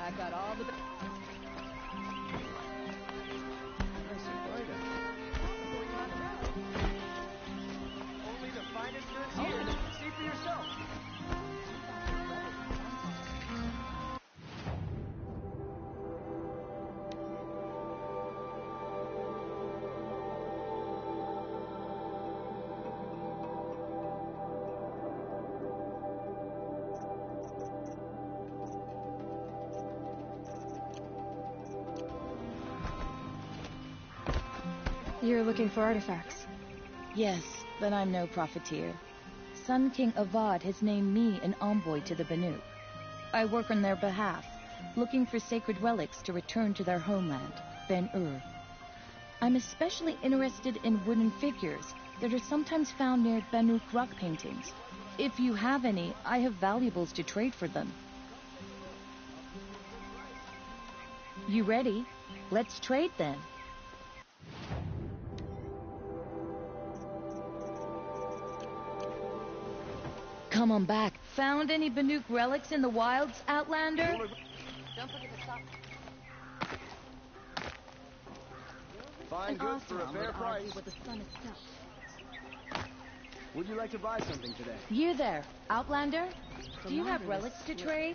I got all the... Only the finest goods here. See for yourself. You're looking for artifacts? Yes, but I'm no profiteer. Sun King Avad has named me an envoy to the Banuk. I work on their behalf, looking for sacred relics to return to their homeland, Ben-Ur. I'm especially interested in wooden figures that are sometimes found near Banuk rock paintings. If you have any, I have valuables to trade for them. You ready? Let's trade then. Come on back. Found any Banuk relics in the wilds, Outlander? Don't forget to stop. Fine goods for a fair price. With the sun itself. Would you like to buy something today? You there, Outlander? Do you have relics to trade?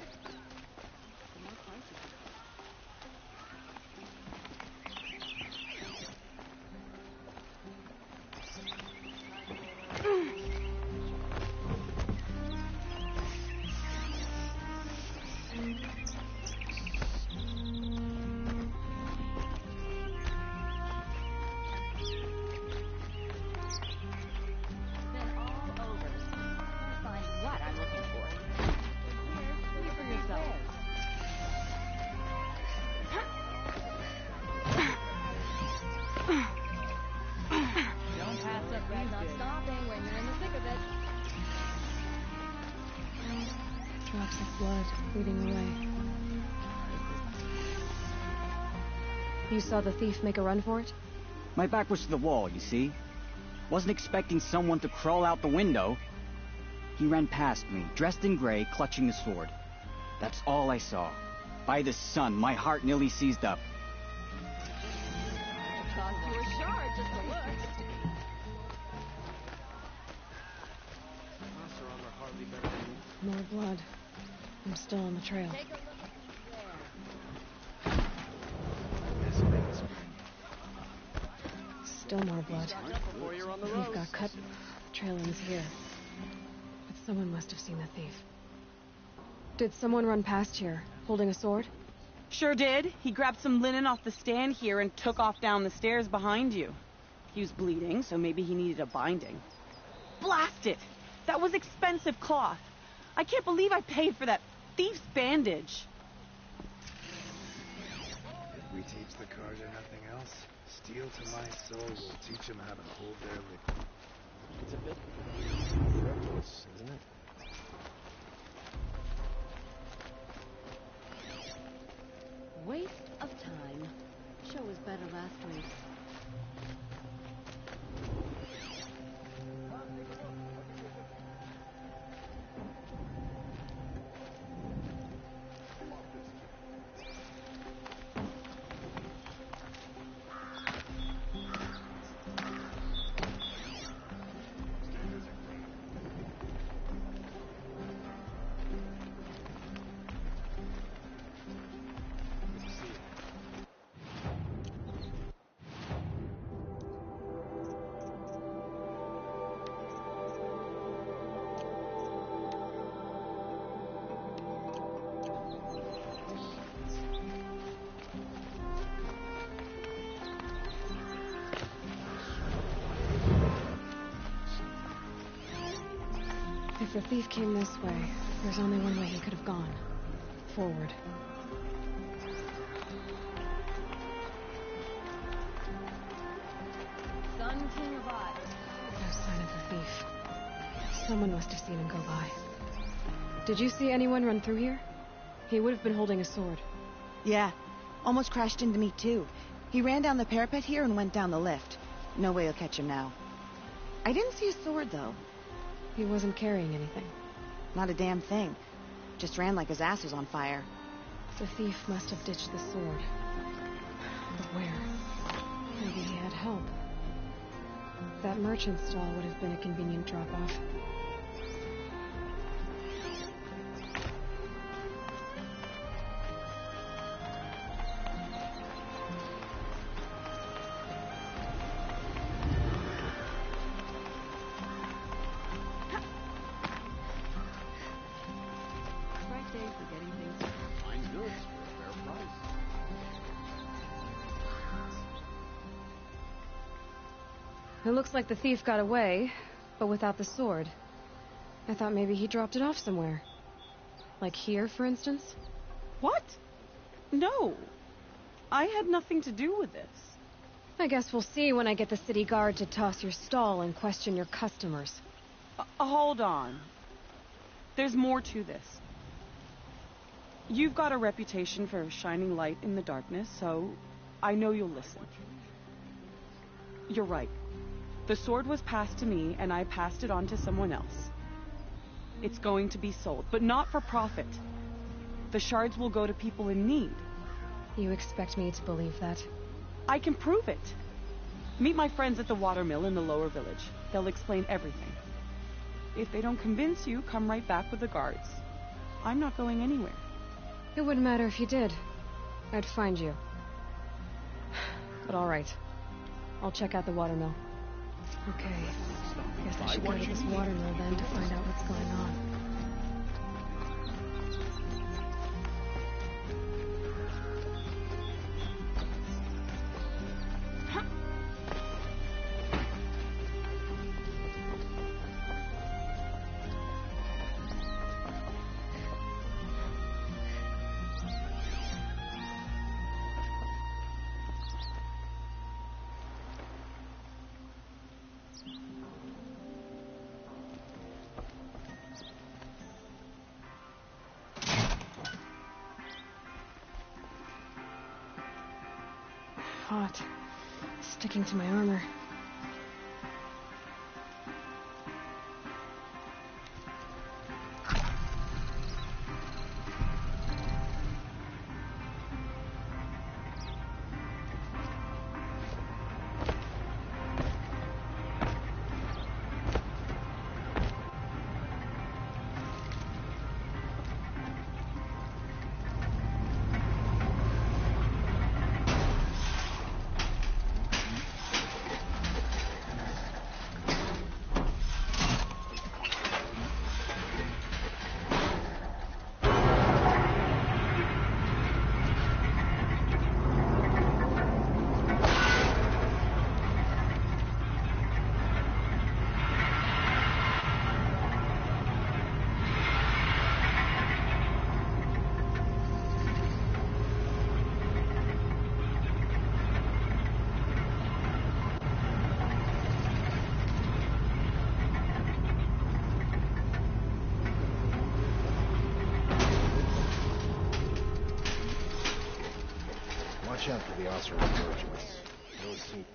Drops of blood bleeding away. You saw the thief make a run for it? My back was to the wall, you see. Wasn't expecting someone to crawl out the window. He ran past me, dressed in gray, clutching the sword. That's all I saw. By the sun, my heart nearly seized up. Cost you a shard just to look. More blood. I'm still on the trail. Take a look at Still more blood. The thief got cut. The trail ends here. But someone must have seen the thief. Did someone run past here, holding a sword? Sure did. He grabbed some linen off the stand here and took off down the stairs behind you. He was bleeding, so maybe he needed a binding. Blast it! That was expensive cloth. I can't believe I paid for that thief's bandage. If we teach the Karja nothing else, steel to my soul will teach them how to hold their liquor. It's a bit reckless, isn't it? waste of time. Show was better last week. If the thief came this way, there's only one way he could have gone. Forward. Sun King of Oz. No sign of the thief. Someone must have seen him go by. Did you see anyone run through here? He would have been holding a sword. Yeah. Almost crashed into me, too. He ran down the parapet here and went down the lift. No way you'll catch him now. I didn't see a sword, though. He wasn't carrying anything. Not a damn thing. Just ran like his ass was on fire. The thief must have ditched the sword. But where? Maybe he had help. That merchant stall would have been a convenient drop-off. Right day for getting things. Fine goods for a fair price. It looks like the thief got away, but without the sword. I thought maybe he dropped it off somewhere. Like here, for instance? What? No. I had nothing to do with this. I guess we'll see when I get the city guard to toss your stall and question your customers. Hold on. There's more to this. You've got a reputation for shining light in the darkness, so I know you'll listen. You're right. The sword was passed to me, and I passed it on to someone else. It's going to be sold, but not for profit. The shards will go to people in need. You expect me to believe that? I can prove it. Meet my friends at the watermill in the lower village. They'll explain everything. If they don't convince you, come right back with the guards. I'm not going anywhere. It wouldn't matter if you did. I'd find you. But all right. I'll check out the watermill. Okay. Guess I should go to this watermill then to find out what's going on. Hot. Sticking to my armor. Watch out for the Oscar merchants. No soup.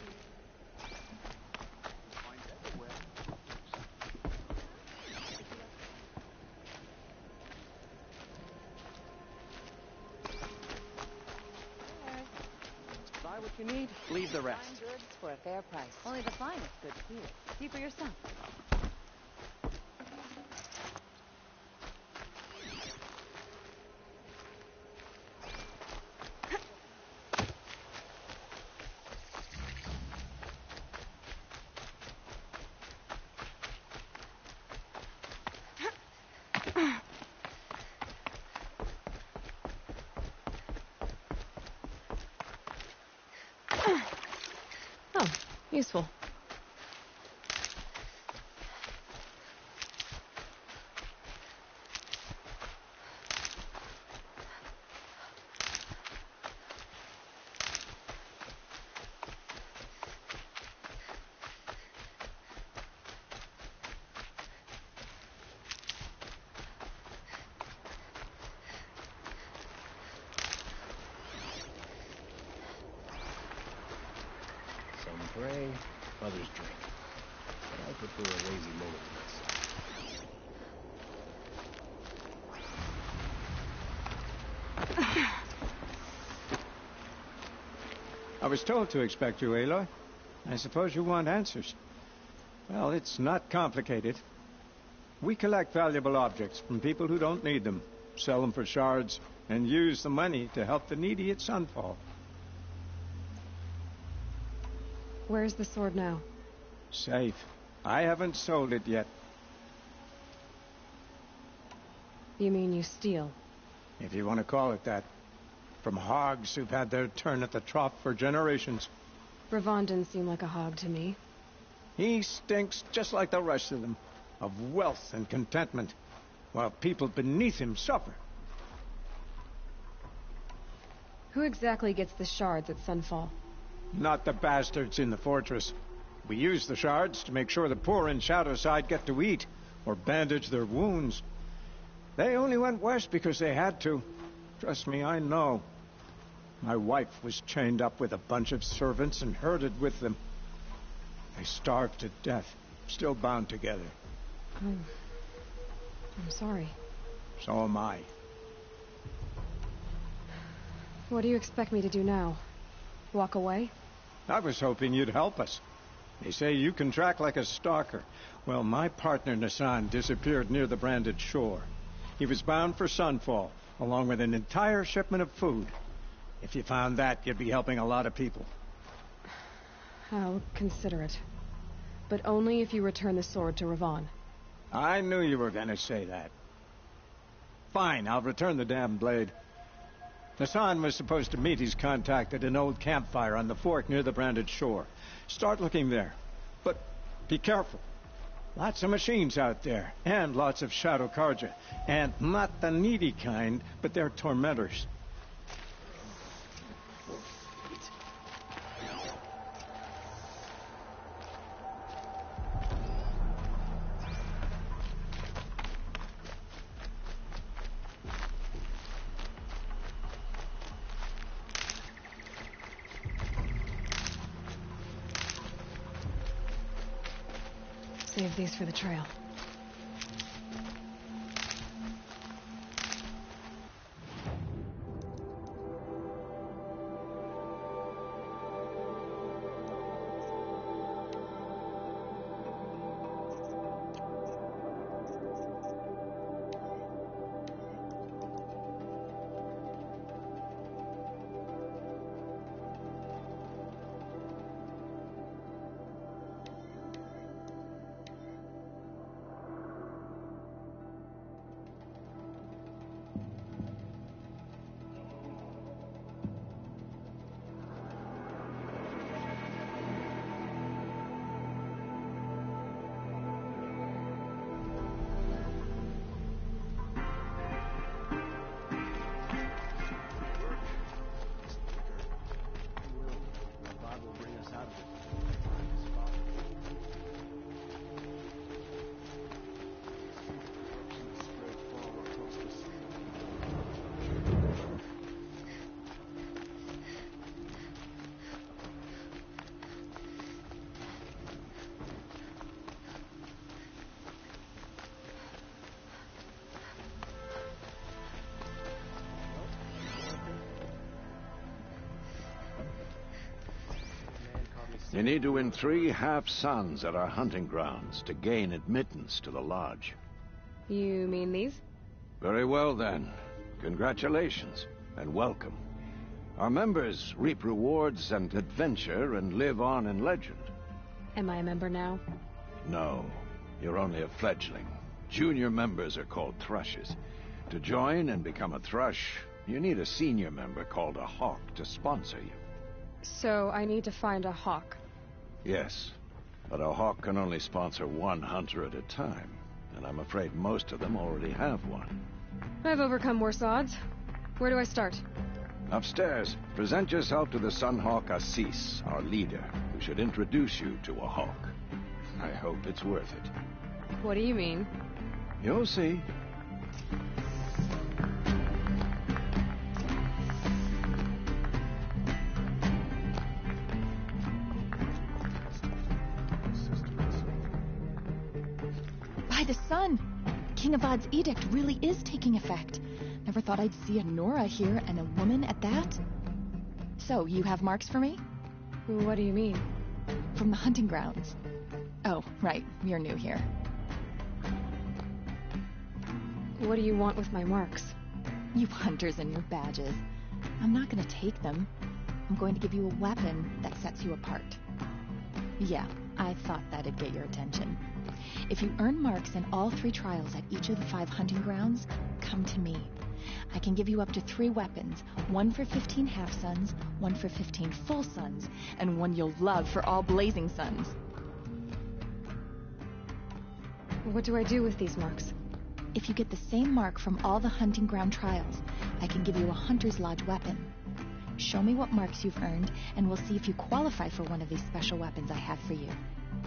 Buy what you need, leave the rest. Fine goods for a fair price. Only the finest goods here. See for yourself. Oh, useful. Some pray, others drink. But I prefer a lazy moment to myself. I was told to expect you, Aloy. I suppose you want answers. Well, it's not complicated. We collect valuable objects from people who don't need them, sell them for shards, and use the money to help the needy at Sunfall. Where's the sword now? Safe. I haven't sold it yet. You mean you steal? If you want to call it that. From hogs who've had their turn at the trough for generations. Ravon didn't seem like a hog to me. He stinks just like the rest of them, of wealth and contentment, while people beneath him suffer. Who exactly gets the shards at Sunfall? Not the bastards in the fortress. We use the shards to make sure the poor in Shadowside get to eat, or bandage their wounds. They only went west because they had to. Trust me, I know. My wife was chained up with a bunch of servants and herded with them. They starved to death, still bound together. Oh. I'm sorry. So am I. What do you expect me to do now? Walk away? I was hoping you'd help us. They say you can track like a stalker. Well, my partner Nassan disappeared near the branded shore. He was bound for Sunfall, along with an entire shipment of food. If you found that, you'd be helping a lot of people. I'll consider it. But only if you return the sword to Ravon. I knew you were going to say that. Fine, I'll return the damn blade. Nassan was supposed to meet his contact at an old campfire on the fork near the branded shore. Start looking there. But be careful. Lots of machines out there, and lots of Shadow Karja. And not the needy kind, but they're tormentors. Save these for the trail. You need to win 3 half-suns at our hunting grounds to gain admittance to the lodge. You mean these? Very well, then. Congratulations, and welcome. Our members reap rewards and adventure and live on in legend. Am I a member now? No, you're only a fledgling. Junior members are called thrushes. To join and become a thrush, you need a senior member called a hawk to sponsor you. So I need to find a hawk. Yes, but a hawk can only sponsor 1 hunter at a time, and I'm afraid most of them already have one. I've overcome worse odds. Where do I start? Upstairs, present yourself to the Sunhawk Assis, our leader, who should introduce you to a hawk. I hope it's worth it. What do you mean? You'll see. By the sun! King Avad's edict really is taking effect. Never thought I'd see a Nora here, and a woman at that. So, you have marks for me? What do you mean? From the hunting grounds. Oh, right. You're new here. What do you want with my marks? You hunters and your badges. I'm not gonna take them. I'm going to give you a weapon that sets you apart. Yeah, I thought that'd get your attention. If you earn marks in all 3 trials at each of the 5 hunting grounds, come to me. I can give you up to 3 weapons, 1 for 15 half-suns, 1 for 15 full suns, and 1 you'll love for all blazing suns. What do I do with these marks? If you get the same mark from all the hunting ground trials, I can give you a Hunter's Lodge weapon. Show me what marks you've earned, and we'll see if you qualify for one of these special weapons I have for you.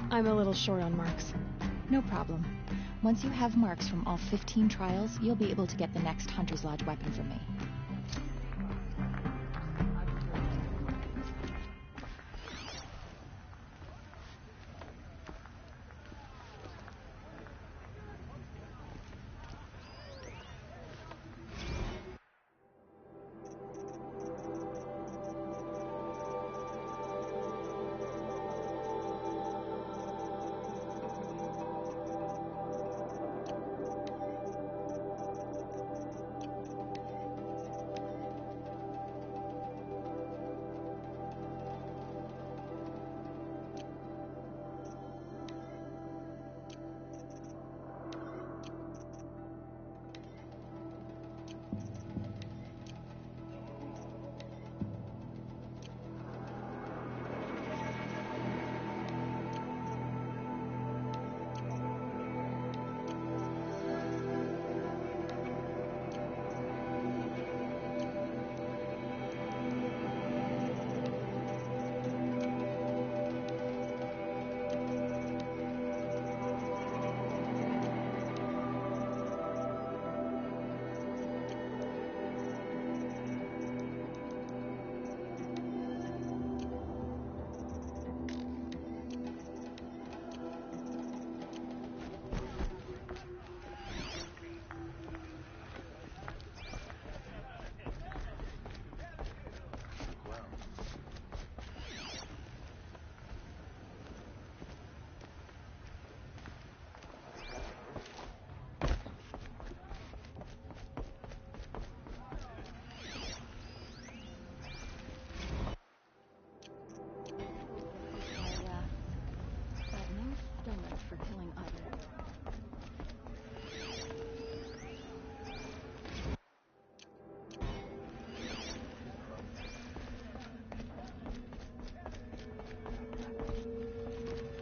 I'm a little short on marks. No problem. Once you have marks from all 15 trials, you'll be able to get the next Hunter's Lodge weapon from me.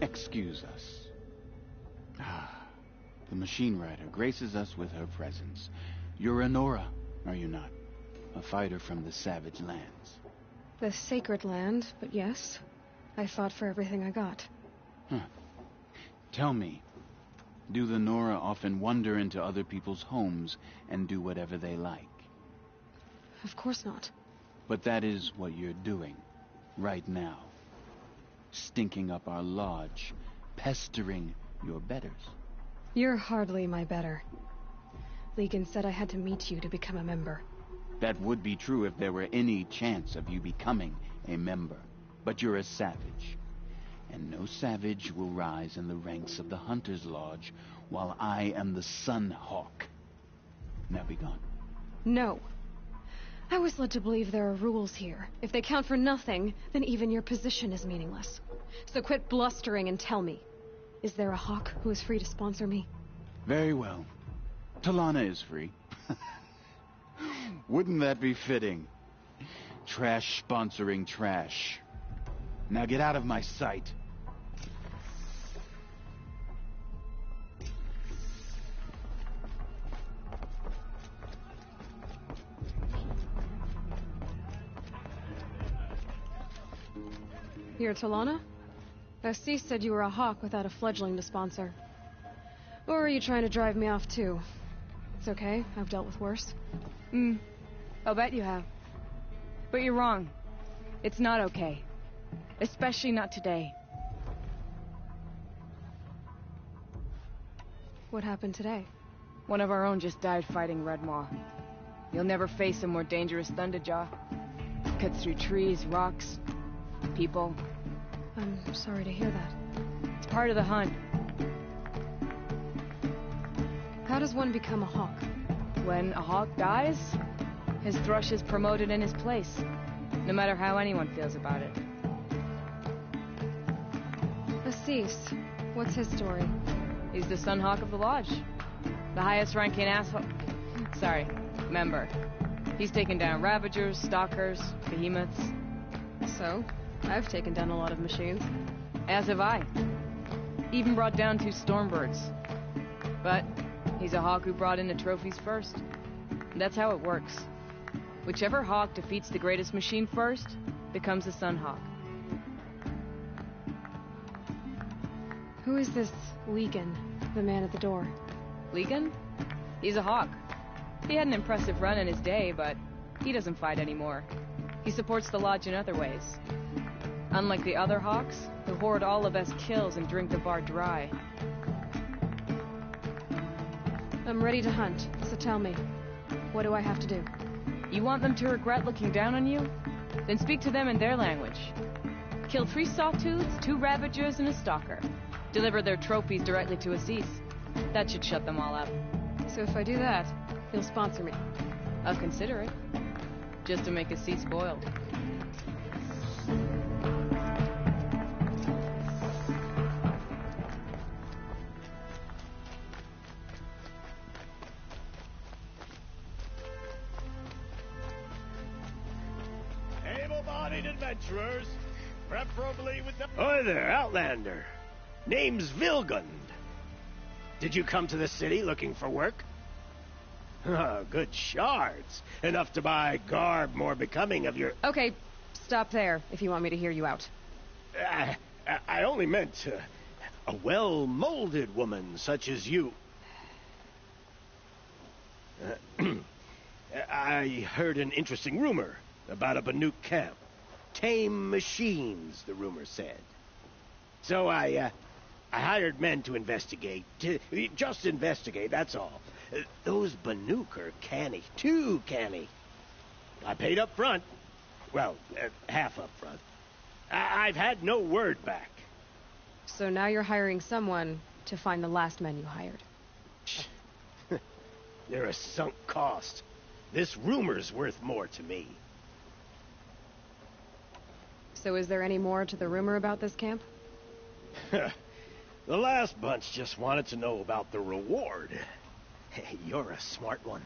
Excuse us. The machine rider graces us with her presence. You're a Nora, are you not? A fighter from the savage lands. The sacred land, but yes. I fought for everything I got. Tell me, do the Nora often wander into other people's homes and do whatever they like? Of course not. But that is what you're doing, right now. Stinking up our lodge, pestering your betters. You're hardly my better. Legan said I had to meet you to become a member. That would be true if there were any chance of you becoming a member. But you're a savage. And no savage will rise in the ranks of the Hunter's Lodge while I am the Sun Hawk. Now be gone. No. I was led to believe there are rules here. If they count for nothing, then even your position is meaningless. So quit blustering and tell me. Is there a hawk who is free to sponsor me? Very well. Talana is free. Wouldn't that be fitting? Trash sponsoring trash. Now get out of my sight. You're Talana? SC said you were a hawk without a fledgling to sponsor. Or are you trying to drive me off too? It's okay, I've dealt with worse. I'll bet you have. But you're wrong. It's not okay. Especially not today. What happened today? One of our own just died fighting Red Maw. You'll never face a more dangerous Thunderjaw. Cuts through trees, rocks, people. I'm sorry to hear that. It's part of the hunt. How does one become a hawk? When a hawk dies, his thrush is promoted in his place, no matter how anyone feels about it. Assis, what's his story? He's the Sun Hawk of the Lodge. The highest ranking asshole... Sorry, member. He's taken down Ravagers, Stalkers, Behemoths. So, I've taken down a lot of machines. As have I. Even brought down 2 Stormbirds. But he's a hawk who brought in the trophies first. That's how it works. Whichever hawk defeats the greatest machine first becomes the Sun Hawk. Who is this Legan, the man at the door? Legan? He's a hawk. He had an impressive run in his day, but he doesn't fight anymore. He supports the Lodge in other ways. Unlike the other hawks, who hoard all of us kills and drink the bar dry. I'm ready to hunt, so tell me, what do I have to do? You want them to regret looking down on you? Then speak to them in their language. Kill 3 Sawtooths, 2 Ravagers, and a Stalker. Deliver their trophies directly to Assis. That should shut them all up. So if I do that, you'll sponsor me? I'll consider it. Just to make Assis boiled. Able-bodied adventurers, preferably with the... Hi there, Outlander. Name's Vilgund. Did you come to the city looking for work? Oh, good shards. Enough to buy garb more becoming of your... Okay, stop there, if you want me to hear you out. I only meant a well-molded woman such as you. I heard an interesting rumor about a Banuk camp. Tame machines, the rumor said. So I hired men to investigate. Just investigate, that's all. Those Banuk are canny. Too canny. I paid up front. Well, half up front. I've had no word back. So now you're hiring someone to find the last men you hired. They're a sunk cost. This rumor's worth more to me. So is there any more to the rumor about this camp? The last bunch just wanted to know about the reward. You're a smart one.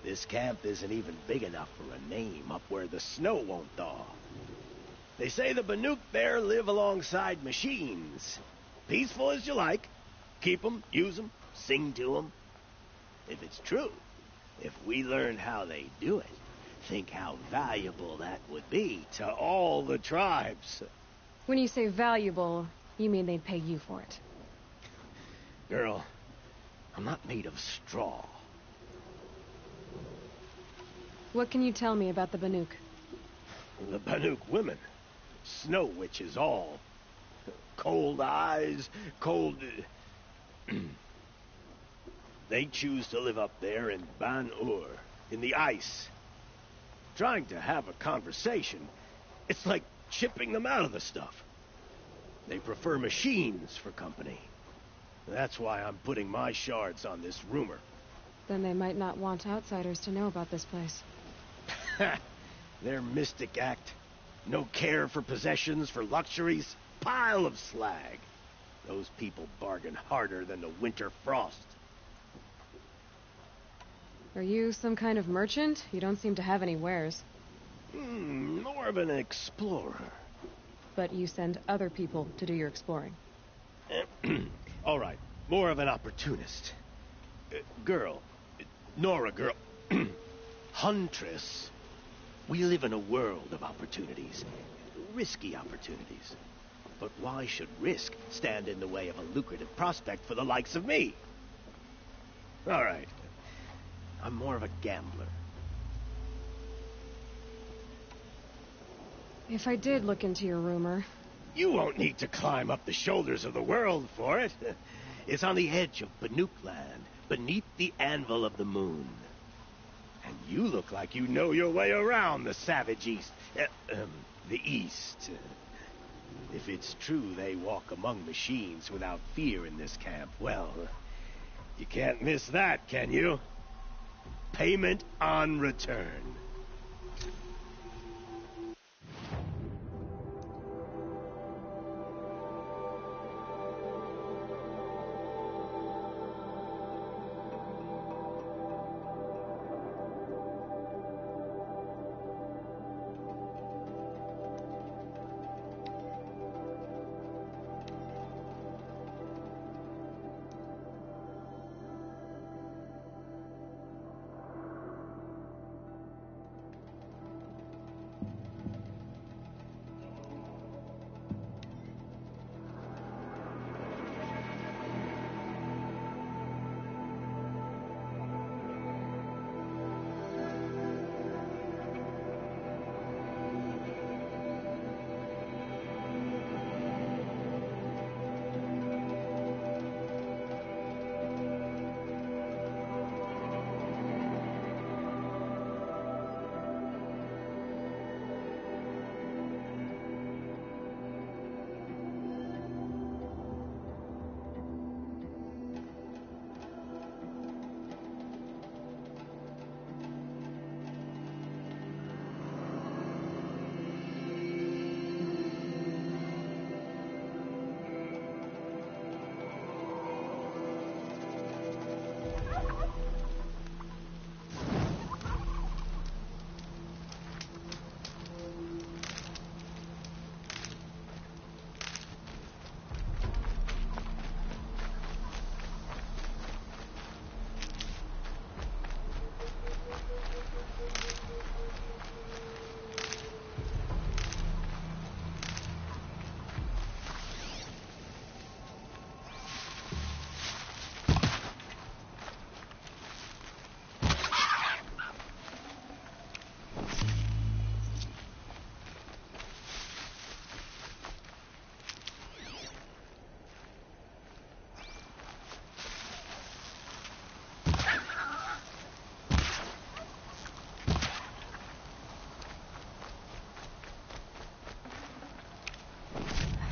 This camp isn't even big enough for a name up where the snow won't thaw. They say the Banuk there live alongside machines. Peaceful as you like. Keep 'em, use 'em, sing to 'em. If it's true, if we learned how they do it, think how valuable that would be to all the tribes. When you say valuable, you mean they'd pay you for it. Girl, I'm not made of straw. What can you tell me about the Banuk? The Banuk women. Snow witches all. Cold eyes, cold... They choose to live up there in Ban-Ur, in the ice. Trying to have a conversation, it's like chipping them out of the stuff. They prefer machines for company. That's why I'm putting my shards on this rumor. Then they might not want outsiders to know about this place. Their mystic act. No care for possessions, for luxuries. Pile of slag. Those people bargain harder than the winter frost. Are you some kind of merchant? You don't seem to have any wares. More of an explorer. But you send other people to do your exploring. All right, more of an opportunist. Girl. Nora girl. Huntress. We live in a world of opportunities. Risky opportunities. But why should risk stand in the way of a lucrative prospect for the likes of me? All right. I'm more of a gambler. If I did look into your rumor... You won't need to climb up the shoulders of the world for it. It's on the edge of Banuk land, beneath the anvil of the moon. And You look like you know your way around the savage East. The East. If it's true they walk among machines without fear in this camp, well, you can't miss that, can you? Payment on return.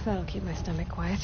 That'll keep my stomach quiet.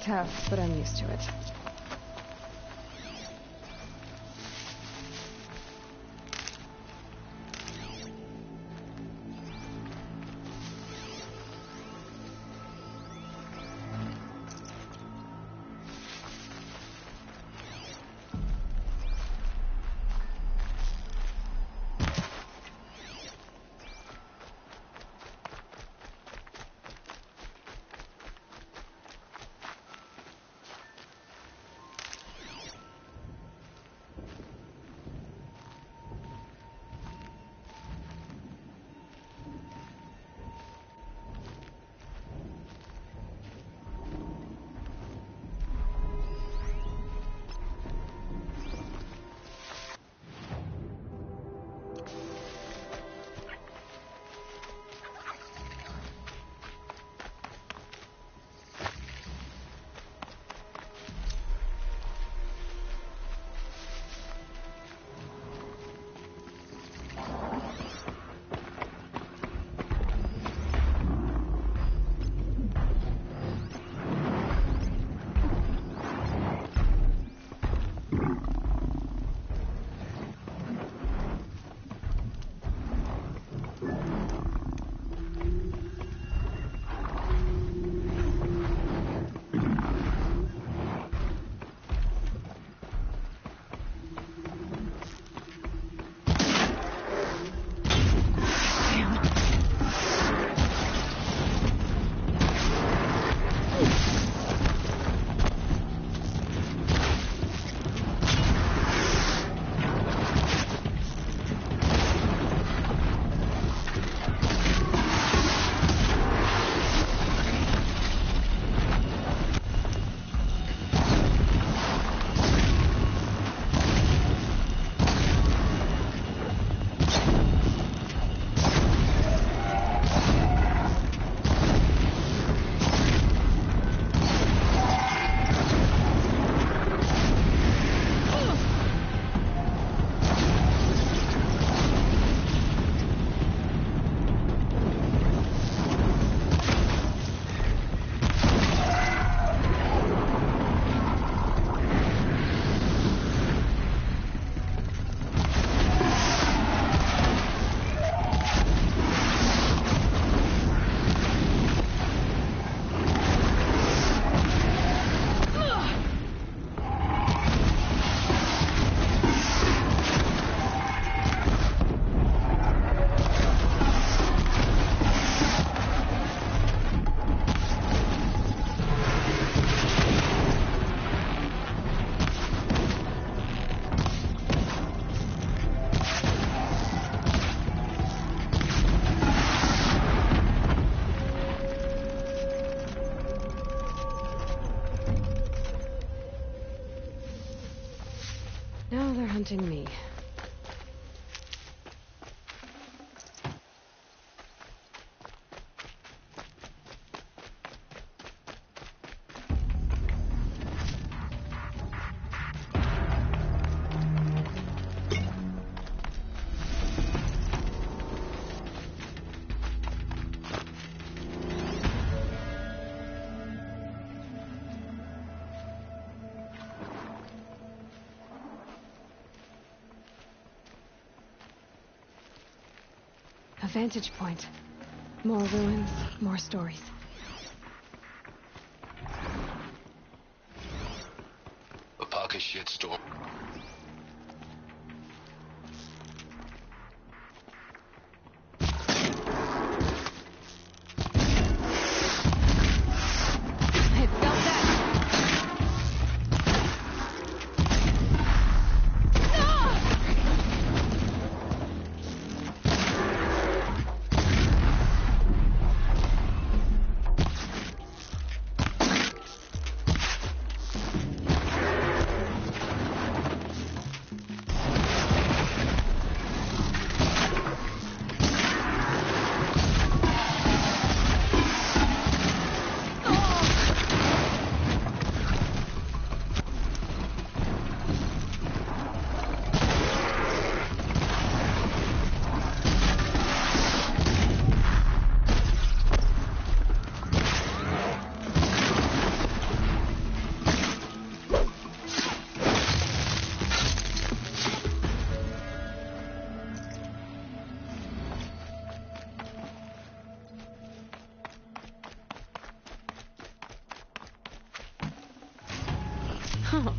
Tough, but I'm used to it. hunting me. A vantage point. More ruins, more stories. A pocket shitstorm. I felt that. Oh,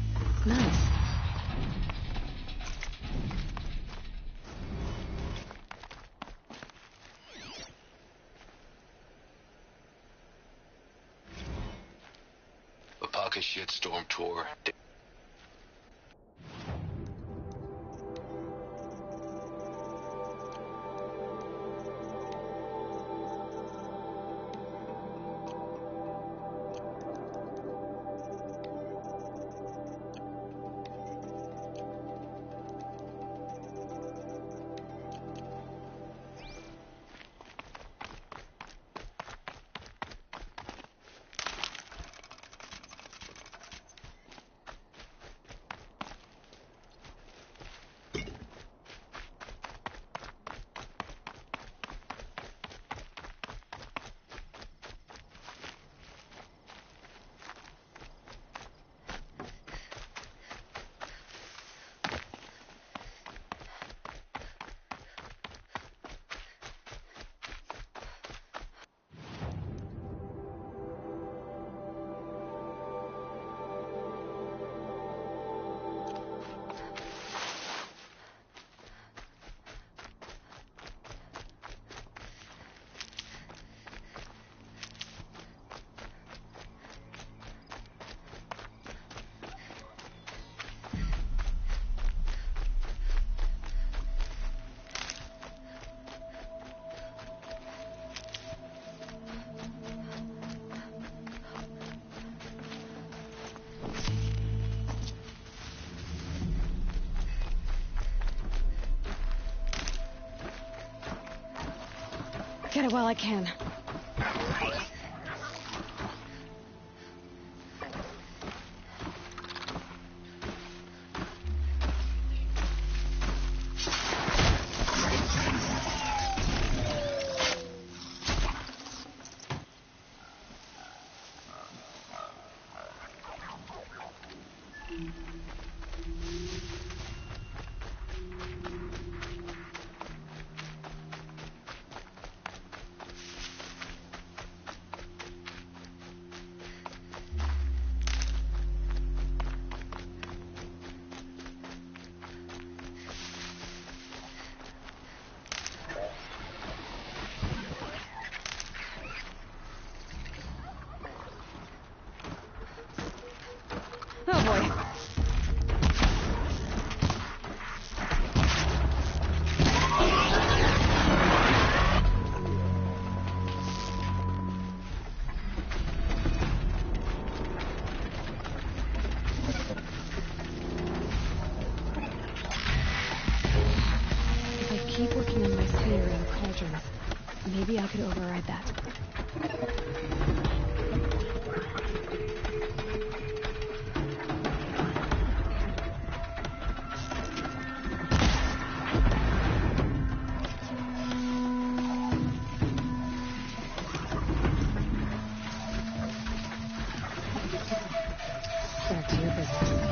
nice. A pocket shitstorm tour. Get it while I can. fire in the cauldrons. Maybe I could override that. Back to your business.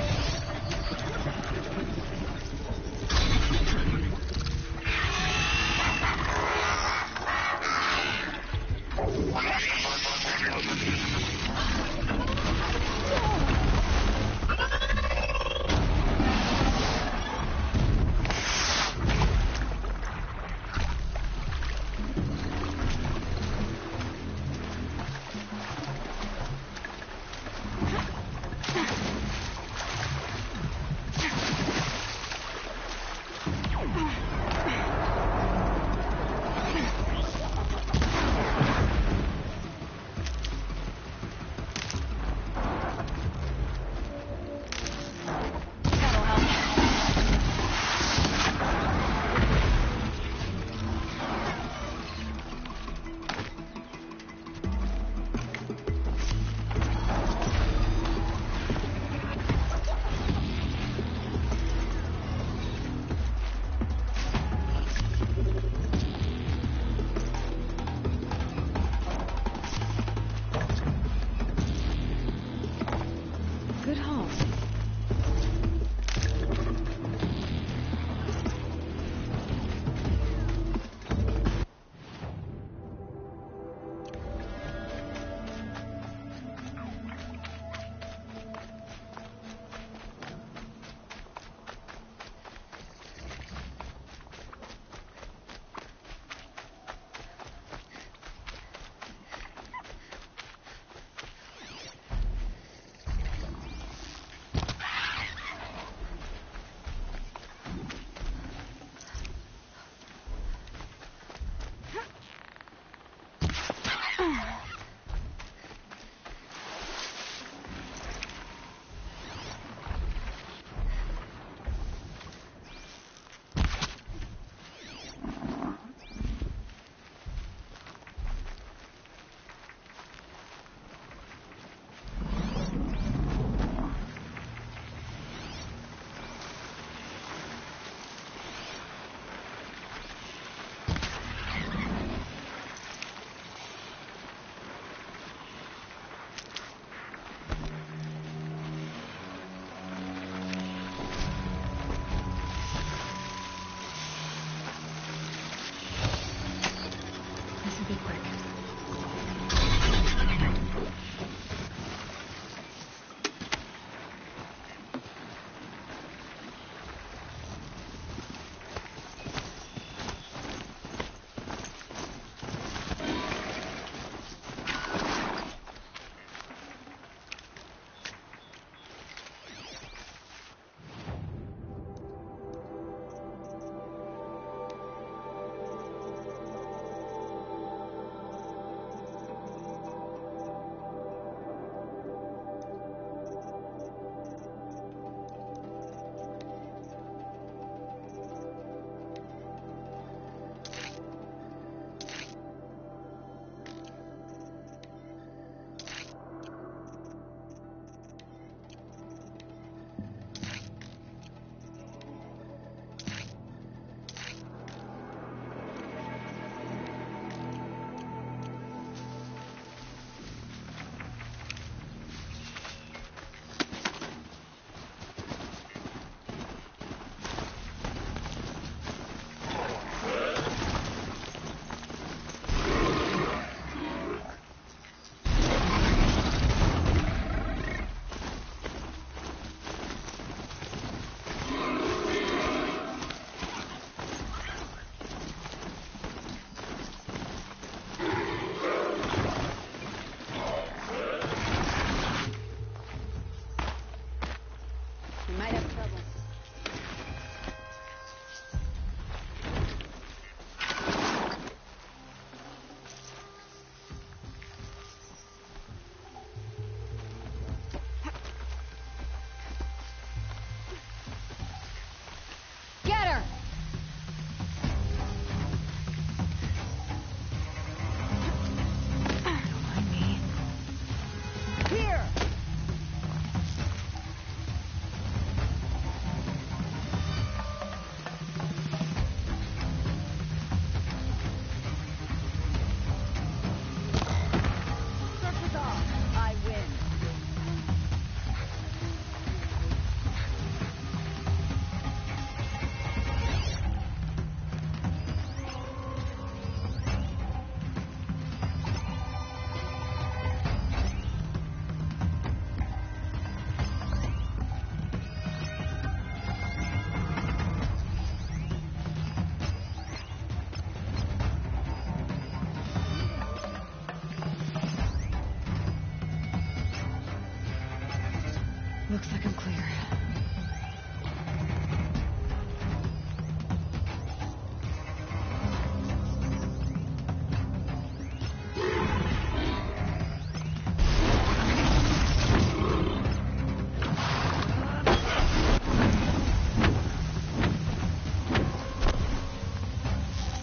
Looks like I'm clear.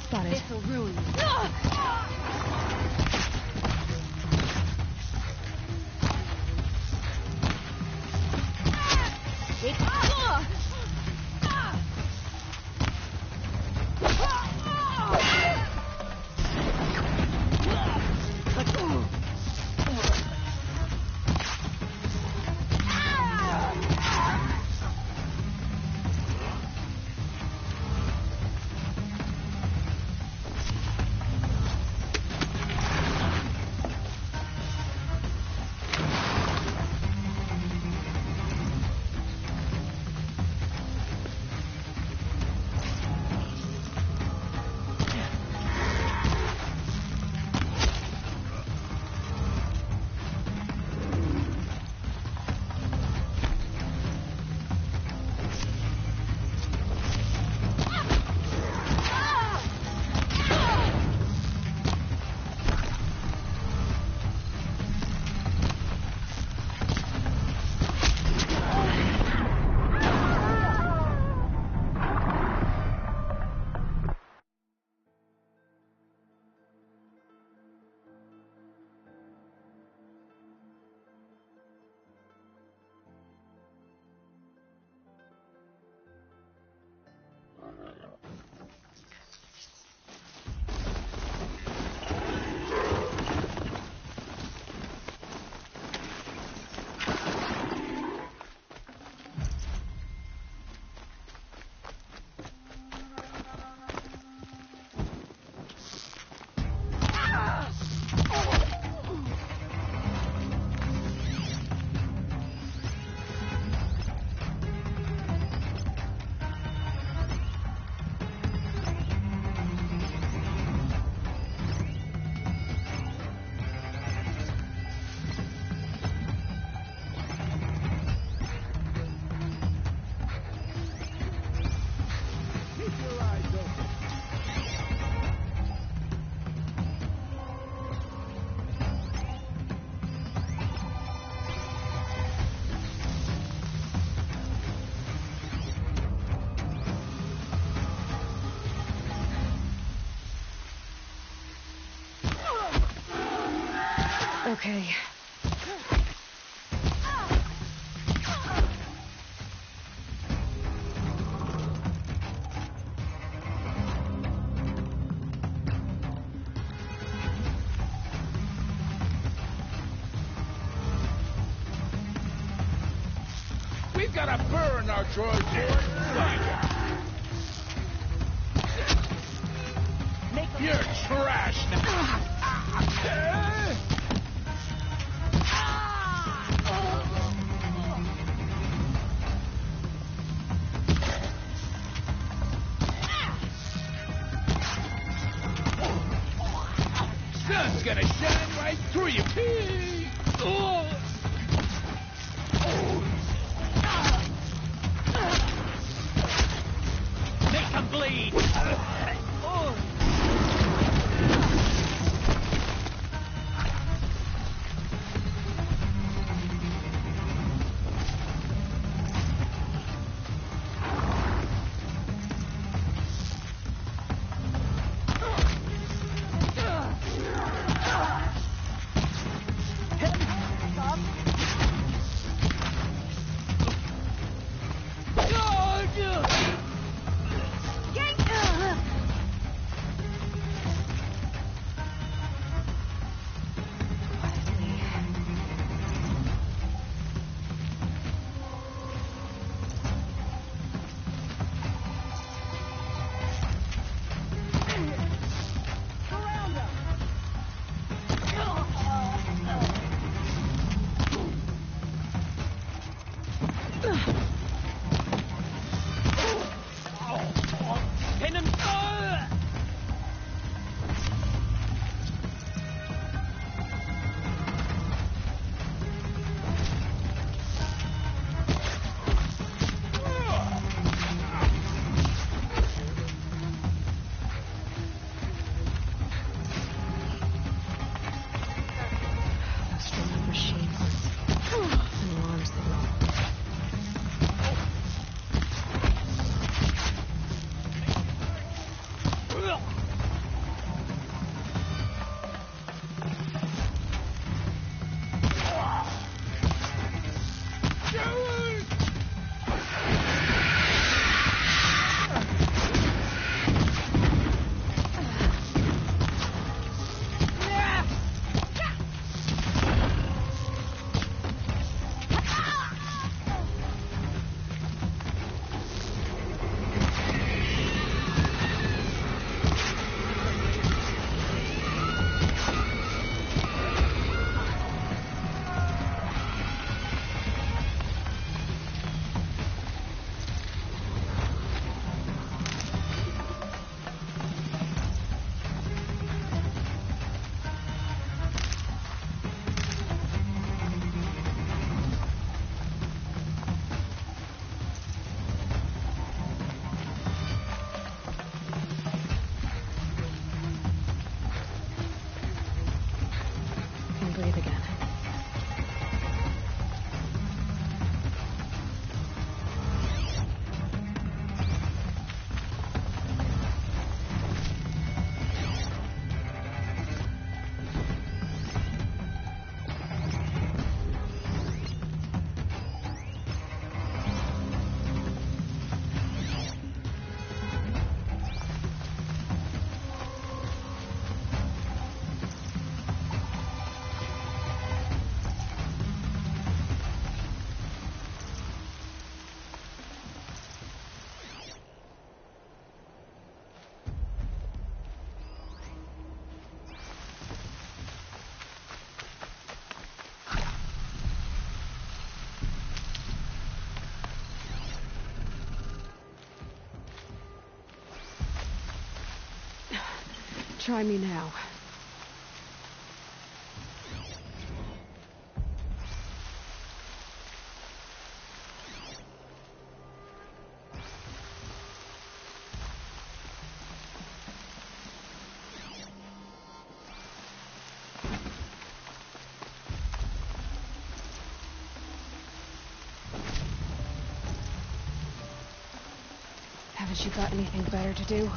Spotted. This'll ruin you. Okay. We've got a burr in our drawers. You're trash now. Sun's gonna shine right through you, pig. Make him bleed. Try me now. Haven't you got anything better to do?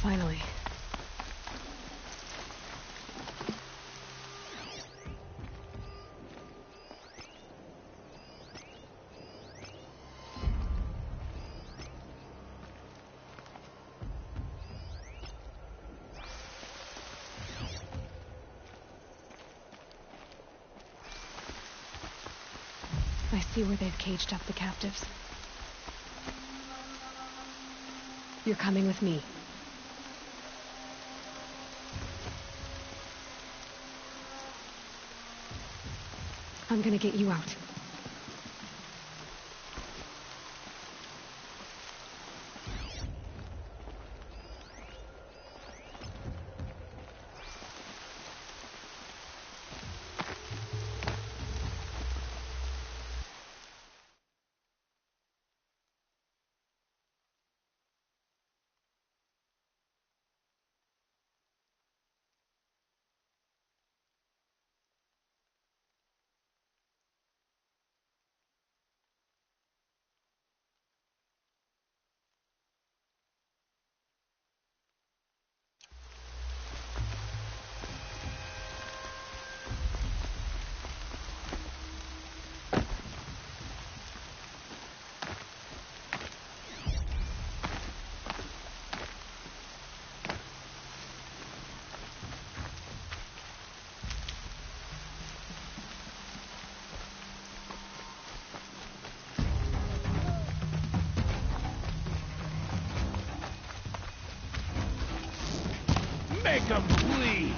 Finally. I see where they've caged up the captives. You're coming with me. I'm gonna get you out. Make them bleed!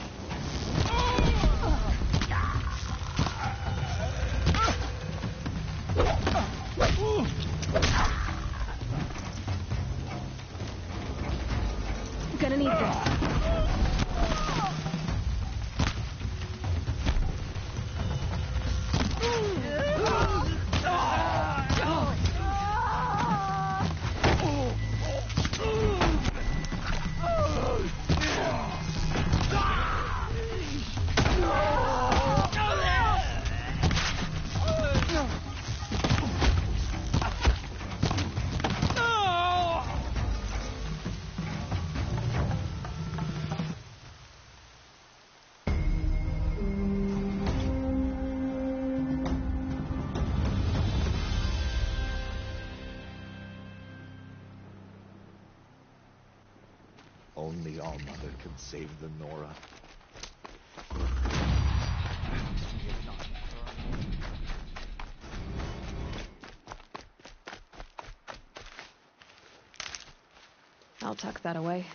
Gonna need this. Only All-Mother can save the Nora. I'll tuck that away.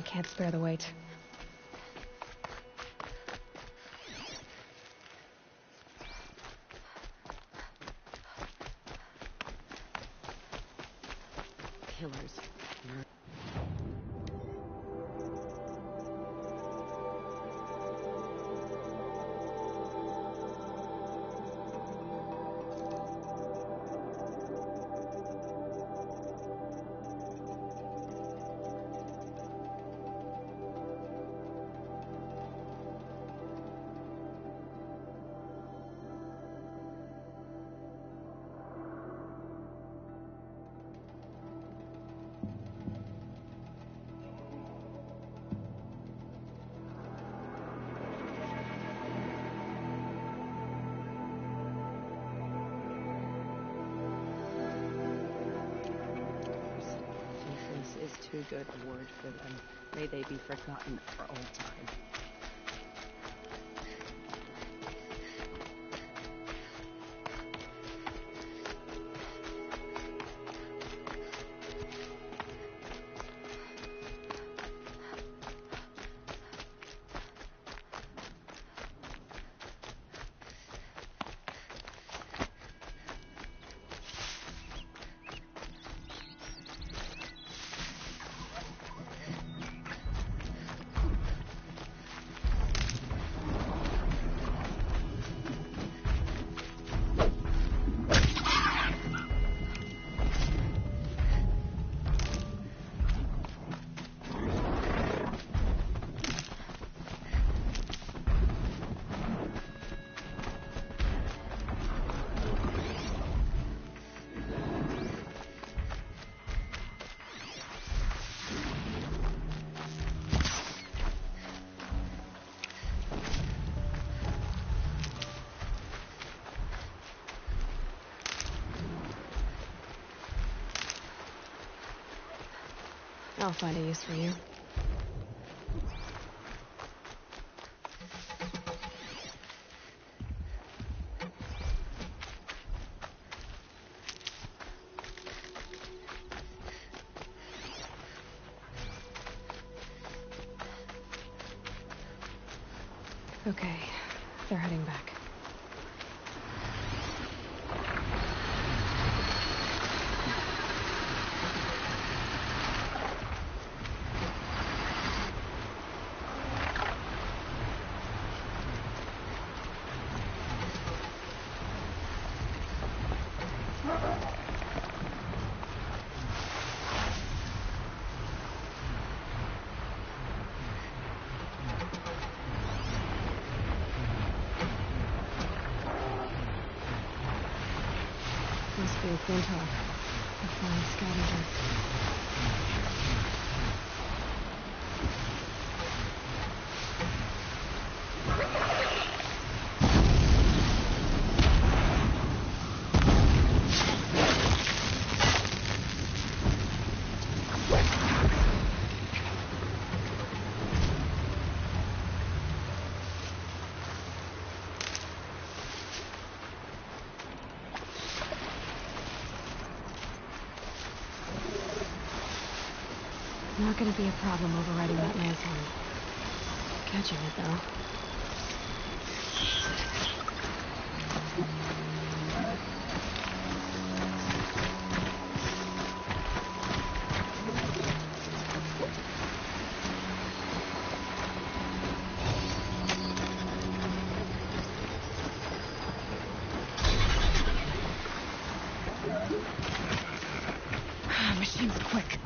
can't spare the weight. Killers. Too good a word for them. May they be forgotten for all time. I'll find a use for you. Okay, they're heading back. Must be a Quintal, a flying scavenger. Not gonna be a problem overriding that landslide. Catching it, though. Machine's quick.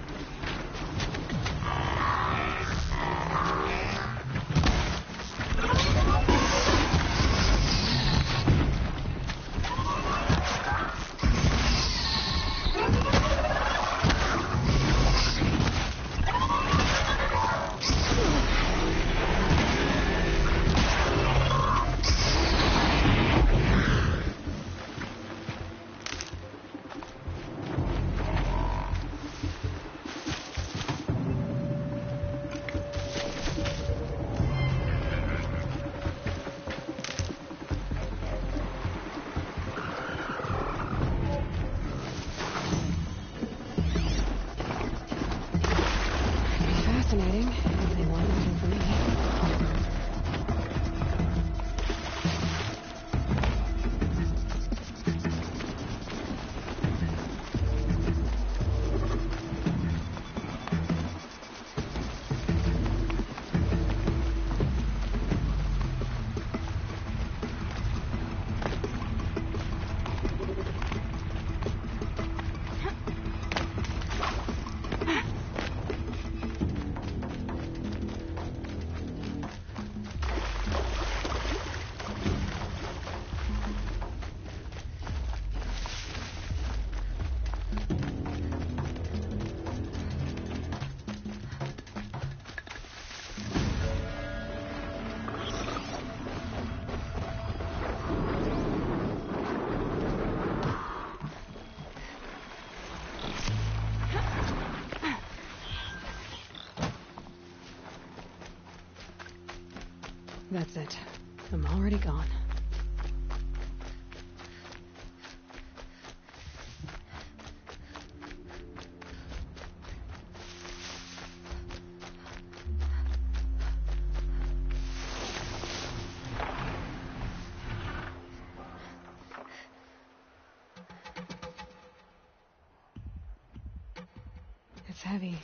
That's it. I'm already gone. It's heavy.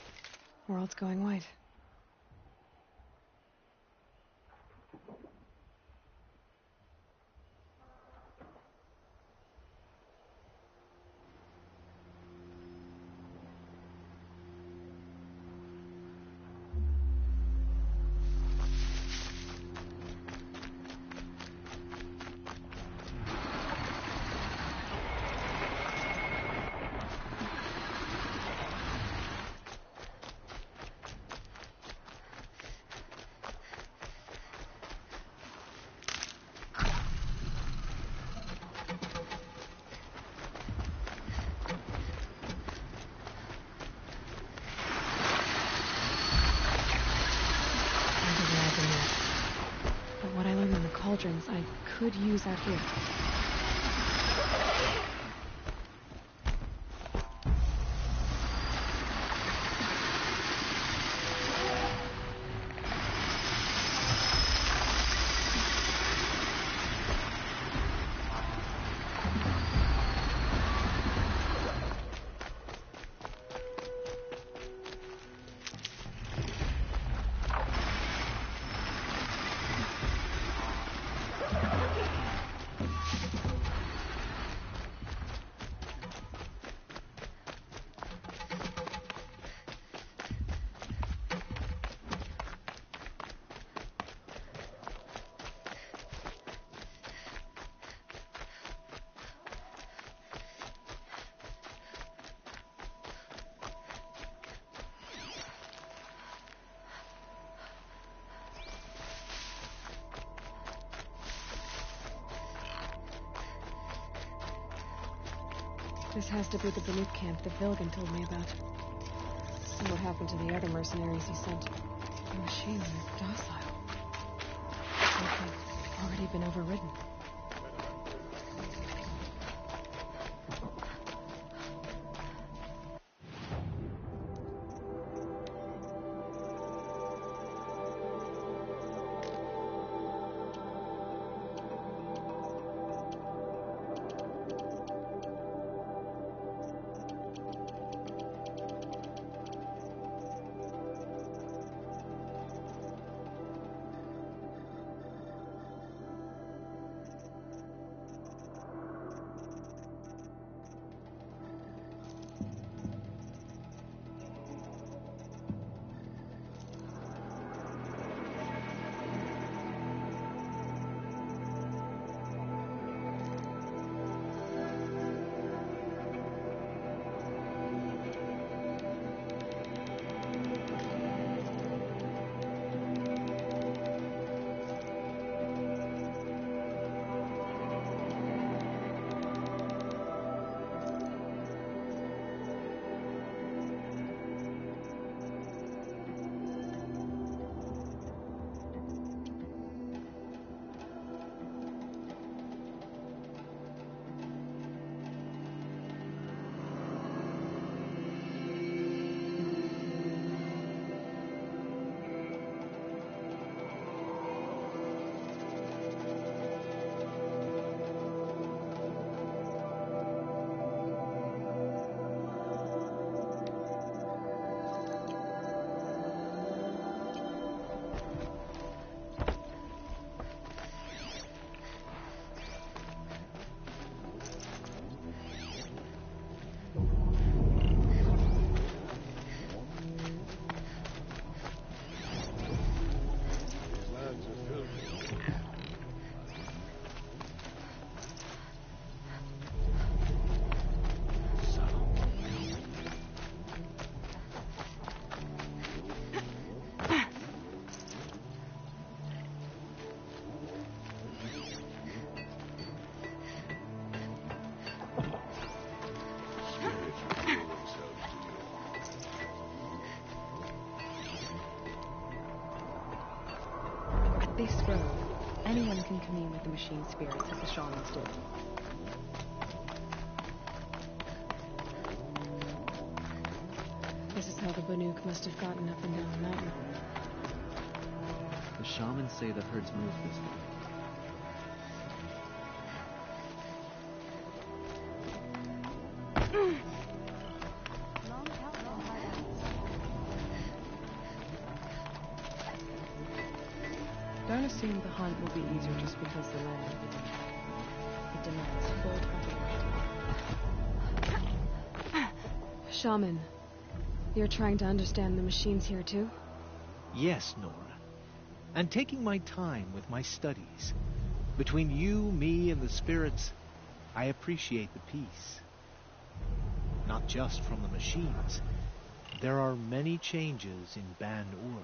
World's going white. But what I learned in the cauldrons, I could use out here. This has to be the Banuk camp that Vilgan told me about. And what happened to the other mercenaries he sent. The machines are docile. Like they've already been overridden. This road anyone can commune with the machine spirits as the shamans do. This is how the Banuk must have gotten up and down the mountain. The shamans say the herds move this way. Don't assume the hunt will be easier just because the land will be different. It demands full preparation. Shaman, you're trying to understand the machines here too? Yes, Nora. And taking my time with my studies. Between you, me, and the spirits, I appreciate the peace. Not just from the machines. There are many changes in Ban-Ur.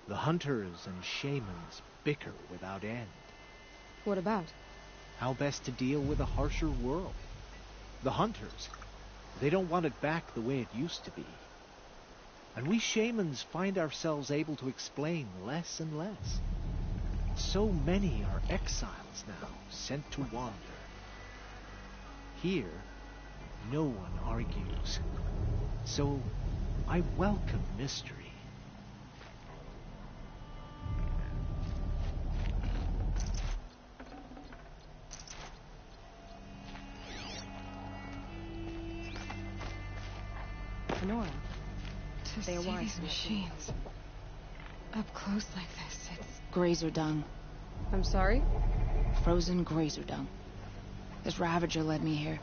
The hunters and shamans bicker without end. What about? How best to deal with a harsher world. The hunters, they don't want it back the way it used to be. And we shamans find ourselves able to explain less and less. So many are exiles now, sent to wander. Here, no one argues. So I welcome mystery. Nora, to see these machines up close like this, it's... Grazer dung. I'm sorry? Frozen grazer dung. This Ravager led me here.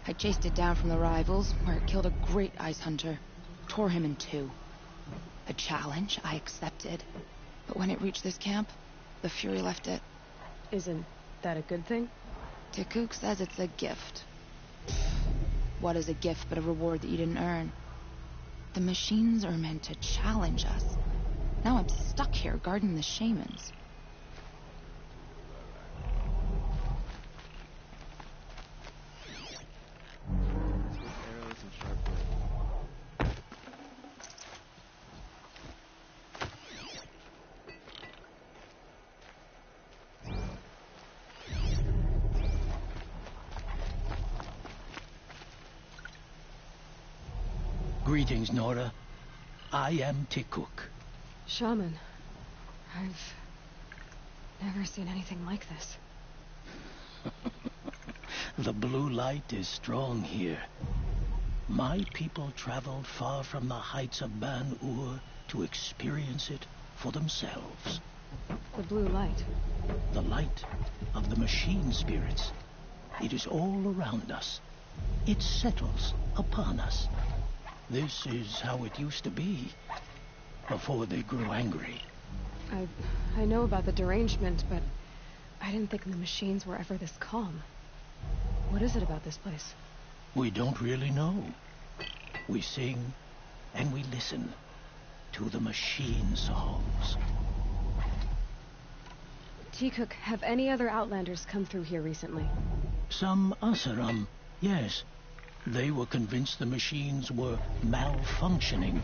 I chased it down from the rivals, where it killed a great ice hunter. Tore him in two. A challenge I accepted. But when it reached this camp, the Fury left it. Isn't that a good thing? Tikuk says it's a gift. What is a gift but a reward that you didn't earn? The machines are meant to challenge us. Now I'm stuck here guarding the shamans. Arrows and sharp blades. Greetings, Nora. I am Tikuk. Shaman, I've never seen anything like this. The blue light is strong here. My people traveled far from the heights of Ban-Ur to experience it for themselves. The blue light? The light of the machine spirits. It is all around us. It settles upon us. This is how it used to be, before they grew angry. I know about the derangement, but I didn't think the machines were ever this calm. What is it about this place? We don't really know. We sing and we listen to the machine songs. Tikuk, have any other Outlanders come through here recently? Some Asaram, yes. They were convinced the machines were malfunctioning,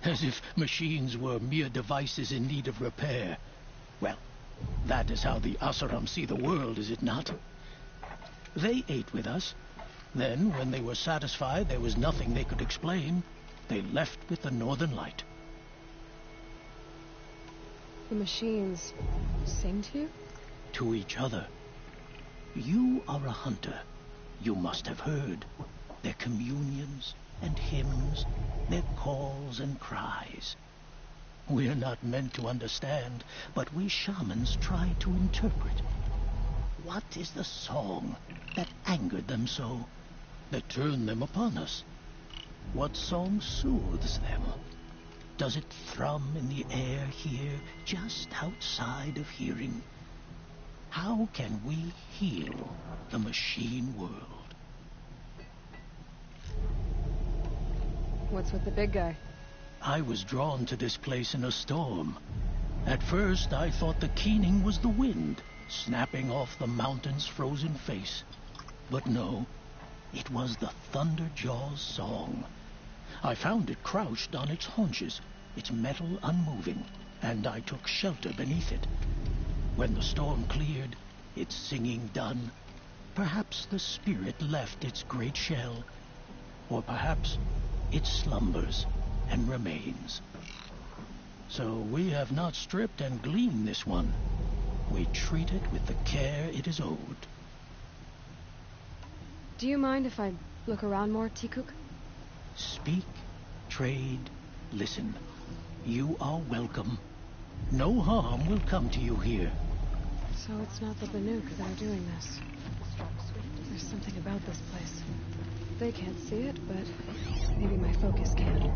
as if machines were mere devices in need of repair. Well, that is how the Asaram see the world, is it not? They ate with us. Then, when they were satisfied there was nothing they could explain, they left with the Northern Light. The machines sing to you? To each other. You are a hunter. You must have heard their communions and hymns, their calls and cries. We're not meant to understand, but we shamans try to interpret. What is the song that angered them so, that turned them upon us? What song soothes them? Does it thrum in the air here, just outside of hearing? How can we heal the machine world? What's with the big guy? I was drawn to this place in a storm. At first, I thought the keening was the wind, snapping off the mountain's frozen face. But no, it was the Thunderjaw's song. I found it crouched on its haunches, its metal unmoving, and I took shelter beneath it. When the storm cleared, its singing done, perhaps the spirit left its great shell, or perhaps it slumbers and remains. So we have not stripped and gleaned this one. We treat it with the care it is owed. Do you mind if I look around more, Tikuk? Speak, trade, listen. You are welcome. No harm will come to you here. So it's not the Banuk that are doing this. There's something about this place. They can't see it, but maybe my focus can.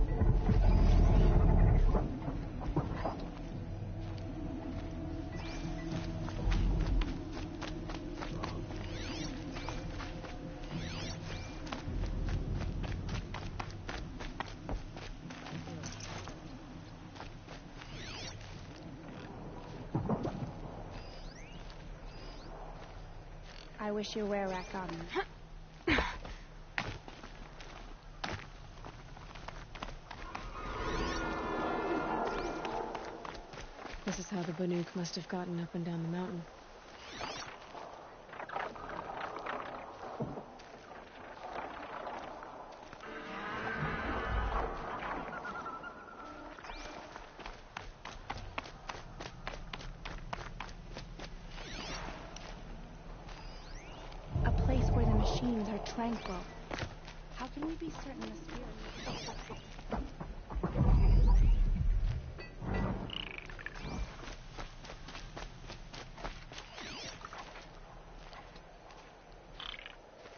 I wish you were Rakam. This is how the Banuk must have gotten up and down the mountain. A place where the machines are tranquil. How can we be certain the spirit...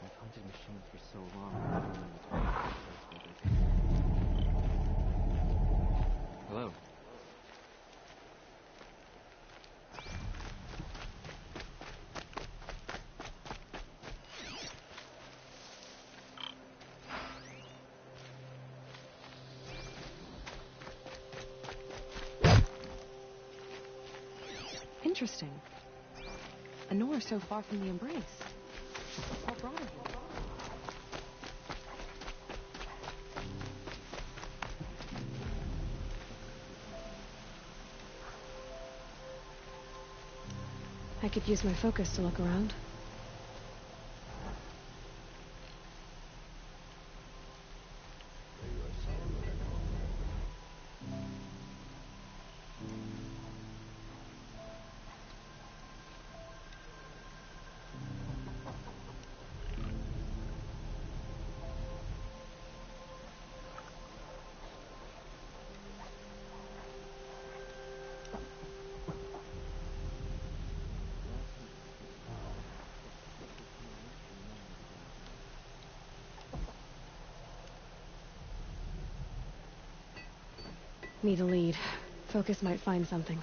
I've hunted machines for so long. Hello. Interesting. Anor so far from the embrace. What brought him here? I could use my focus to look around. Need a lead. Focus might find something.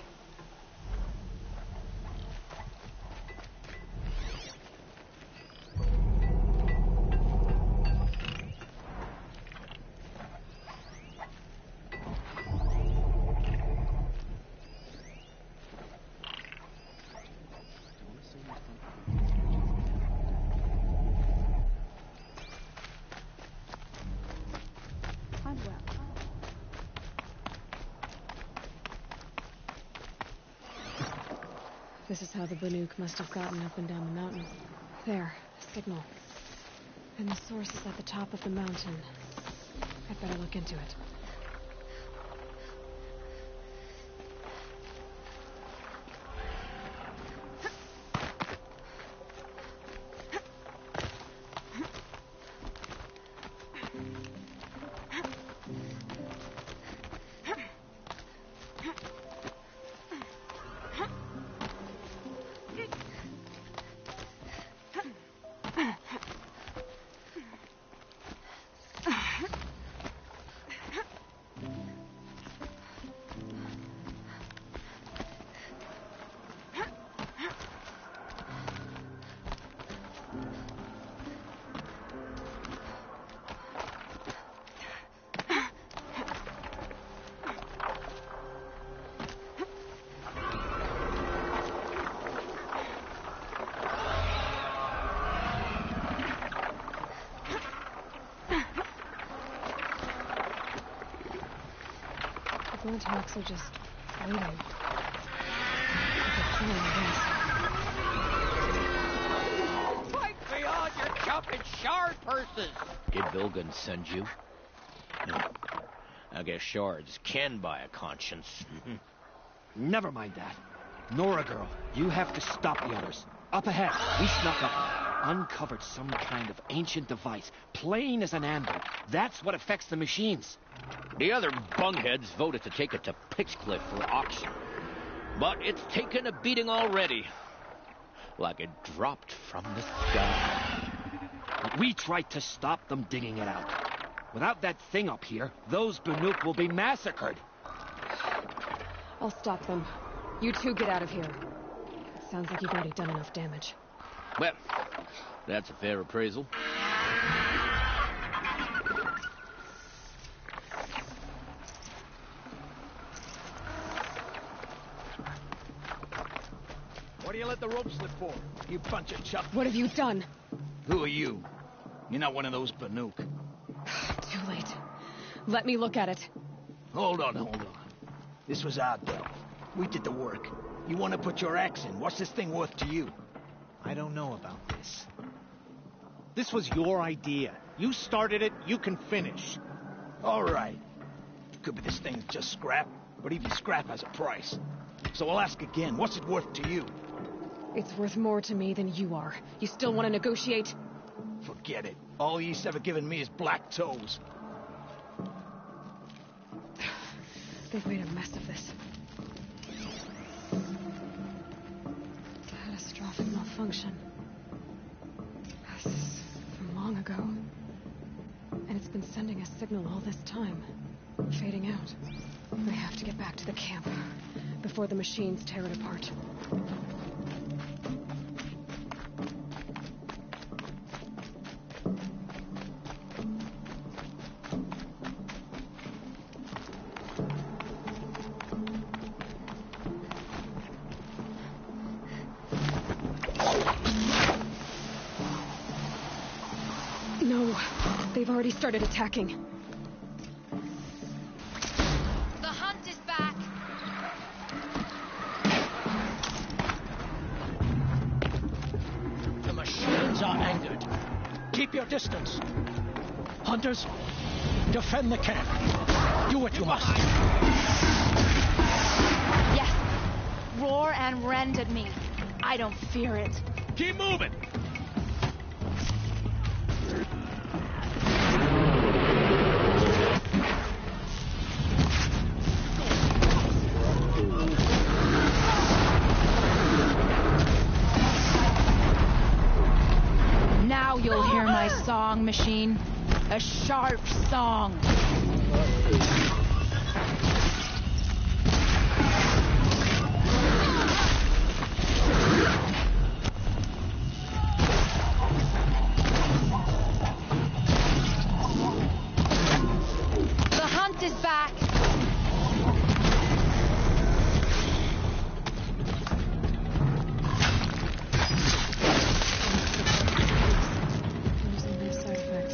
This is how the Banuk must have gotten up and down the mountain. There, a signal. And the source is at the top of the mountain. I'd better look into it. The Hawks are just waiting. Like a Fight beyond your jumping shard purses! Did Vilgun send you? No. I guess shards can buy a conscience. Never mind that. Nora girl, you have to stop the others. Up ahead, we snuck up, uncovered some kind of ancient device, plain as an anvil. That's what affects the machines. The other bungheads voted to take it to Pitchcliff for auction. But it's taken a beating already. Like it dropped from the sky. We tried to stop them digging it out. Without that thing up here, those Banuk will be massacred. I'll stop them. You two get out of here. It sounds like you've already done enough damage. Well, that's a fair appraisal. What do you let the rope slip for, you bunch of chuck? What have you done? Who are you? You're not one of those Banuk. Too late. Let me look at it. Hold on. This was our delve. We did the work. You want to put your axe in? What's this thing worth to you? I don't know about this. This was your idea. You started it, you can finish. All right. Could be this thing's just scrap, but even scrap has a price. So I'll ask again, what's it worth to you? It's worth more to me than you are. You still want to negotiate? Forget it. All you've ever given me is black toes. They've made a mess of this. Catastrophic malfunction. This is from long ago. And it's been sending a signal all this time. Fading out. I have to get back to the camp before the machines tear it apart. No, they've already started attacking. The hunt is back! The machines are angered. Keep your distance. Hunters, defend the camp. Do what you must. Yes. Roar and rend at me. I don't fear it. Keep moving! Now you'll hear my song, machine. A sharp song. The hunt is back. Losing this side effect.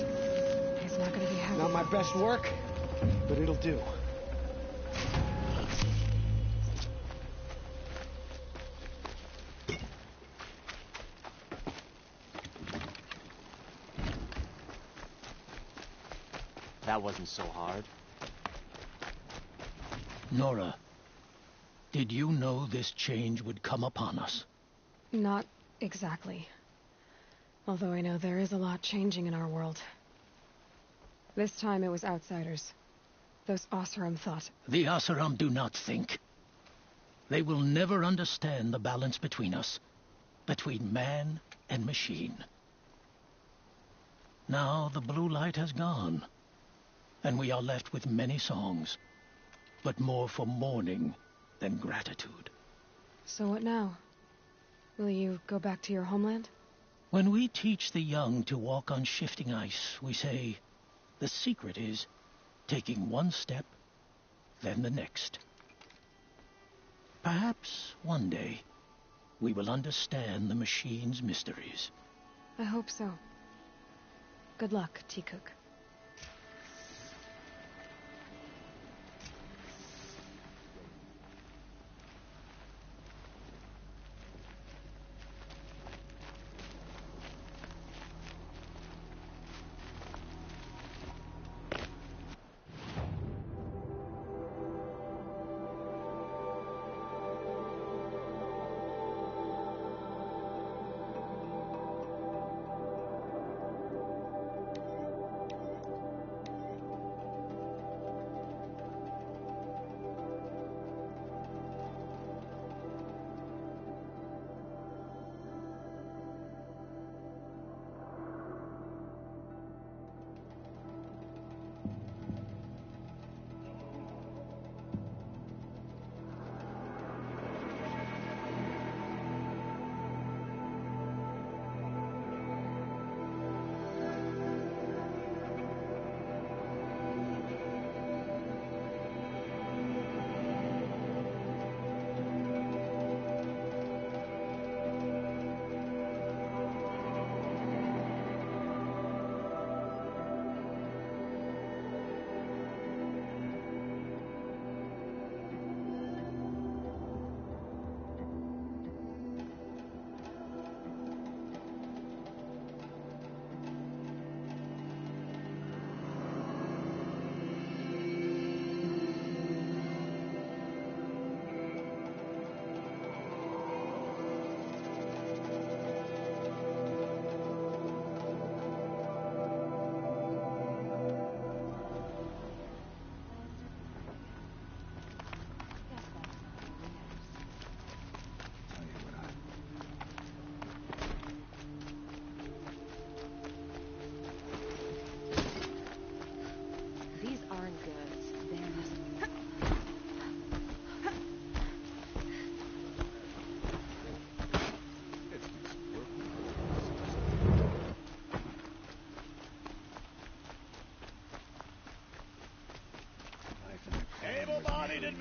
He's not going to be happy. Not my best work, but it'll do. That wasn't so hard. Nora, did you know this change would come upon us? Not exactly. Although I know there is a lot changing in our world. This time it was outsiders. Those Oseram thought. The Oseram do not think. They will never understand the balance between us, between man and machine. Now the blue light has gone, and we are left with many songs, but more for mourning than gratitude. So what now? Will you go back to your homeland? When we teach the young to walk on shifting ice, we say, the secret is taking one step, then the next. Perhaps one day we will understand the machine's mysteries. I hope so. Good luck, T-Cook.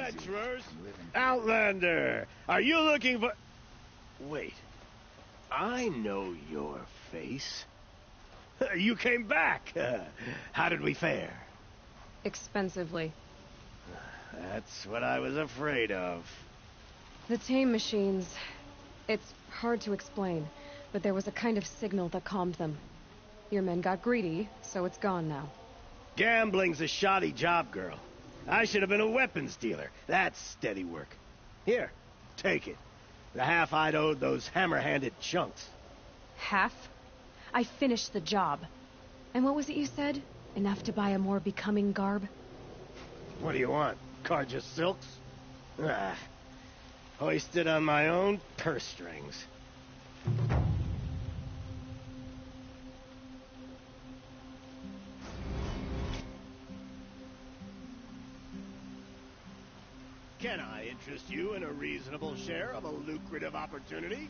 adventurers! Outlander! Are you looking for... Wait. I know your face. You came back! How did we fare? Expensively. That's what I was afraid of. The tame machines... It's hard to explain, but there was a kind of signal that calmed them. Your men got greedy, so it's gone now. Gambling's a shoddy job, girl. I should have been a weapons dealer. That's steady work. Here, take it. The half I'd owed those hammer-handed chunks. Half? I finished the job. And what was it you said? Enough to buy a more becoming garb? What do you want? Carja silks? Ah, hoisted on my own purse strings. Can I interest you in a reasonable share of a lucrative opportunity?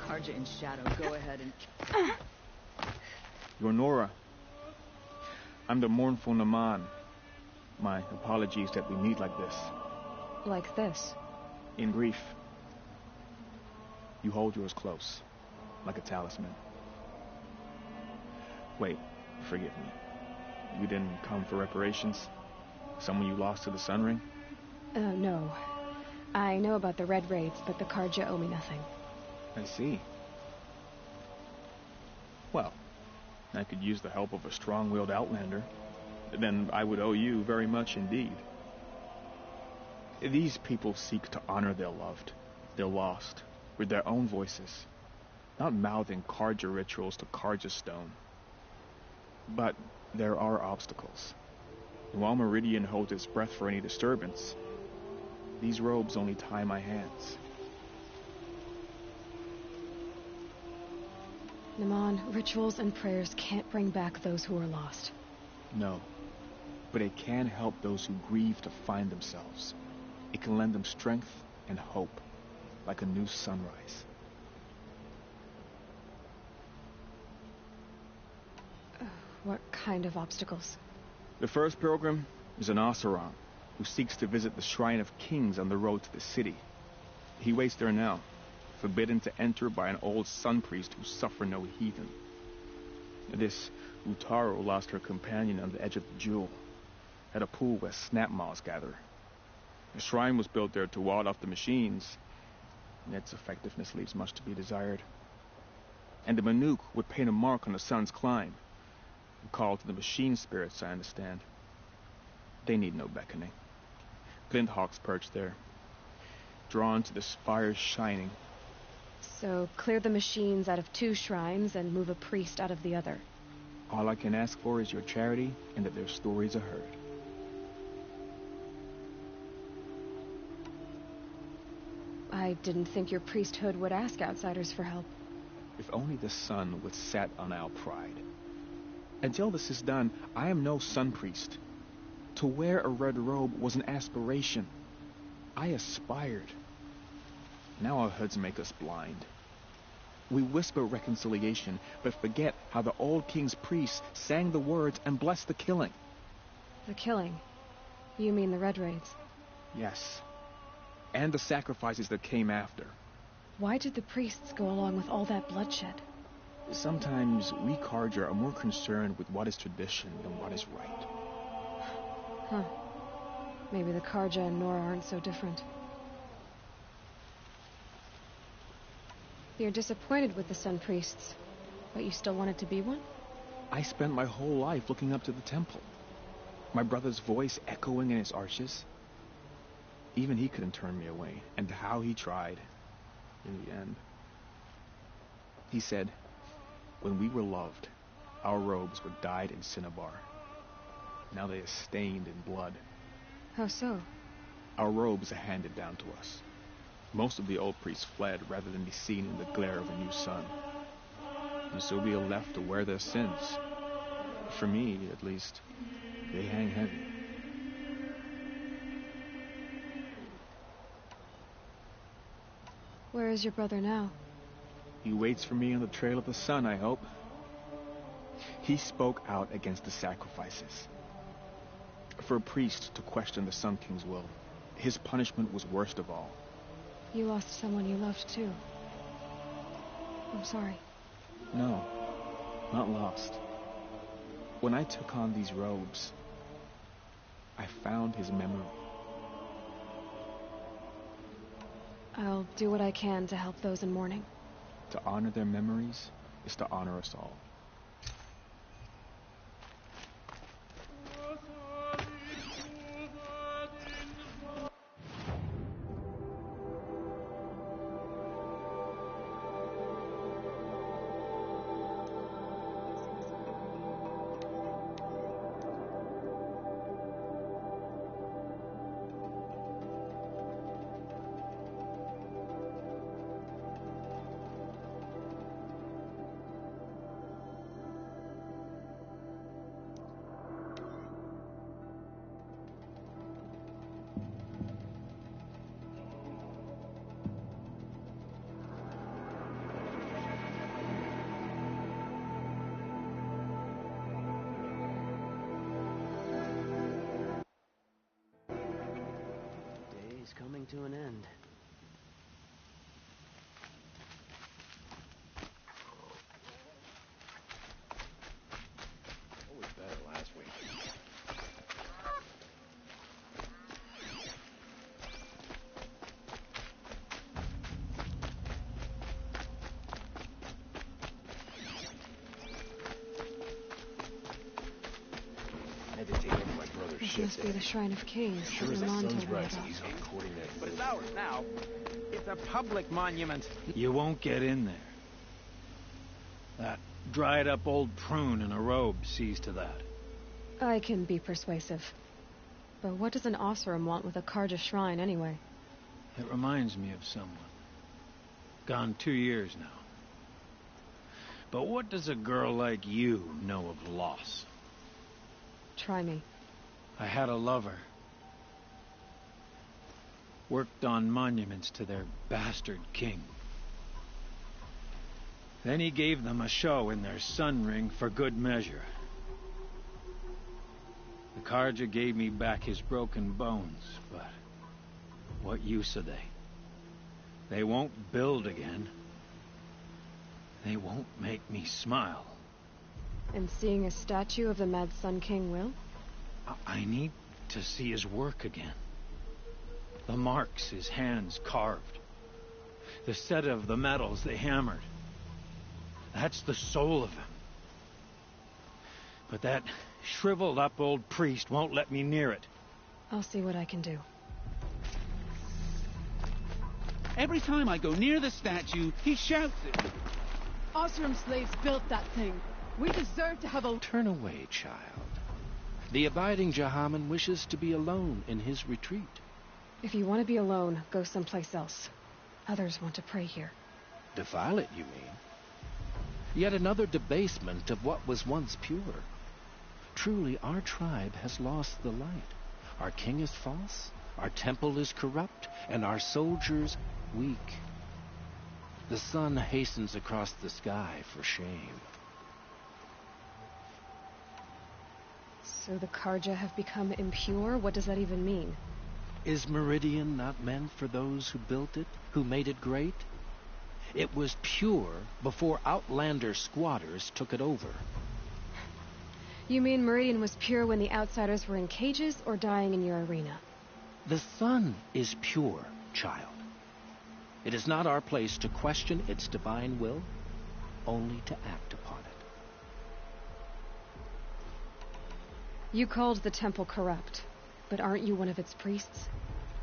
Karja in shadow. Go ahead and... You're Nora. I'm the mournful Naman. My apologies that we meet like this. Like this? In grief. You hold yours close, like a talisman. Wait, forgive me. You didn't come for reparations? Someone you lost to the Sun Ring? No. I know about the Red Raids, but the Karja owe me nothing. I see. Well, I could use the help of a strong-willed outlander. Then I would owe you very much indeed. These people seek to honor their loved, their lost, with their own voices, not mouthing Karja rituals to Karja stone. But there are obstacles. And while Meridian holds its breath for any disturbance, these robes only tie my hands. Naman, rituals and prayers can't bring back those who are lost. No, but it can help those who grieve to find themselves. It can lend them strength and hope, like a new sunrise. What kind of obstacles? The first pilgrim is an Oseram, who seeks to visit the Shrine of Kings on the road to the city. He waits there now, forbidden to enter by an old sun priest who suffer no heathen. This Utaru lost her companion on the edge of the jewel, at a pool where snap moths gather. The shrine was built there to ward off the machines, and its effectiveness leaves much to be desired. And the Manuk would paint a mark on the sun's climb, a call to the machine spirits, I understand. They need no beckoning. Glint hawks perch there, drawn to the fire's shining. So, clear the machines out of 2 shrines and move a priest out of the other. All I can ask for is your charity and that their stories are heard. I didn't think your priesthood would ask outsiders for help. If only the sun would set on our pride. Until this is done, I am no sun priest. To wear a red robe was an aspiration. I aspired. Now our hoods make us blind. We whisper reconciliation, but forget how the old king's priests sang the words and blessed the killing. The killing? You mean the Red Raids? Yes. And the sacrifices that came after. Why did the priests go along with all that bloodshed? Sometimes we Karja are more concerned with what is tradition than what is right. Huh. Maybe the Karja and Nora aren't so different. You're disappointed with the Sun Priests, but you still wanted to be one? I spent my whole life looking up to the temple. My brother's voice echoing in its arches. Even he couldn't turn me away, and how he tried in the end. He said, when we were loved, our robes were dyed in cinnabar. Now they are stained in blood. How so? Our robes are handed down to us. Most of the old priests fled rather than be seen in the glare of a new sun. And so we are left to wear their sins. For me, at least, they hang heavy. Where is your brother now? He waits for me on the trail of the sun, I hope. He spoke out against the sacrifices. For a priest to question the Sun King's will, his punishment was worst of all. You lost someone you loved too. I'm sorry. No, not lost. When I took on these robes, I found his memory. I'll do what I can to help those in mourning. To honor their memories is to honor us all. Coming to an end. Always better last week. I had to take over my brother's This shit. must be the Shrine of Kings. Sure that as the Lamont sun's told me rising, about. he's recording that. But it's ours now. It's a public monument. You won't get in there. That dried-up old prune in a robe sees to that. I can be persuasive. But what does an Osram want with a Karja shrine anyway? It reminds me of someone. Gone 2 years now. But what does a girl like you know of loss? Try me. I had a lover. Worked on monuments to their bastard king. Then he gave them a show in their sun ring for good measure. The Karja gave me back his broken bones, but what use are they? They won't build again. They won't make me smile. And seeing a statue of the Mad Sun King will? I need to see his work again. The marks his hands carved. The set of the metals they hammered. That's the soul of him. But that shriveled up old priest won't let me near it. I'll see what I can do. Every time I go near the statue, he shouts it. Osram slaves built that thing. We deserve to have a... Turn away, child. The abiding Jahaman wishes to be alone in his retreat. If you want to be alone, go someplace else. Others want to pray here. Defile it, you mean? Yet another debasement of what was once pure. Truly, our tribe has lost the light. Our king is false, our temple is corrupt, and our soldiers weak. The sun hastens across the sky for shame. So the Karja have become impure? What does that even mean? Is Meridian not meant for those who built it, who made it great? It was pure before outlander squatters took it over. You mean Meridian was pure when the outsiders were in cages or dying in your arena? The sun is pure, child. It is not our place to question its divine will, only to act upon it. You called the temple corrupt, but aren't you one of its priests?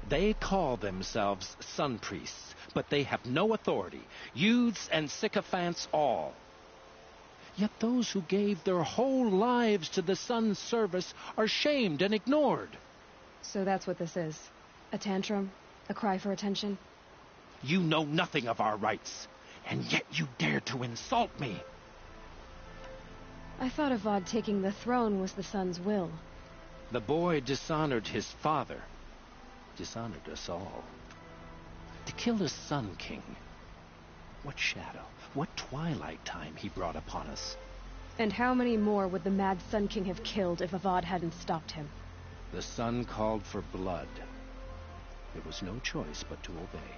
They call themselves sun priests, but they have no authority. Youths and sycophants all. Yet those who gave their whole lives to the sun's service are shamed and ignored. So that's what this is. A tantrum? A cry for attention? You know nothing of our rights, and yet you dare to insult me. I thought Avad taking the throne was the sun's will. The boy dishonored his father, dishonored us all. To kill the Sun King. What shadow, what twilight time he brought upon us. And how many more would the mad Sun King have killed if Avad hadn't stopped him? The sun called for blood. There was no choice but to obey.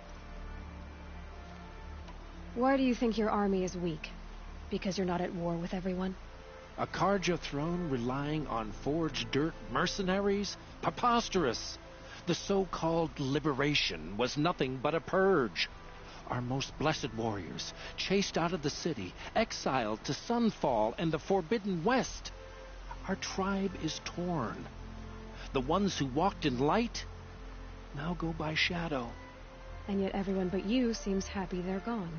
Why do you think your army is weak? Because you're not at war with everyone? A Karja throne relying on forged dirt mercenaries? Preposterous! The so-called liberation was nothing but a purge. Our most blessed warriors, chased out of the city, exiled to Sunfall and the Forbidden West. Our tribe is torn. The ones who walked in light now go by shadow. And yet everyone but you seems happy they're gone.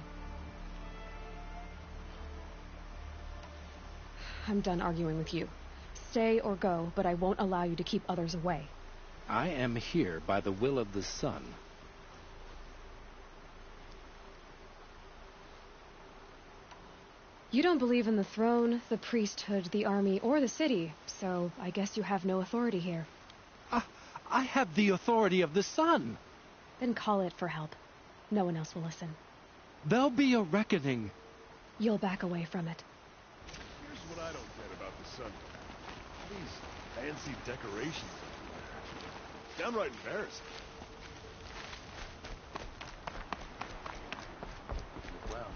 I'm done arguing with you. Stay or go, but I won't allow you to keep others away. I am here by the will of the sun. You don't believe in the throne, the priesthood, the army, or the city, so I guess you have no authority here. I have the authority of the sun. Then call it for help. No one else will listen. There'll be a reckoning. You'll back away from it. Here's what I don't get about the sun. These fancy decorations everywhere. Downright embarrassing. Wow.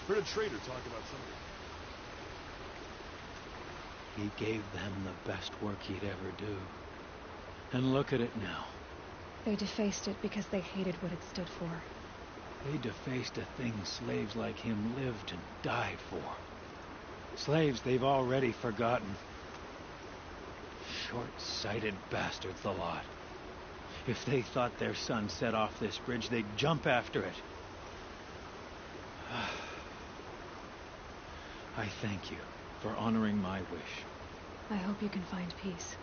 Heard a trader talk about something. He gave them the best work he'd ever do. And look at it now. They defaced it because they hated what it stood for. They defaced a thing slaves like him lived and died for. Slaves they've already forgotten. Short-sighted bastards, the lot. If they thought their son set off this bridge, they'd jump after it. I thank you for honoring my wish. I hope you can find peace.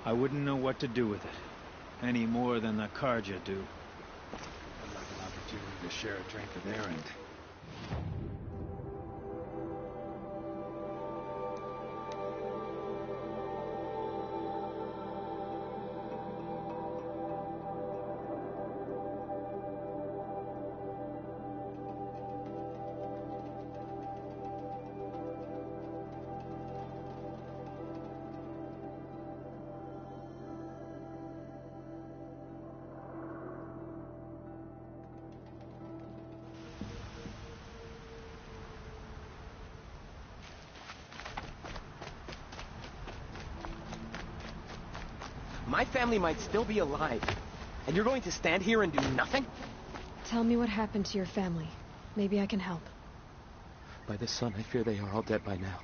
I wouldn't know what to do with it, any more than the Karja do. I'd like an opportunity to share a drink of their end. My family might still be alive, and you're going to stand here and do nothing? Tell me what happened to your family. Maybe I can help. By the sun, I fear they are all dead by now.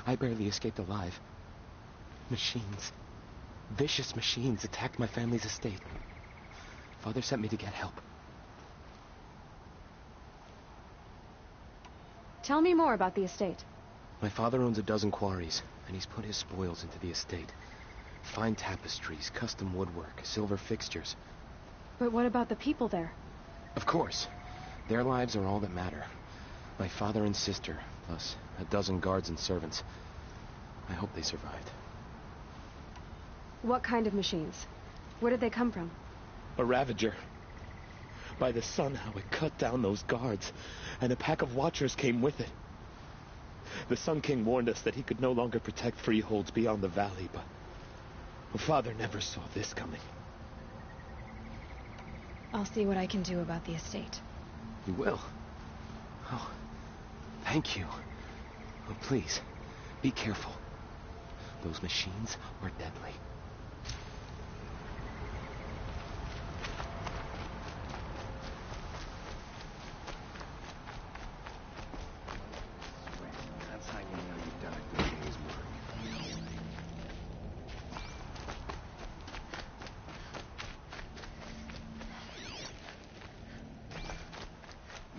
I barely escaped alive. Machines. Vicious machines attacked my family's estate. Father sent me to get help. Tell me more about the estate. My father owns a dozen quarries, and he's put his spoils into the estate. Fine tapestries, custom woodwork, silver fixtures. But what about the people there? Of course. Their lives are all that matter. My father and sister, plus a dozen guards and servants. I hope they survived. What kind of machines? Where did they come from? A Ravager. By the sun, how it cut down those guards, and a pack of watchers came with it. The Sun King warned us that he could no longer protect freeholds beyond the valley, but Father never saw this coming. I'll see what I can do about the estate. You will? Oh, thank you. Oh, please, be careful. Those machines are deadly.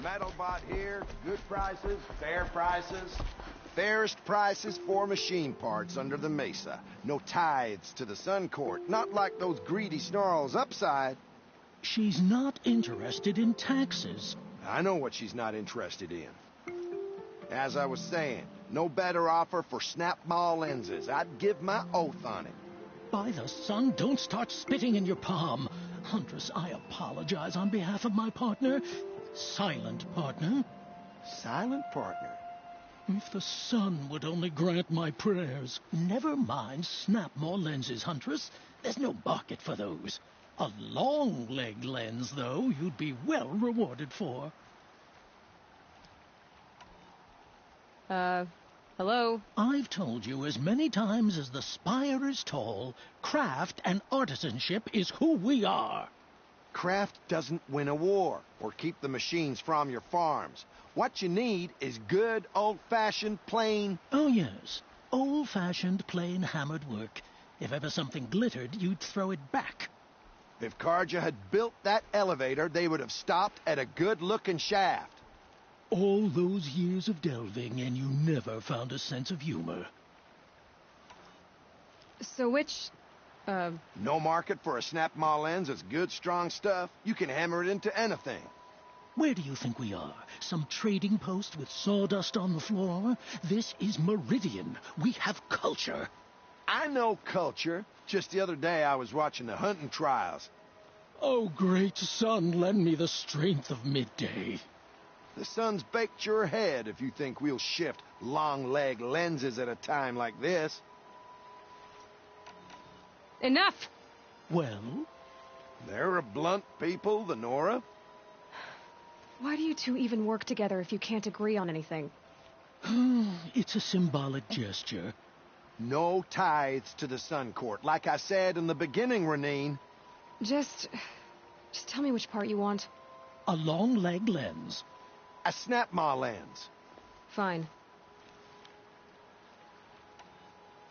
Metal bought here, good prices, fair prices. Fairest prices for machine parts under the mesa. No tithes to the Sun Court, not like those greedy snarls upside. She's not interested in taxes. I know what she's not interested in. As I was saying, no better offer for snap-maw lenses. I'd give my oath on it. By the sun, don't start spitting in your palm. Huntress, I apologize on behalf of my partner. Silent partner. Silent partner? If the sun would only grant my prayers. Never mind snap-maw lenses, Huntress. There's no market for those. A long-leg lens, though, you'd be well rewarded for. Hello? I've told you as many times as the spire is tall, craft and artisanship is who we are. Craft doesn't win a war or keep the machines from your farms. What you need is good, old-fashioned, plain... Oh, yes. Old-fashioned, plain hammered work. If ever something glittered, you'd throw it back. If Karja had built that elevator, they would have stopped at a good-looking shaft. All those years of delving, and you never found a sense of humor. So which... No market for a snap-maw lens is good, strong stuff. You can hammer it into anything. Where do you think we are? Some trading post with sawdust on the floor? This is Meridian. We have culture. I know culture. Just the other day I was watching the hunting trials. Oh, great sun, lend me the strength of midday. The sun's baked your head if you think we'll shift long-leg lenses at a time like this. Enough! Well? They're a blunt people, the Nora. Why do you two even work together if you can't agree on anything? It's a symbolic gesture. No tithes to the Sun Court. Like I said in the beginning, Renine. Just tell me which part you want. A long-leg lens. A snap-maw lens. Fine.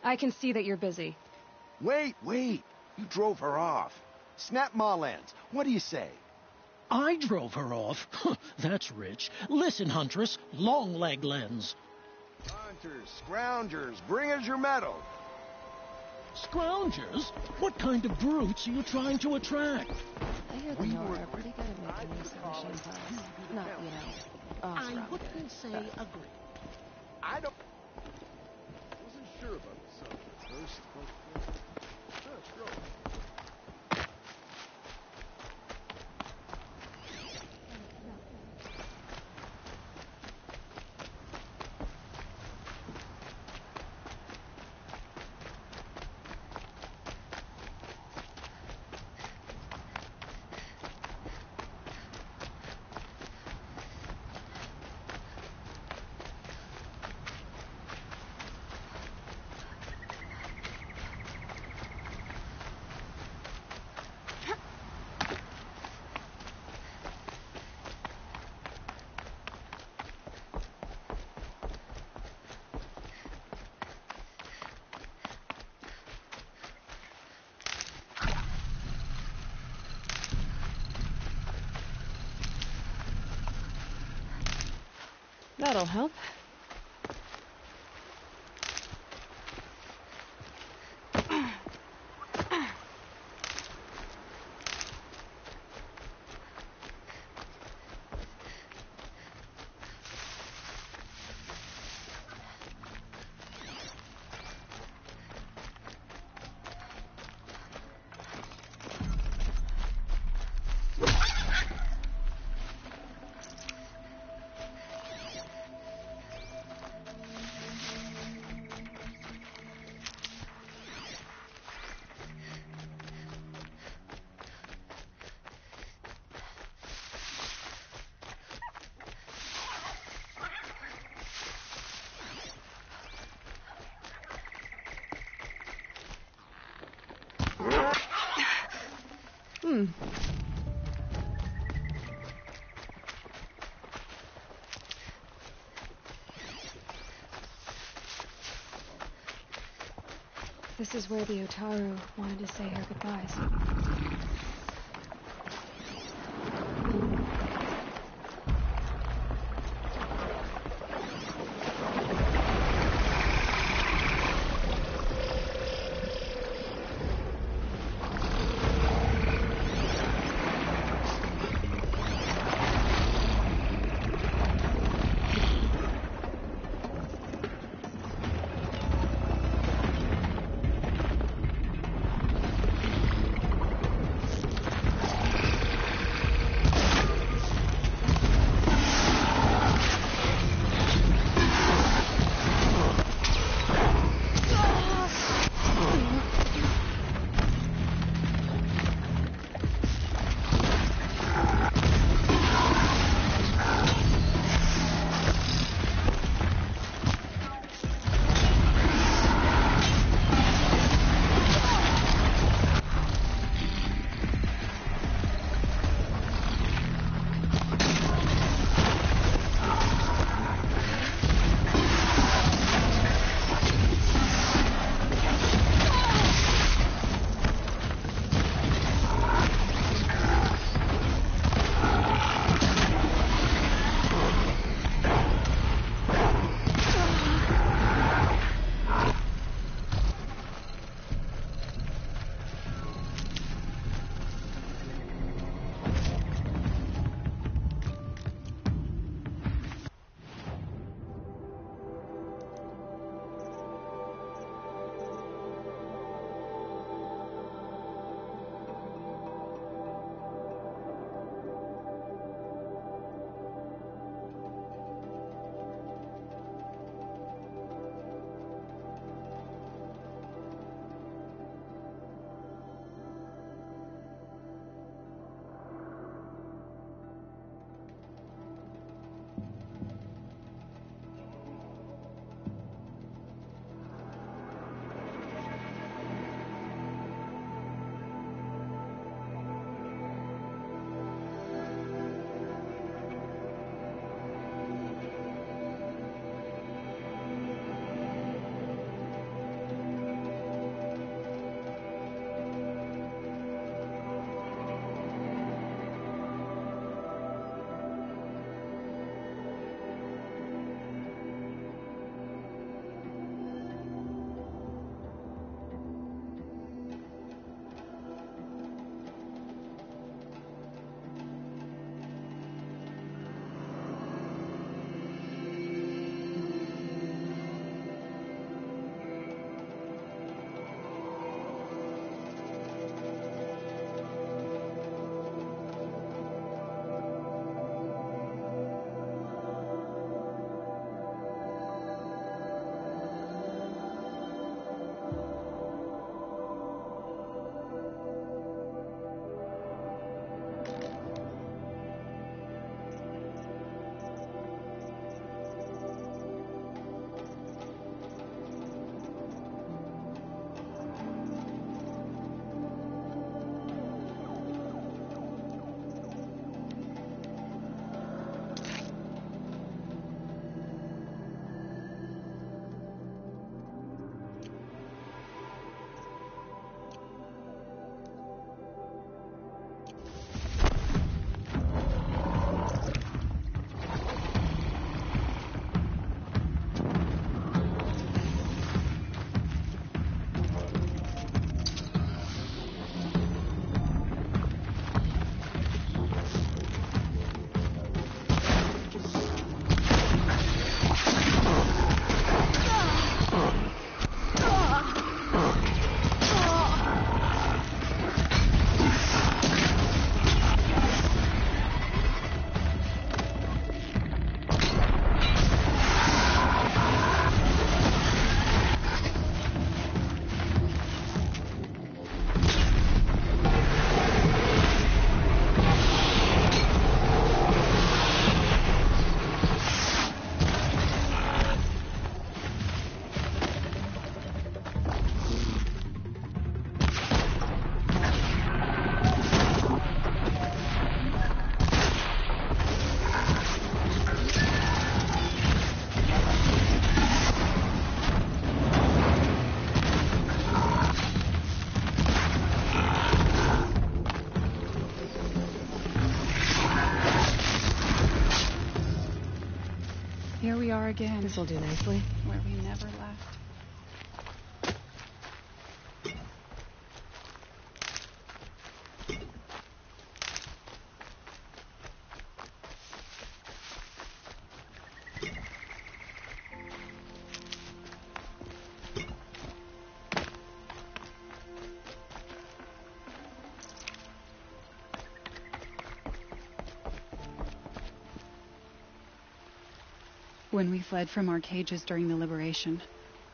I can see that you're busy. Wait. You drove her off. Snap-maw lens. What do you say? I drove her off? That's rich. Listen, Huntress. Long-leg lens. Hunters, scroungers, bring us your metal. Scroungers? What kind of brutes are you trying to attract? I hear the Nora are pretty good at making use of machine parts. Not, I wouldn't say agree. I wasn't sure about the sun at first, but sure. That'll help. This is where the Otaru wanted to say her goodbyes. we are again. This'll do nicely. Where we never left. When we fled from our cages during the liberation,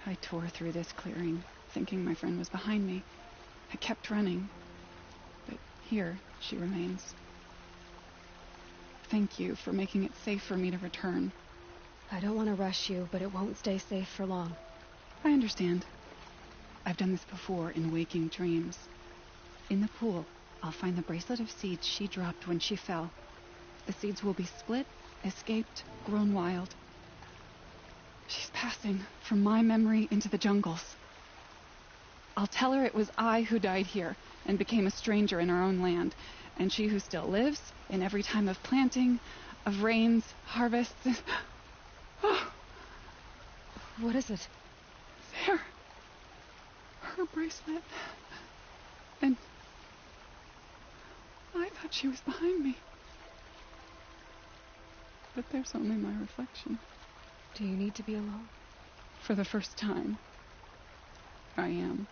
I tore through this clearing, thinking my friend was behind me. I kept running, but here she remains. Thank you for making it safe for me to return. I don't want to rush you, but it won't stay safe for long. I understand. I've done this before in waking dreams. In the pool, I'll find the bracelet of seeds she dropped when she fell. The seeds will be split, escaped, grown wild. She's passing from my memory into the jungles. I'll tell her it was I who died here and became a stranger in our own land, and she who still lives in every time of planting, of rains, harvests. Oh. What is it? There. Her bracelet. And I thought she was behind me. But there's only my reflection. Do you need to be alone? For the first time, I am.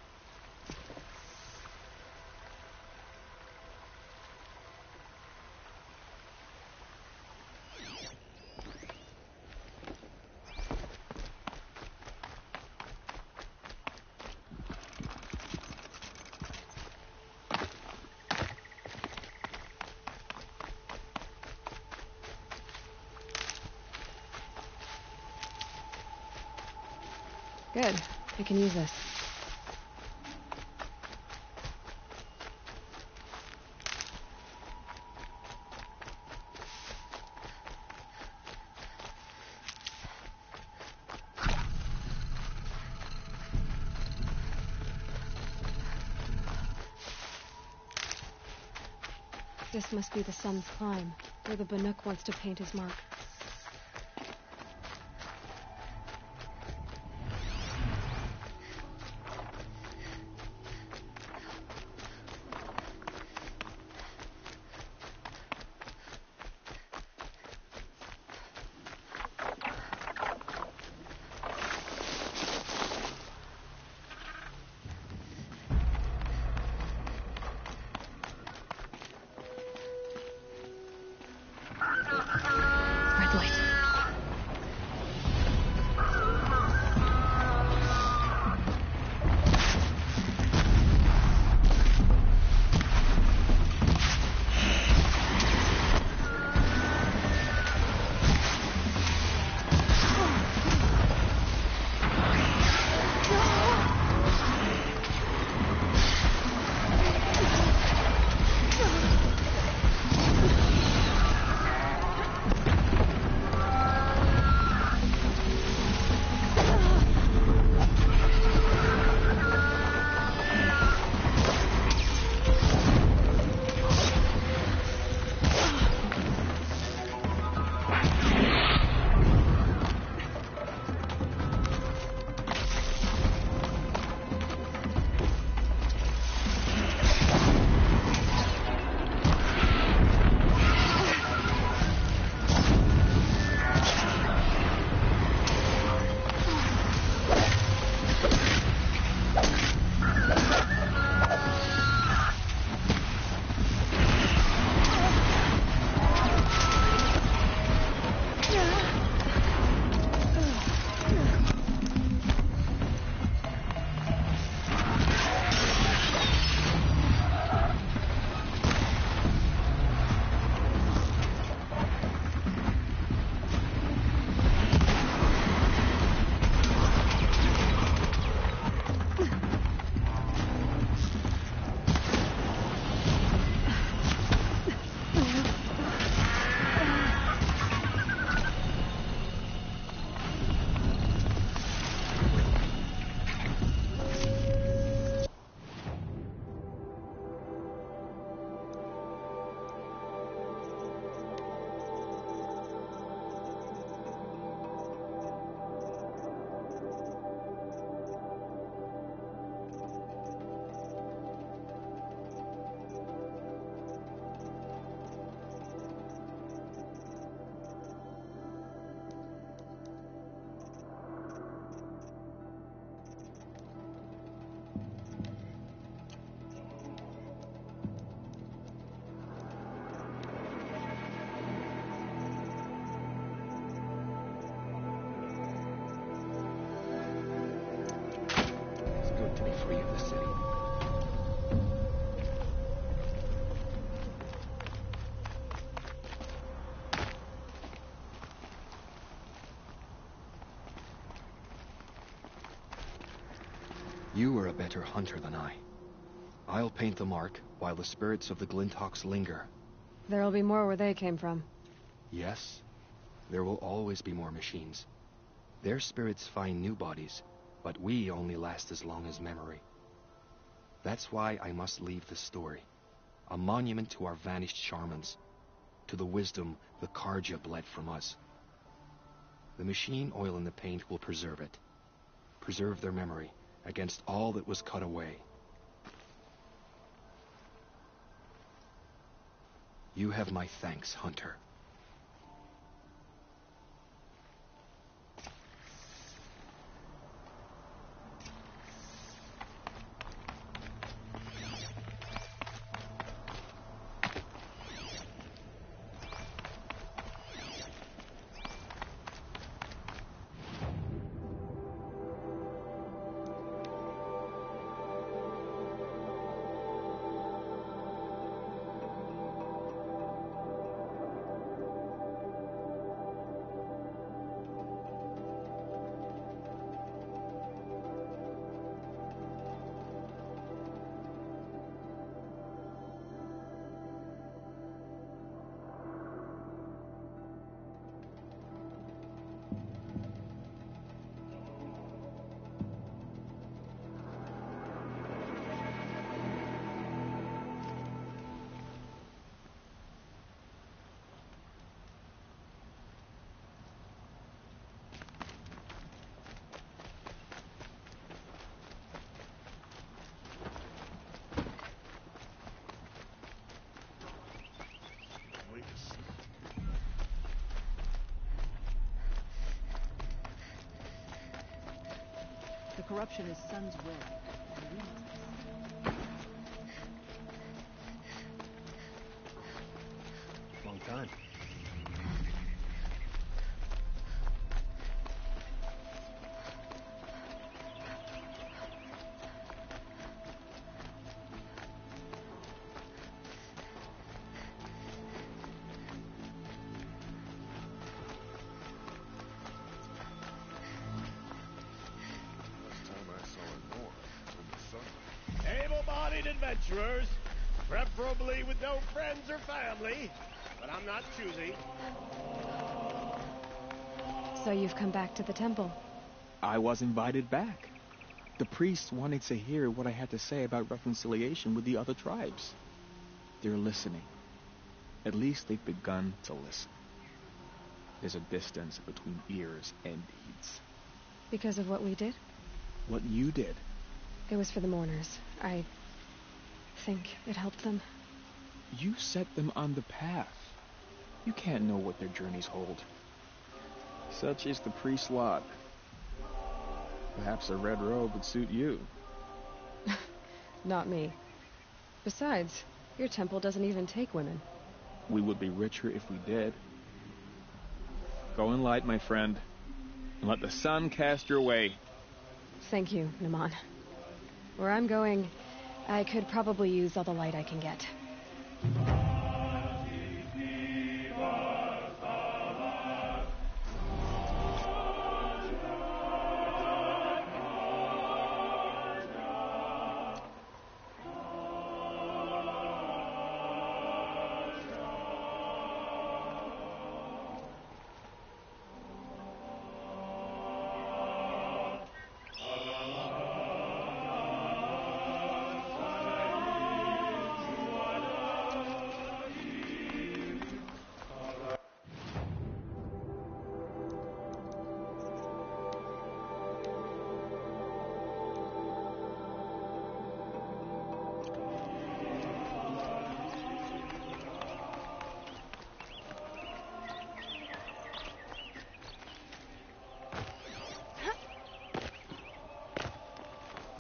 Good. I can use this. This must be the sun's climb, where the Banuk wants to paint his mark. You are a better hunter than I. I'll paint the mark while the spirits of the Glinthawks linger. There'll be more where they came from. Yes, there will always be more machines. Their spirits find new bodies, but we only last as long as memory. That's why I must leave the story. A monument to our vanished shamans, to the wisdom the Karja bled from us. The machine oil in the paint will preserve it. Preserve their memory against all that was cut away. You have my thanks, Hunter. The corruption is Sun's will. Long time. Able-bodied adventurers, preferably with no friends or family, but I'm not choosy. So you've come back to the temple. I was invited back. The priests wanted to hear what I had to say about reconciliation with the other tribes. They're listening. At least they've begun to listen. There's a distance between ears and deeds. Because of what we did? What you did. It was for the mourners. I think it helped them. You set them on the path. You can't know what their journeys hold. Such is the priest's lot. Perhaps a red robe would suit you. Not me. Besides, your temple doesn't even take women. We would be richer if we did. Go in light, my friend, and let the sun cast your way. Thank you, Naman. Where I'm going, I could probably use all the light I can get.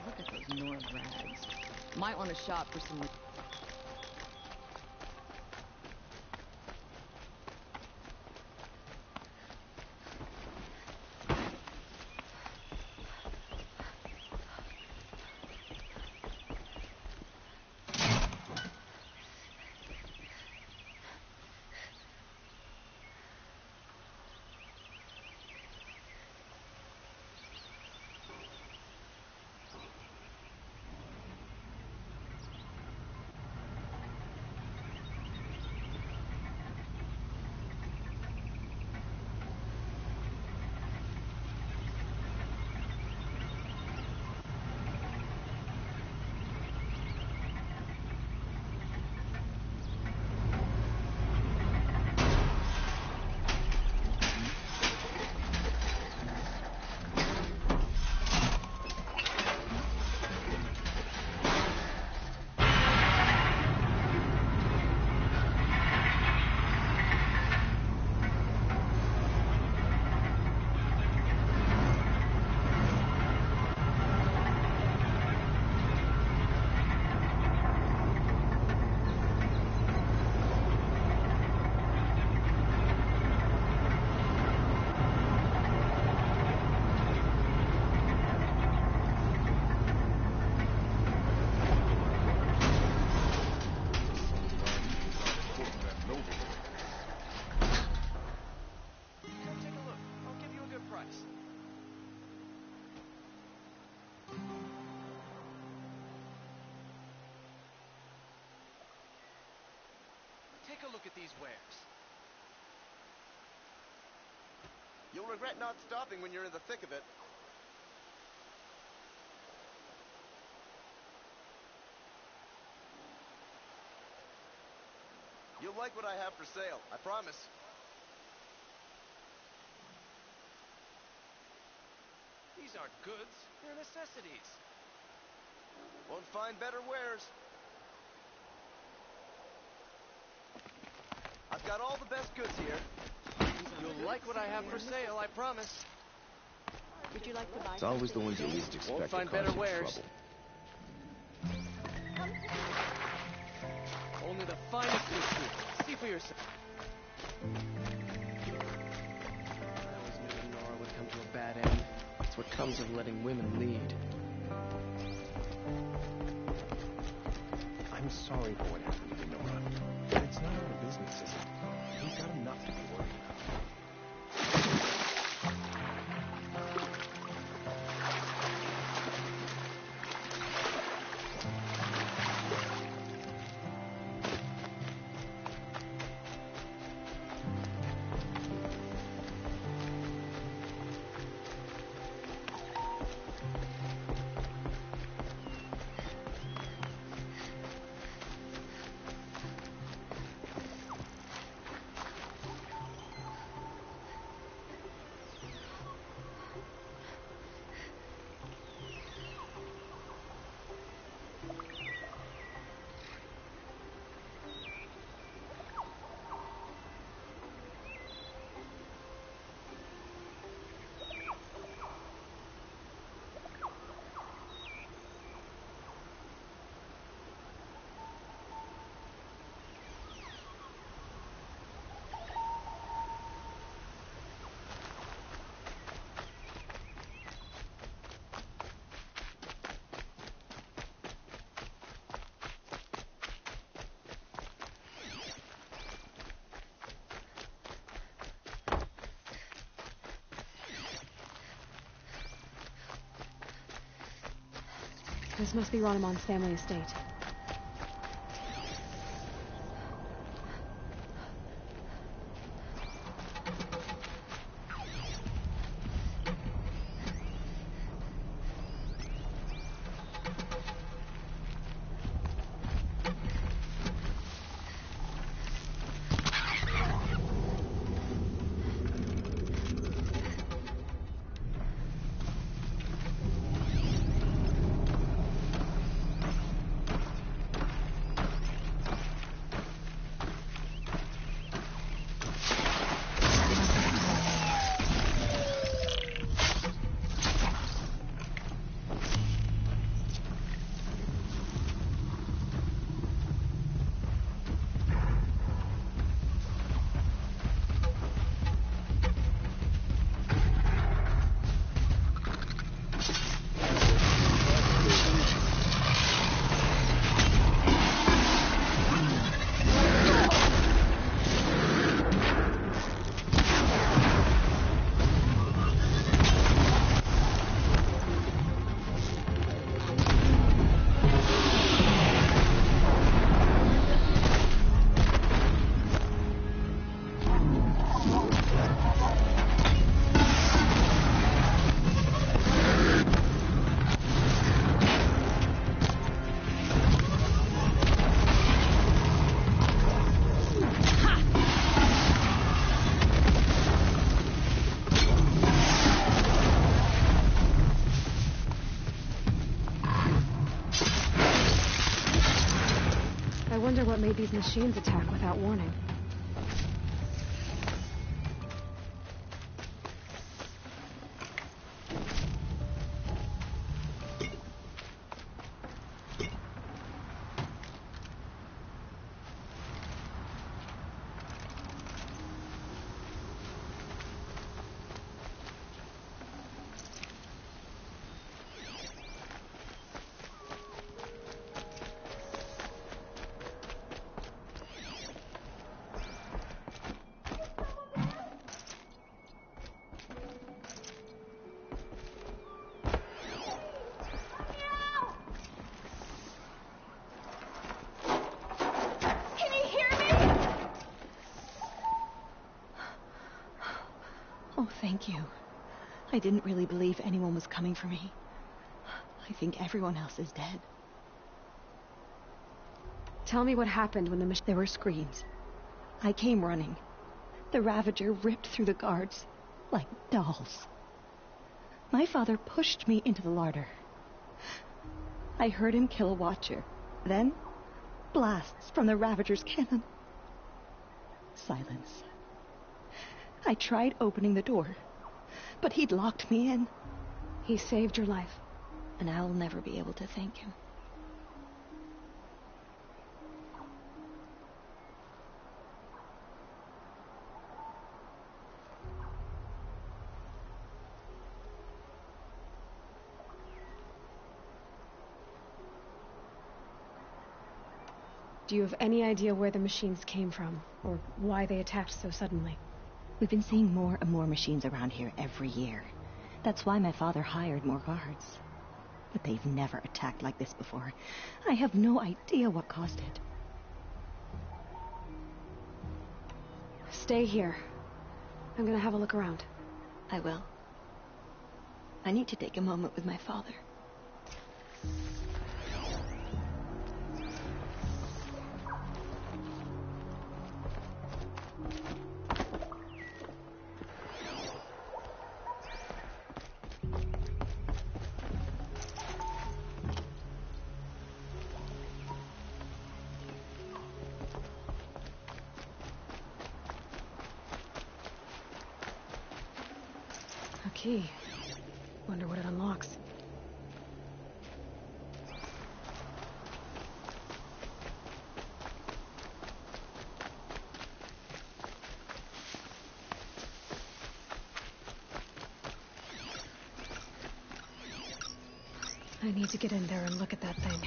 Look at those Nora rags. Might want to shop for some... a look at these wares. You'll regret not stopping when you're in the thick of it. You'll like what I have for sale, I promise. These aren't goods, they're necessities. Won't find better wares. I've got all the best goods here. You'll like what I have for sale, I promise. Would you like to buy? It's always the ones you least expect Won't find to cause better you wares. trouble. Only the finest goods here. See for yourself. I always knew Nora would come to a bad end. It's what comes of letting women lead. I'm sorry for what happened to Nora. But it's not our business, is it? We've got enough to be worried about. This must be Ronamon's family estate. I wonder what made these machines attack without warning. Thank you. I didn't really believe anyone was coming for me. I think everyone else is dead. Tell me what happened when There were screams. I came running. The Ravager ripped through the guards like dolls. My father pushed me into the larder. I heard him kill a watcher. Then, blasts from the Ravager's cannon. Silence. I tried opening the door, but he'd locked me in. He saved your life. And I'll never be able to thank him. Do you have any idea where the machines came from, or why they attacked so suddenly? We've been seeing more and more machines around here every year. That's why my father hired more guards. But they've never attacked like this before. I have no idea what caused it. Stay here. I'm gonna have a look around. I will. I need to take a moment with my father. Key. Wonder what it unlocks. I need to get in there and look at that thing.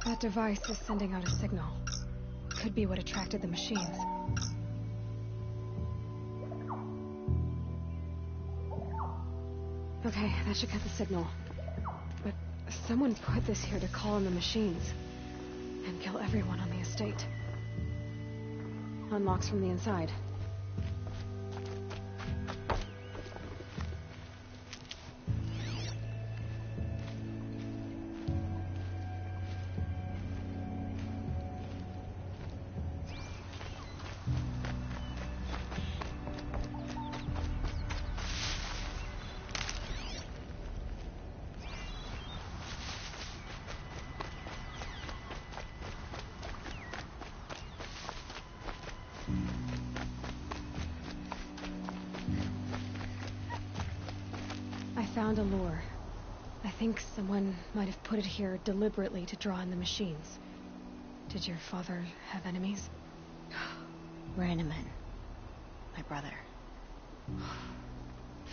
That device is sending out a signal. Could be what attracted the machines. Okay, that should cut the signal. But someone put this here to call in the machines. And kill everyone on the estate. Unlocks from the inside. Found a lure. I think someone might have put it here deliberately to draw in the machines. Did your father have enemies? Ranneman. My brother.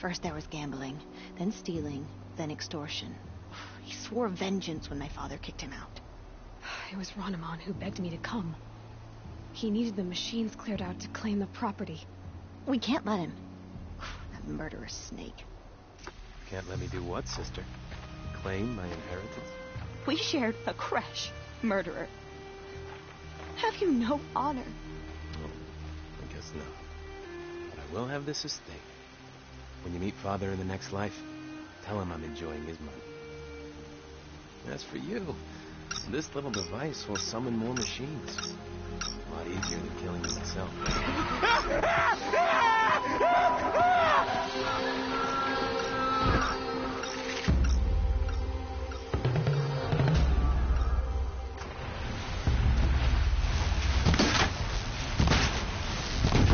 First there was gambling, then stealing, then extortion. He swore vengeance when my father kicked him out. It was Ranneman who begged me to come. He needed the machines cleared out to claim the property. We can't let him. That murderous snake. Can't let me do what, sister? Claim my inheritance? We shared a creche, murderer. Have you no honor? Oh, I guess not. But I will have this estate. When you meet Father in the next life, tell him I'm enjoying his money. As for you, this little device will summon more machines. A lot easier than killing you myself.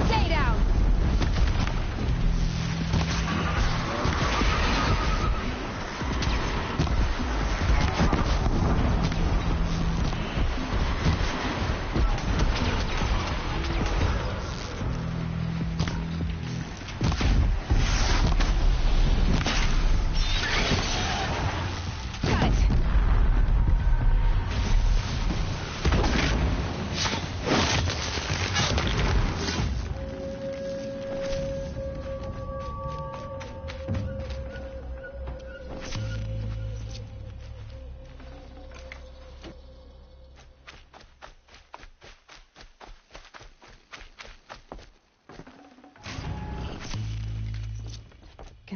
Stay down!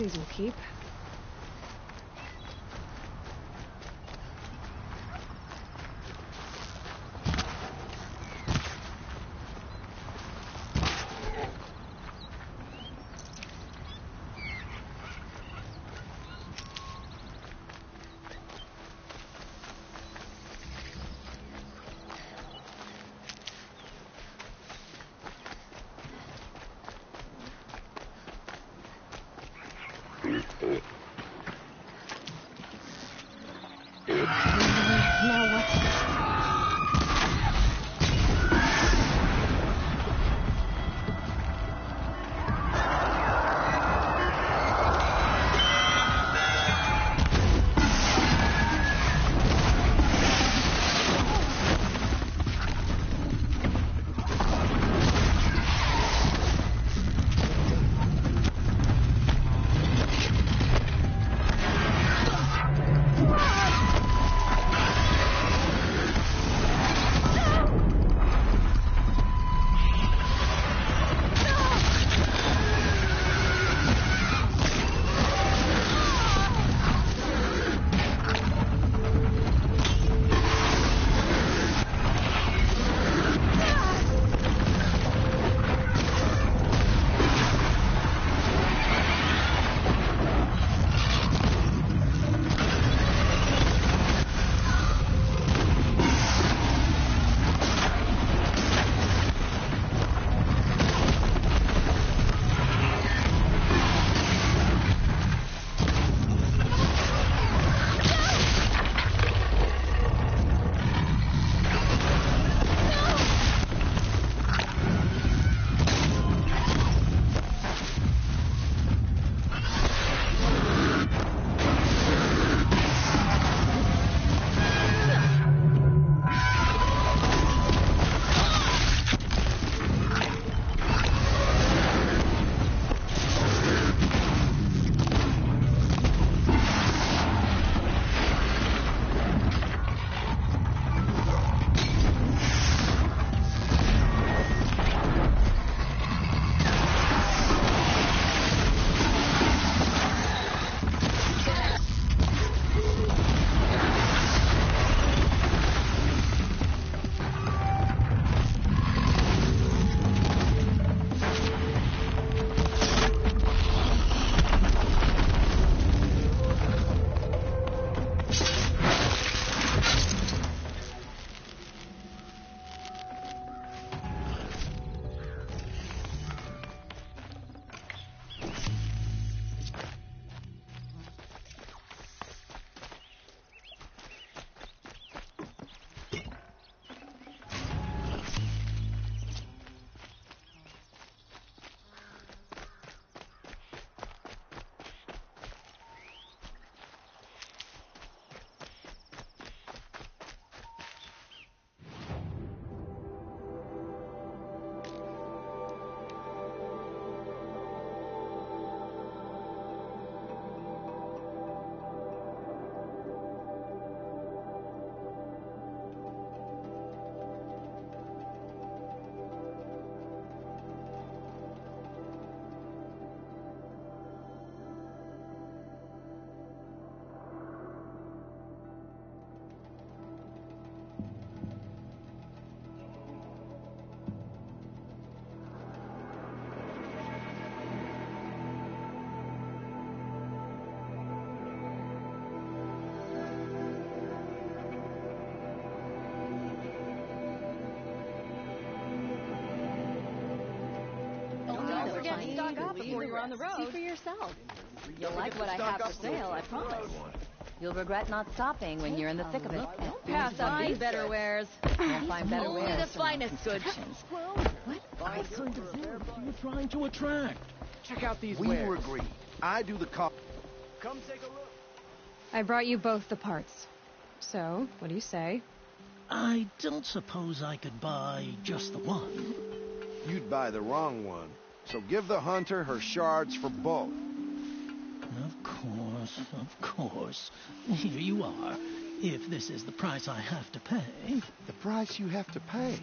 these will keep. Now what? Before you're on the road. See for yourself. You'll like what I have for sale, I promise. You'll regret not stopping when you're in the thick of it. Pass up these better wares. You'll find better wares. Only the finest goods. What kind of goods you were trying to attract? Check out these We wares. were agreed. I do the cop. Come take a look. I brought you both the parts. So, what do you say? I don't suppose I could buy just the one. You'd buy the wrong one. So give the hunter her shards for both. Of course. Here you are. If this is the price I have to pay. The price you have to pay?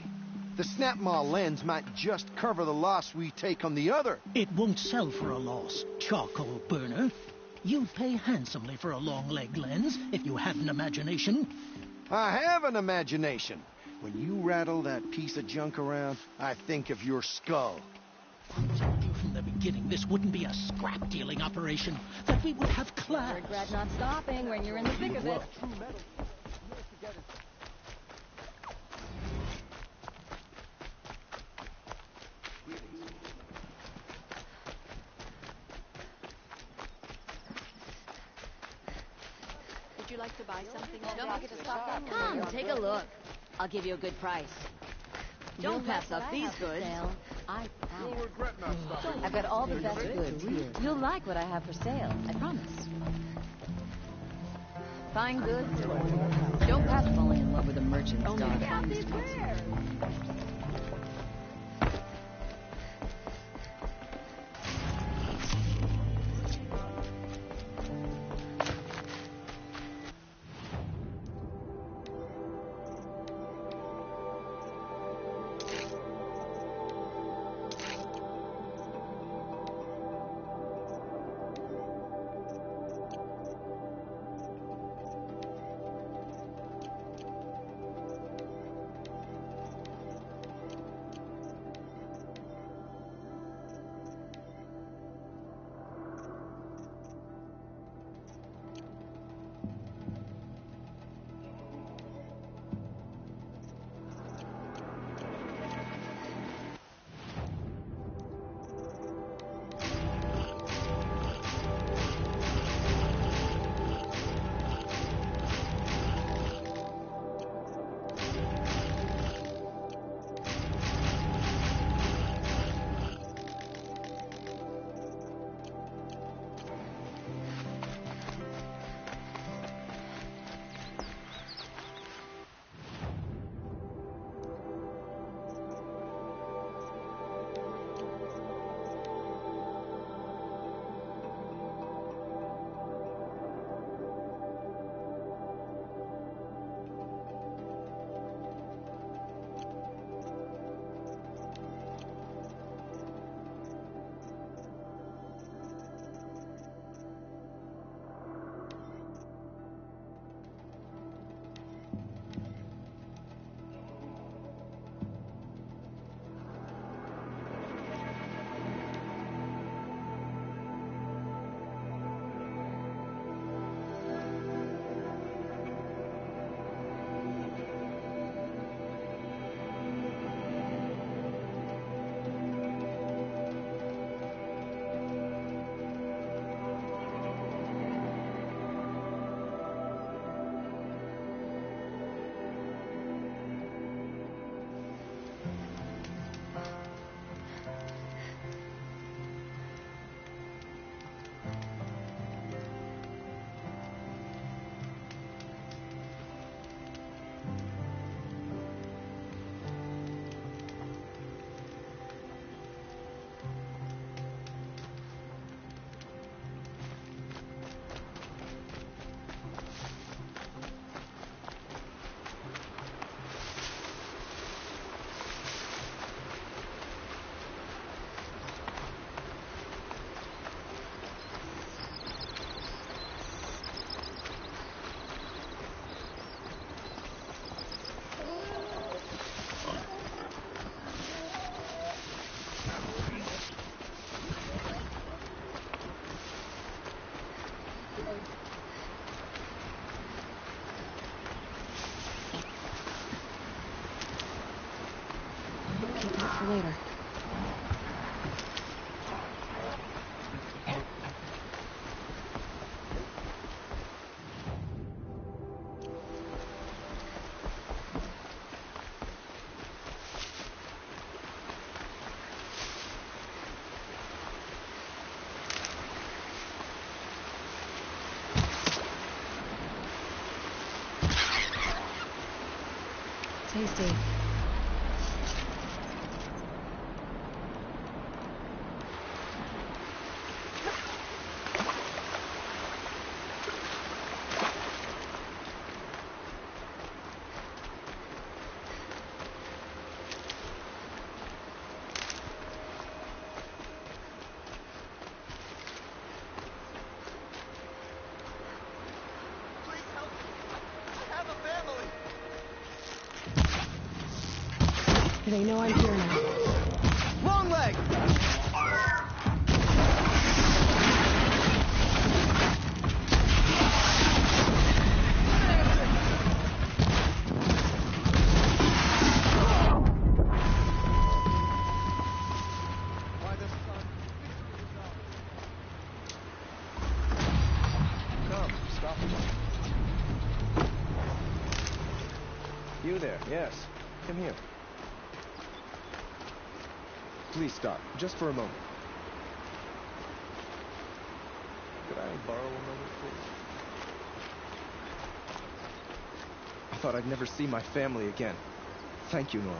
The snap-maw lens might just cover the loss we take on the other. It won't sell for a loss, charcoal burner. You'd pay handsomely for a long-leg lens if you had an imagination. I have an imagination. When you rattle that piece of junk around, I think of your skull. I told you from the beginning this wouldn't be a scrap-dealing operation, that we would have class. You'll regret not stopping when you're in the thick of it. Would you like to buy something? Don't forget to stop that. Come, take a look. I'll give you a good price. Don't pass up these goods. I promise. You'll regret not stopping. I've got all the best goods here. You'll like what I have for sale. I promise. Fine goods. Don't pass falling in love with a merchant's daughter. For later. Tasty. They know I'm here now. Long leg! Come, stop. You there, yes. Come here. Please stop, just for a moment. Could I borrow a moment, please? I thought I'd never see my family again. Thank you, Nora.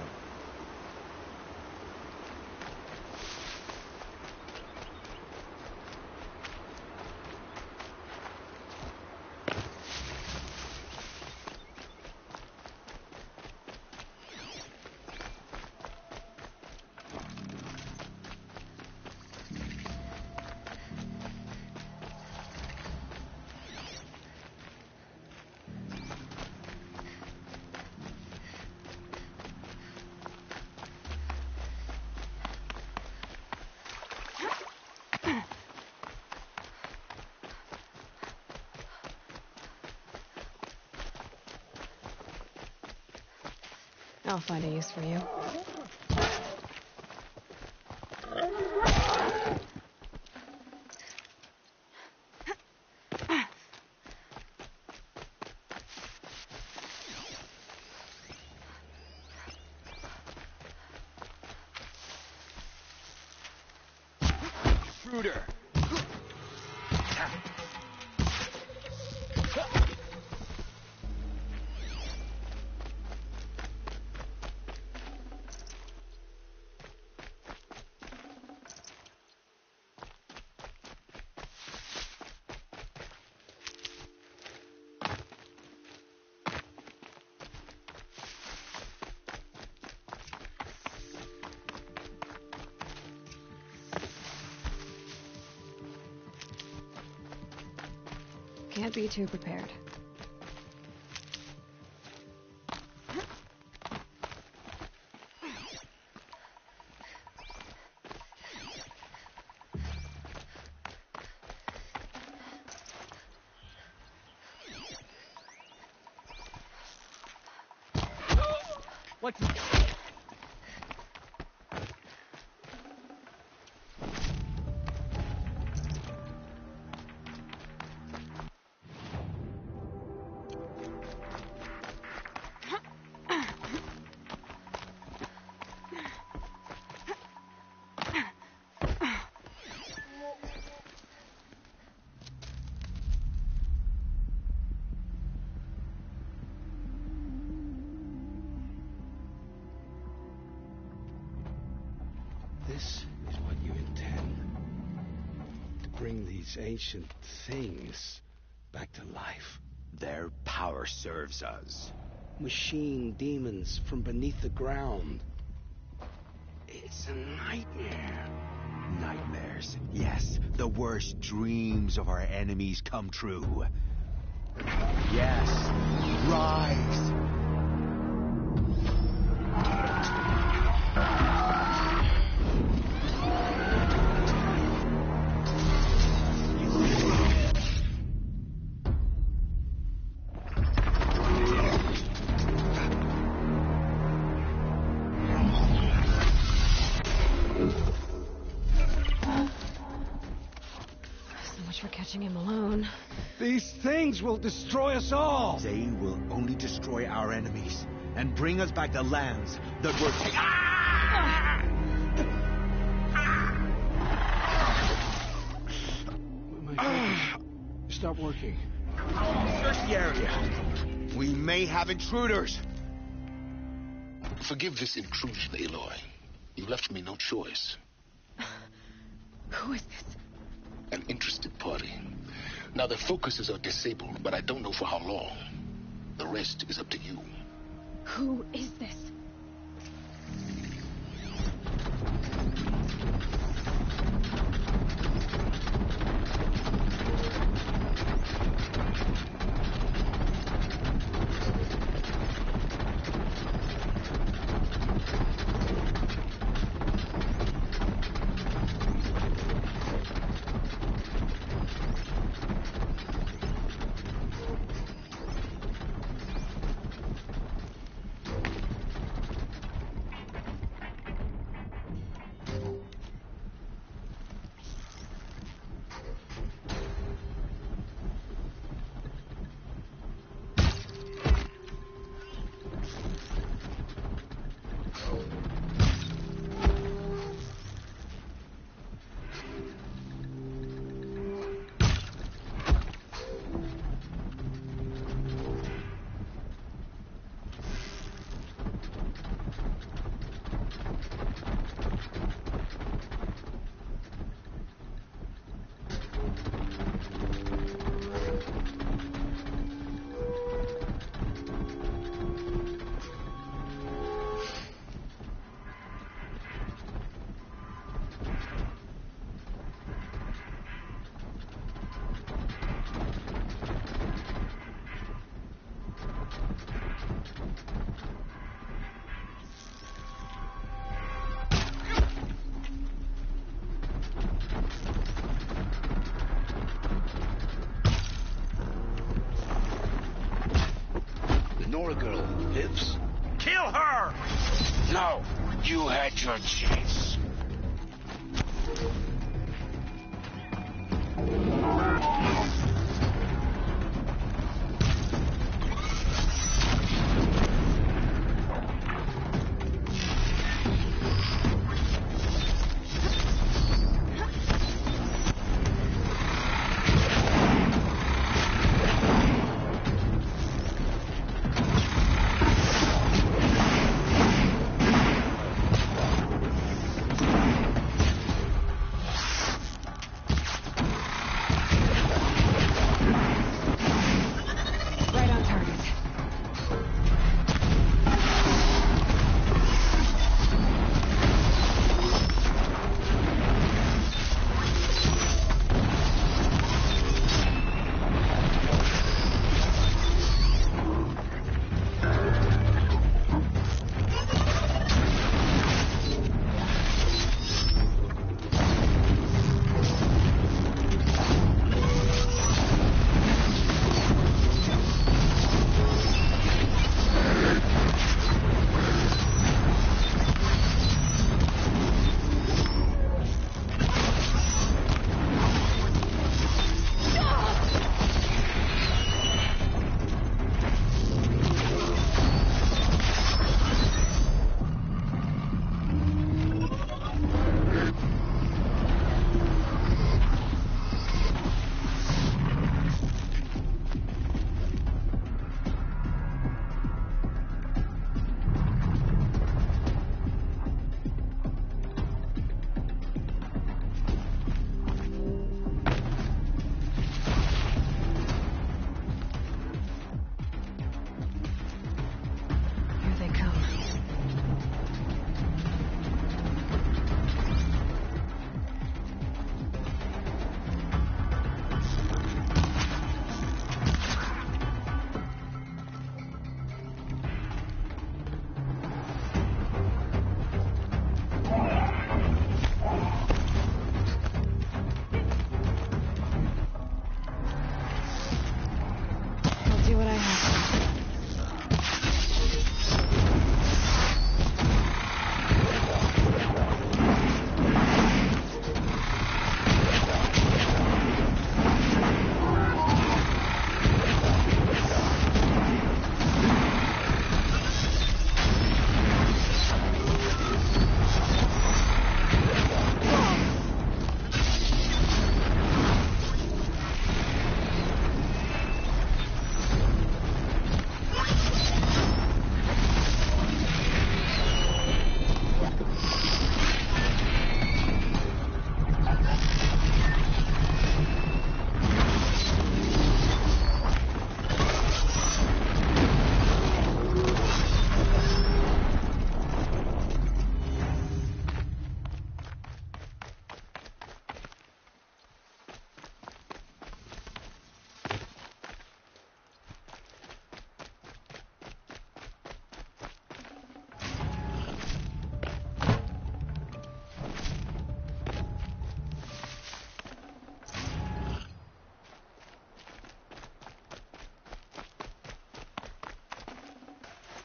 I'll find a use for you. Intruder! Can't be too prepared. What's... This is what you intend. To bring these ancient things back to life. Their power serves us. Machine demons from beneath the ground. It's a nightmare. Nightmares. Yes, the worst dreams of our enemies come true. Yes, rise! For catching him alone. These things will destroy us all! They will only destroy our enemies and bring us back the lands that were taken. Ah! My focus. Stop working. Search the area. We may have intruders. Forgive this intrusion, Aloy. You left me no choice. Who is this? An interested party. Now, their focuses are disabled, but I don't know for how long. The rest is up to you. Who is this? Nora girl lives. Kill her! No, you had your chance. Right on target. Here they come. I'll do what I have to.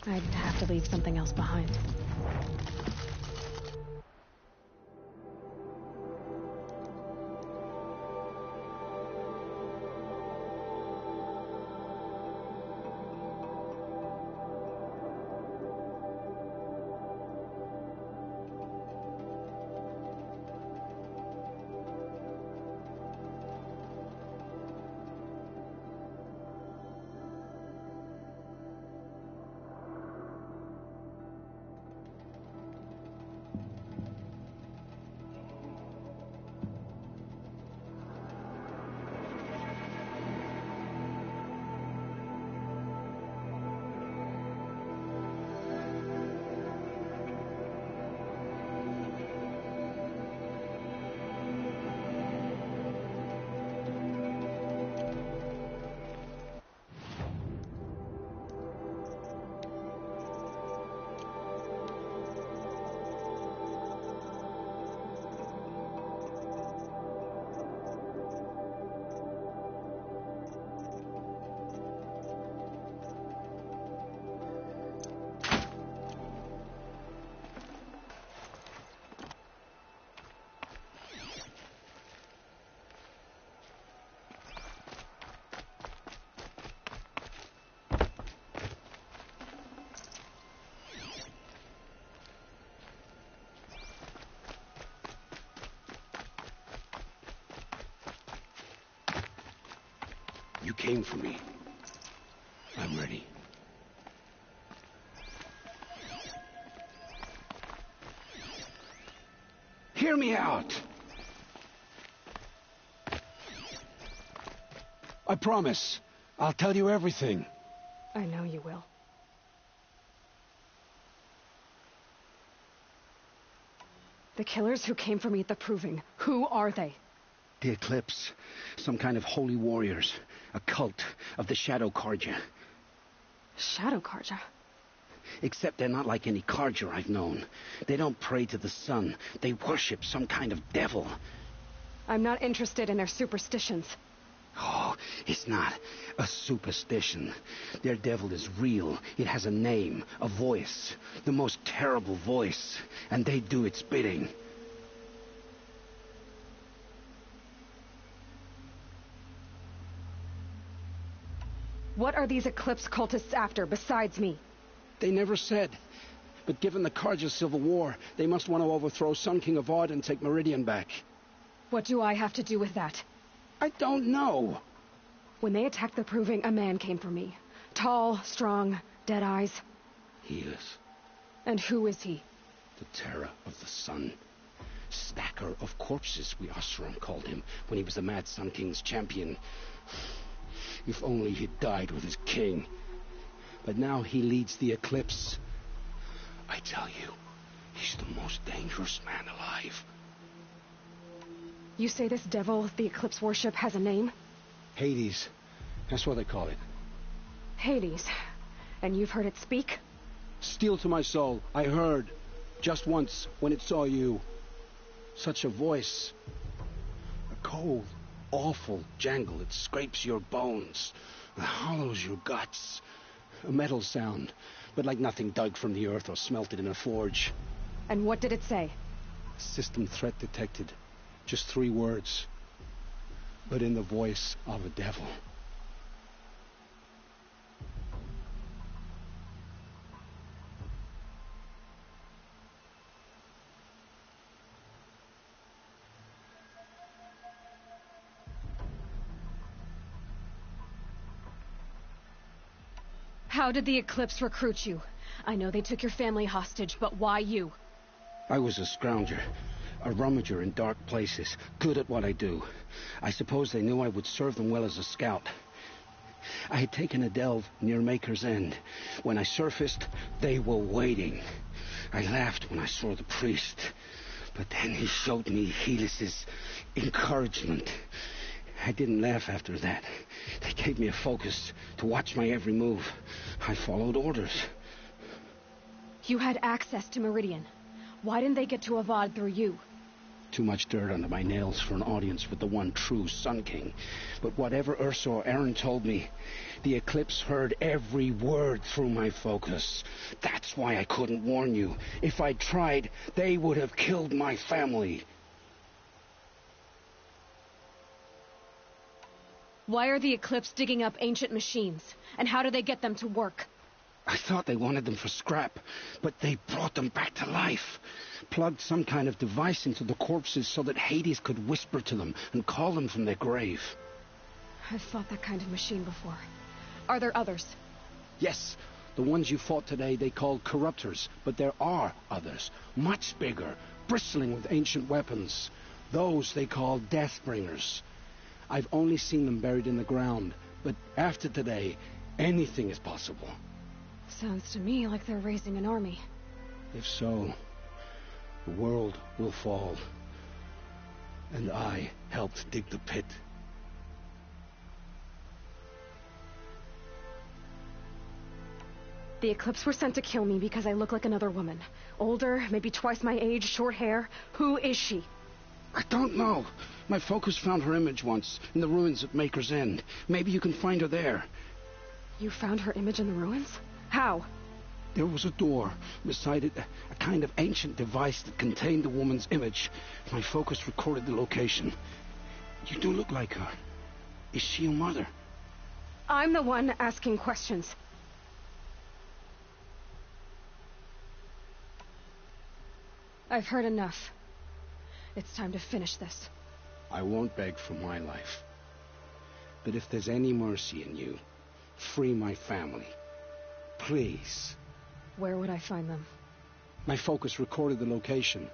I'd have to leave something else behind. came for me. I'm ready. Hear me out! I promise. I'll tell you everything. I know you will. The killers who came for me at the Proving, who are they? The Eclipse. Some kind of holy warriors. A cult of the Shadow Karja. Shadow Karja? Except they're not like any Karja I've known. They don't pray to the sun. They worship some kind of devil. I'm not interested in their superstitions. Oh, it's not a superstition. Their devil is real. It has a name, a voice. The most terrible voice. And they do its bidding. What are these Eclipse cultists after, besides me? They never said. But given the Karja civil war, they must want to overthrow Sun King Avad and take Meridian back. What do I have to do with that? I don't know. When they attacked the Proving, a man came for me. Tall, strong, dead eyes. He is. And who is he? The terror of the sun. Stacker of corpses, we Oseram called him, when he was the Mad Sun King's champion. If only he'd died with his king. But now he leads the Eclipse. I tell you, he's the most dangerous man alive. You say this devil the Eclipse worship has a name? Hades. That's what they call it. Hades. And you've heard it speak? Steel to my soul. I heard. Just once, when it saw you. Such a voice. A cold, awful jangle. It scrapes your bones. It hollows your guts. A metal sound, but like nothing dug from the earth or smelted in a forge. And what did it say? System threat detected. Just 3 words. But in the voice of a devil. How did the Eclipse recruit you? I know they took your family hostage, but why you? I was a scrounger. A rummager in dark places. Good at what I do. I suppose they knew I would serve them well as a scout. I had taken a delve near Maker's End. When I surfaced, they were waiting. I laughed when I saw the priest. But then he showed me Helis's encouragement. I didn't laugh after that. They gave me a focus to watch my every move. I followed orders. You had access to Meridian. Why didn't they get to Avad through you? Too much dirt under my nails for an audience with the one true Sun King. But whatever Ursa or Aaron told me, the Eclipse heard every word through my focus. That's why I couldn't warn you. If I'd tried, they would have killed my family. Why are the Eclipse digging up ancient machines? And how do they get them to work? I thought they wanted them for scrap, but they brought them back to life. Plugged some kind of device into the corpses so that Hades could whisper to them and call them from their grave. I've fought that kind of machine before. Are there others? Yes, the ones you fought today they called corruptors, but there are others, much bigger, bristling with ancient weapons. Those they call Deathbringers. I've only seen them buried in the ground, but after today, anything is possible. Sounds to me like they're raising an army. If so, the world will fall. And I helped dig the pit. The Eclipse were sent to kill me because I look like another woman. Older, maybe twice my age, short hair. Who is she? I don't know. My focus found her image once, in the ruins at Maker's End. Maybe you can find her there. You found her image in the ruins? How? There was a door. Beside it, a kind of ancient device that contained the woman's image. My focus recorded the location. You do look like her. Is she your mother? I'm the one asking questions. I've heard enough. It's time to finish this. I won't beg for my life. But if there's any mercy in you, free my family. Please. Where would I find them? My focus recorded the location.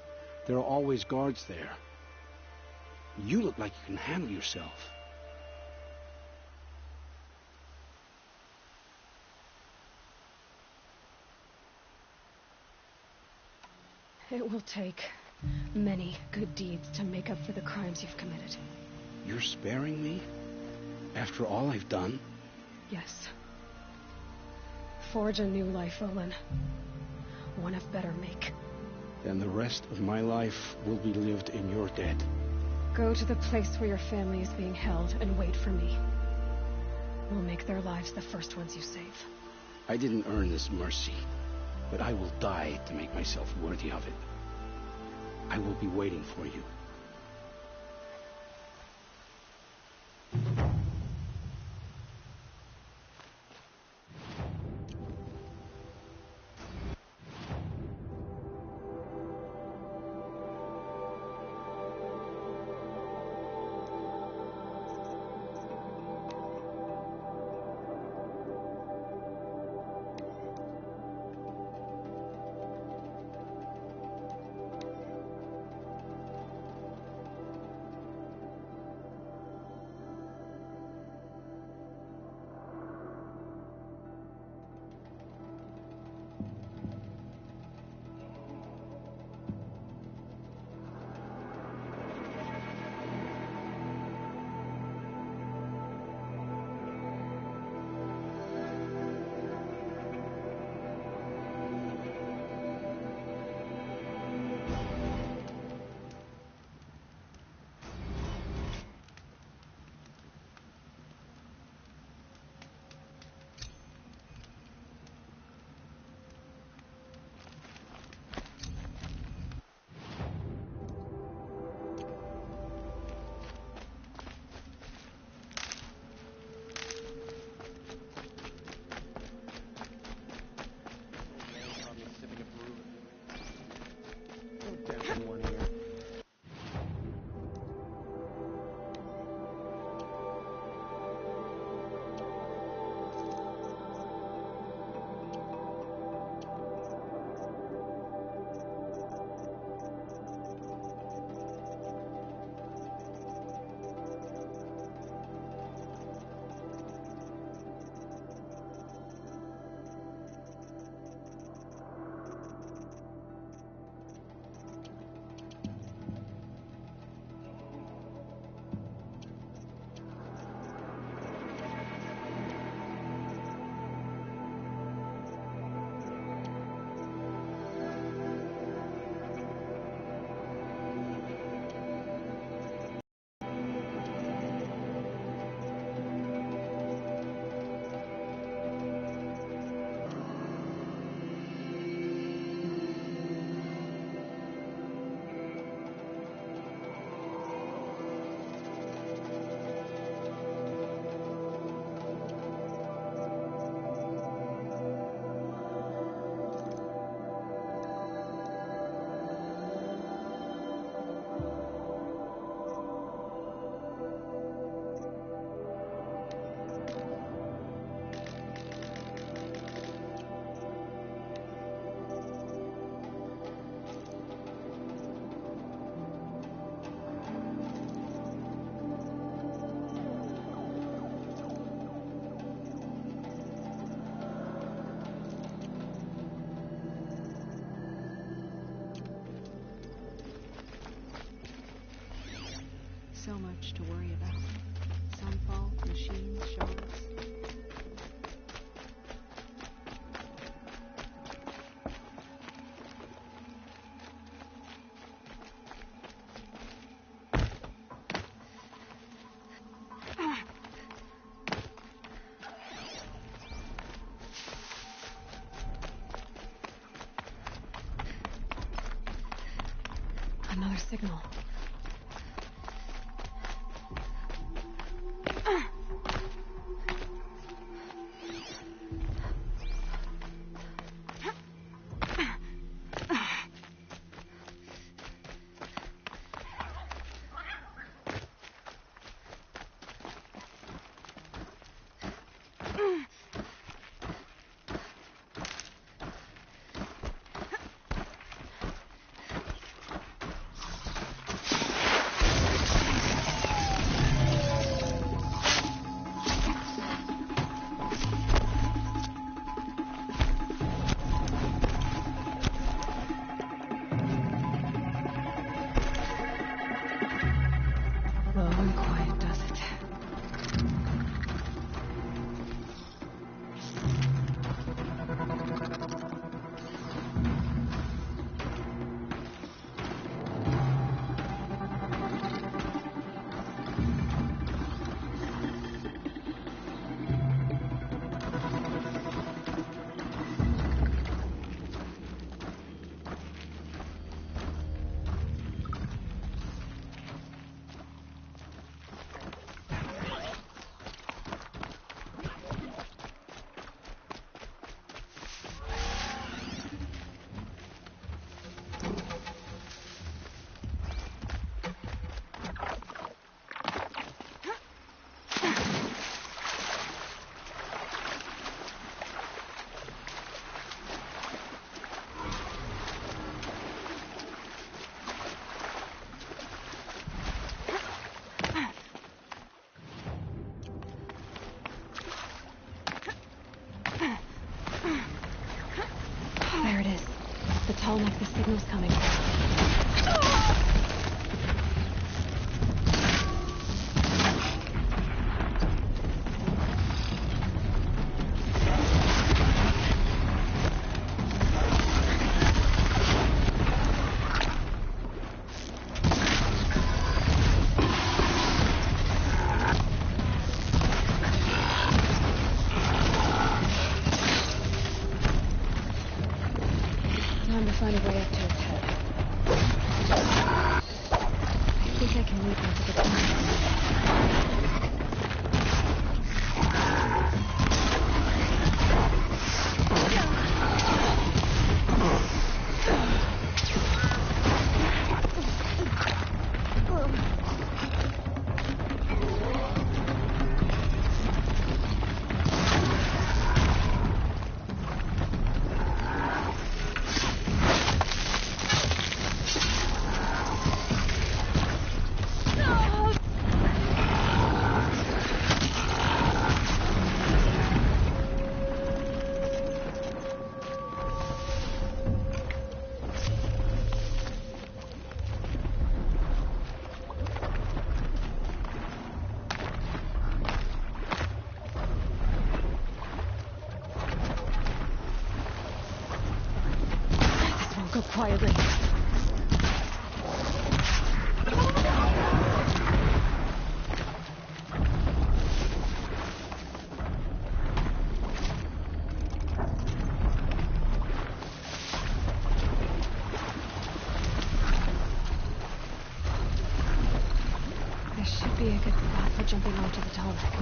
There are always guards there. You look like you can handle yourself. It will take many good deeds to make up for the crimes you've committed. You're sparing me? After all I've done? Yes. Forge a new life, Olin. One of better make. Then the rest of my life will be lived in your debt. Go to the place where your family is being held and wait for me. We'll make their lives the first ones you save. I didn't earn this mercy, but I will die to make myself worthy of it. I will be waiting for you. So much to worry about. Sunfall, machines, shards. Another signal. Signal's coming. Time to find a way up to its head. I think I can leap into the tunnel. Go quietly. This should be a good spot for jumping onto the tall deck.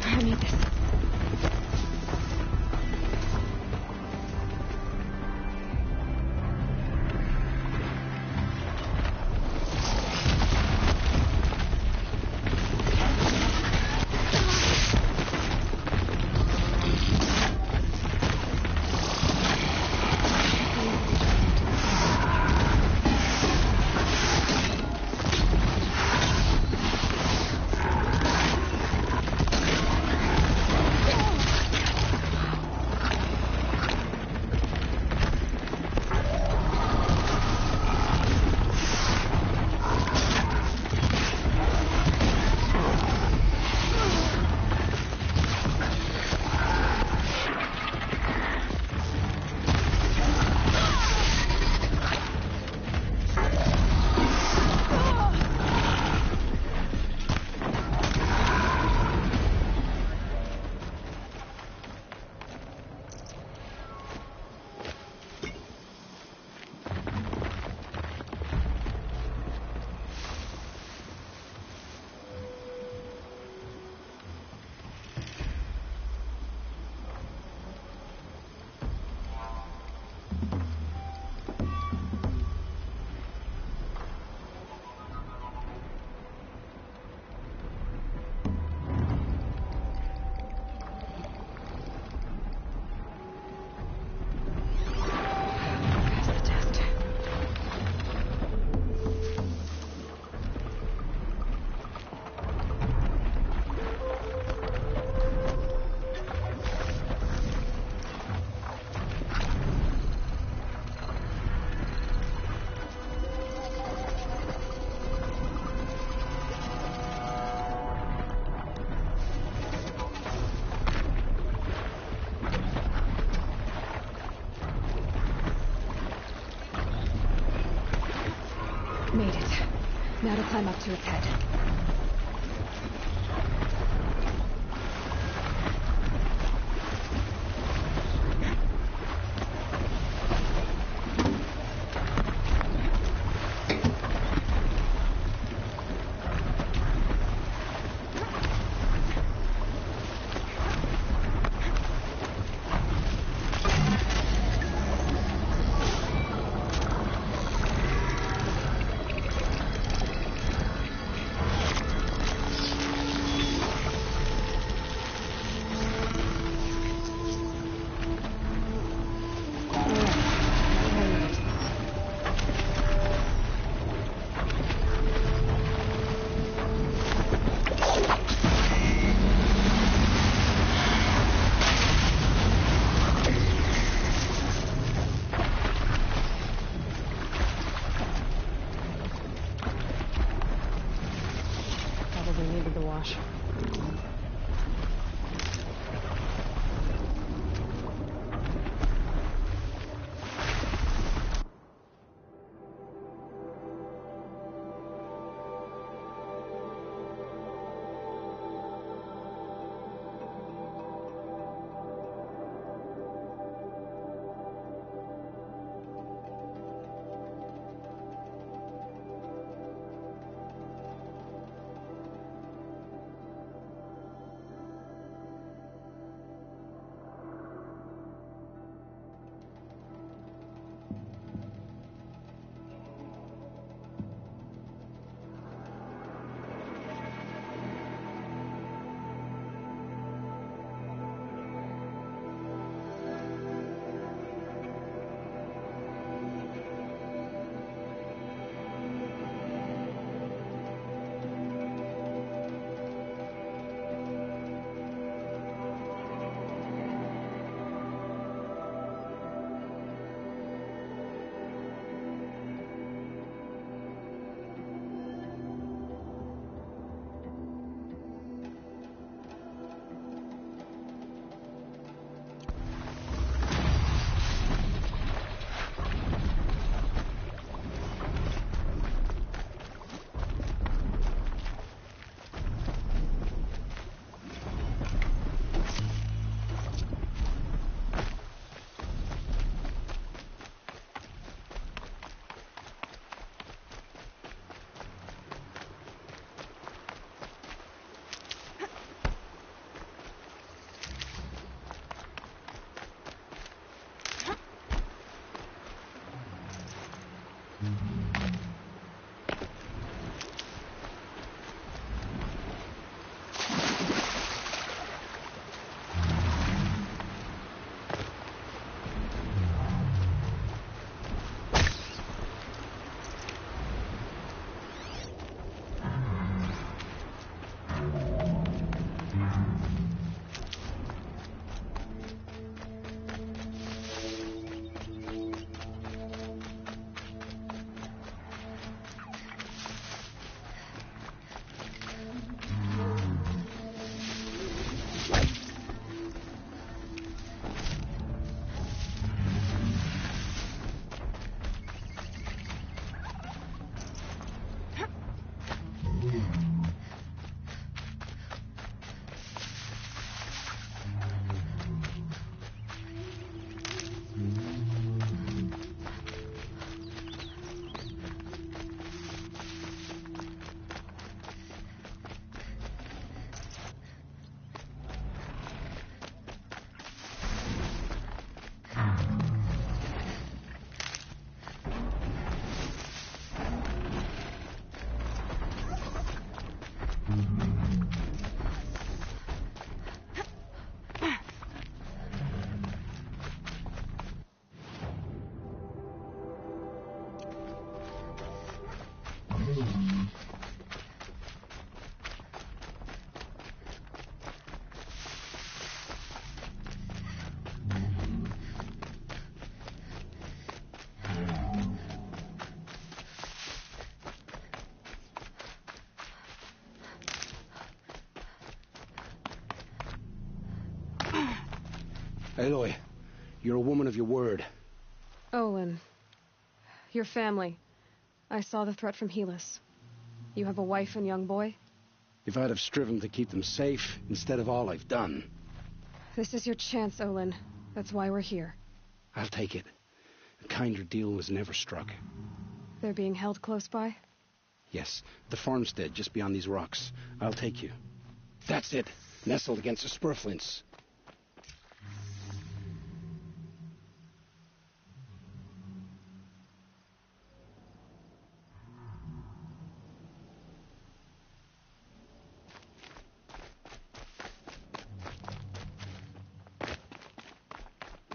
I need this. Made it. Now to climb up to its head. wash. Aloy, you're a woman of your word. Olin. Your family. I saw the threat from Helis. You have a wife and young boy? If I'd have striven to keep them safe, instead of all I've done. This is your chance, Olin. That's why we're here. I'll take it. A kinder deal was never struck. They're being held close by? Yes, the farmstead just beyond these rocks. I'll take you. That's it. Nestled against the spurflints.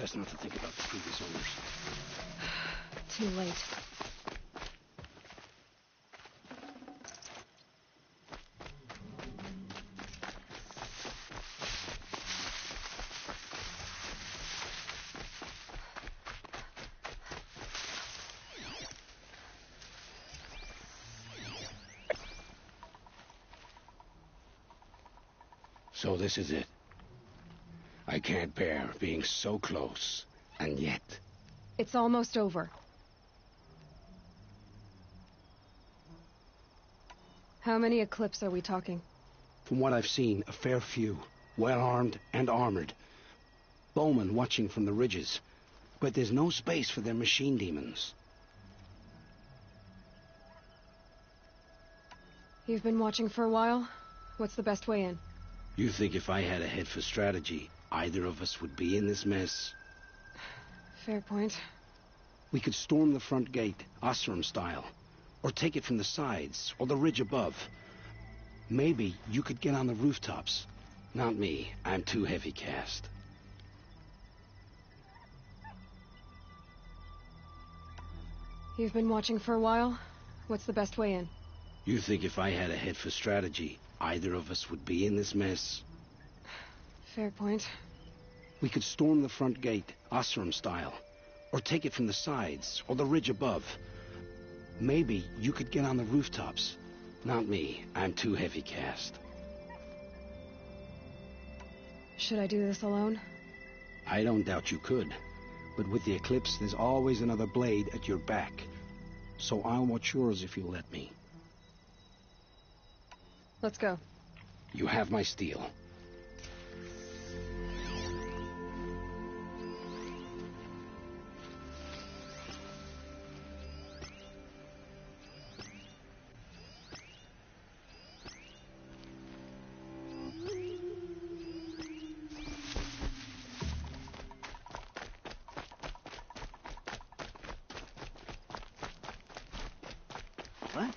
Best not to think about the previous owners. Too late. So this is it. I can't bear being so close, and yet... It's almost over. How many Eclipse are we talking? From what I've seen, a fair few. Well-armed and armored. Bowmen watching from the ridges. But there's no space for their machine demons. You've been watching for a while? What's the best way in? You think if I had a head for strategy, either of us would be in this mess? Fair point. We could storm the front gate, Osram style. Or take it from the sides, or the ridge above. Maybe you could get on the rooftops. Not me. I'm too heavy cast. You've been watching for a while? What's the best way in? You think if I had a head for strategy, either of us would be in this mess? Fair point. We could storm the front gate, Osram style. Or take it from the sides, or the ridge above. Maybe you could get on the rooftops. Not me. I'm too heavy cast. Should I do this alone? I don't doubt you could. But with the Eclipse, there's always another blade at your back. So I'll watch yours if you let me. Let's go. You have my steel. What?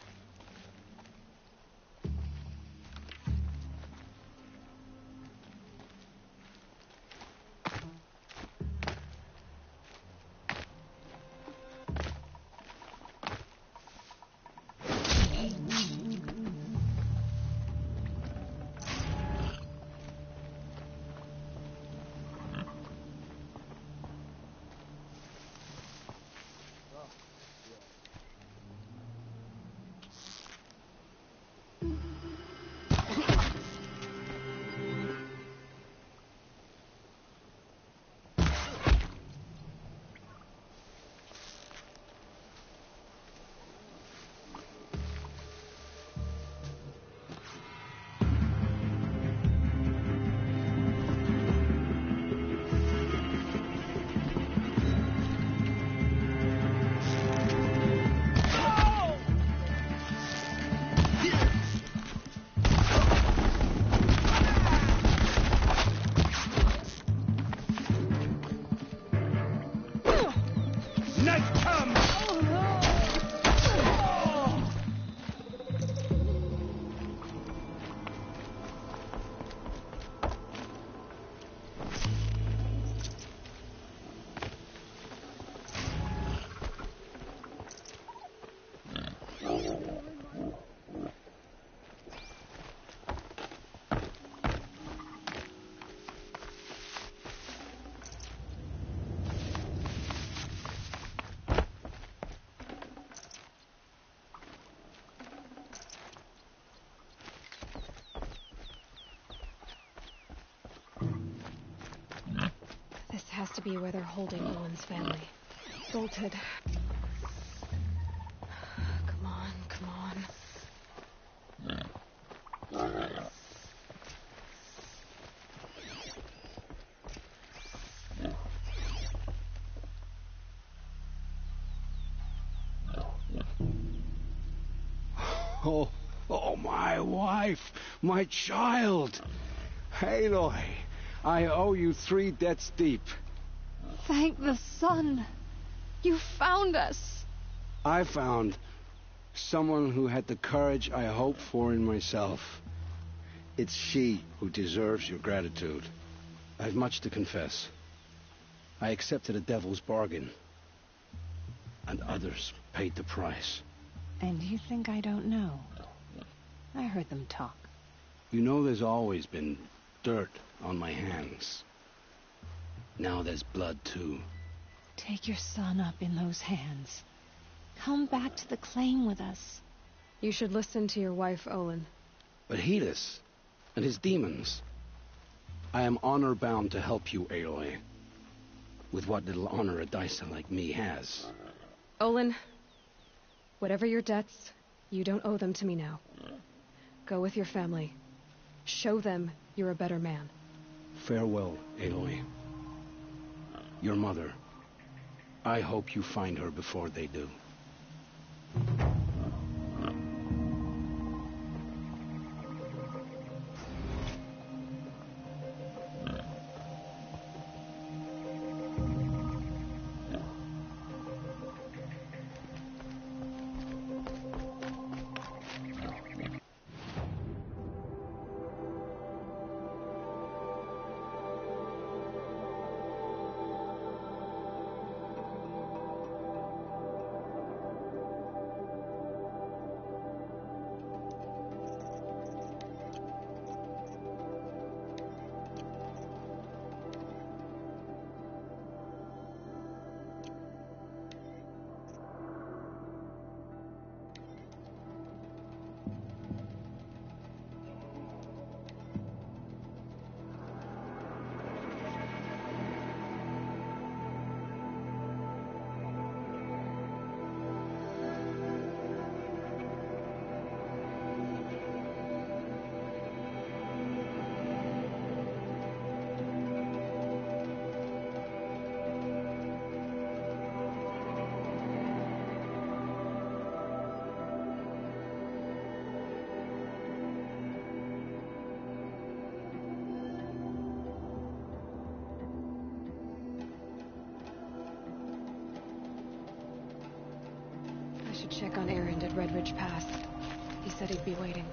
This has to be where they're holding Owen's family. Bolted. Come on, come on. Oh, my wife, my child. Aloy, I owe you 3 debts deep. Thank the sun. You found us. I found someone who had the courage I hoped for in myself. It's she who deserves your gratitude. I've much to confess. I accepted a devil's bargain, and others paid the price. And you think I don't know? I heard them talk. You know there's always been dirt on my hands. Now there's blood, too. Take your son up in those hands. Come back to the claim with us. You should listen to your wife, Olin. But Helis and his demons, I am honor-bound to help you, Aloy. With what little honor a Dyson like me has. Olin, whatever your debts, you don't owe them to me now. Go with your family. Show them you're a better man. Farewell, Aloy. Your mother. I hope you find her before they do. Check on Erend at Red Ridge Pass. He said he'd be waiting.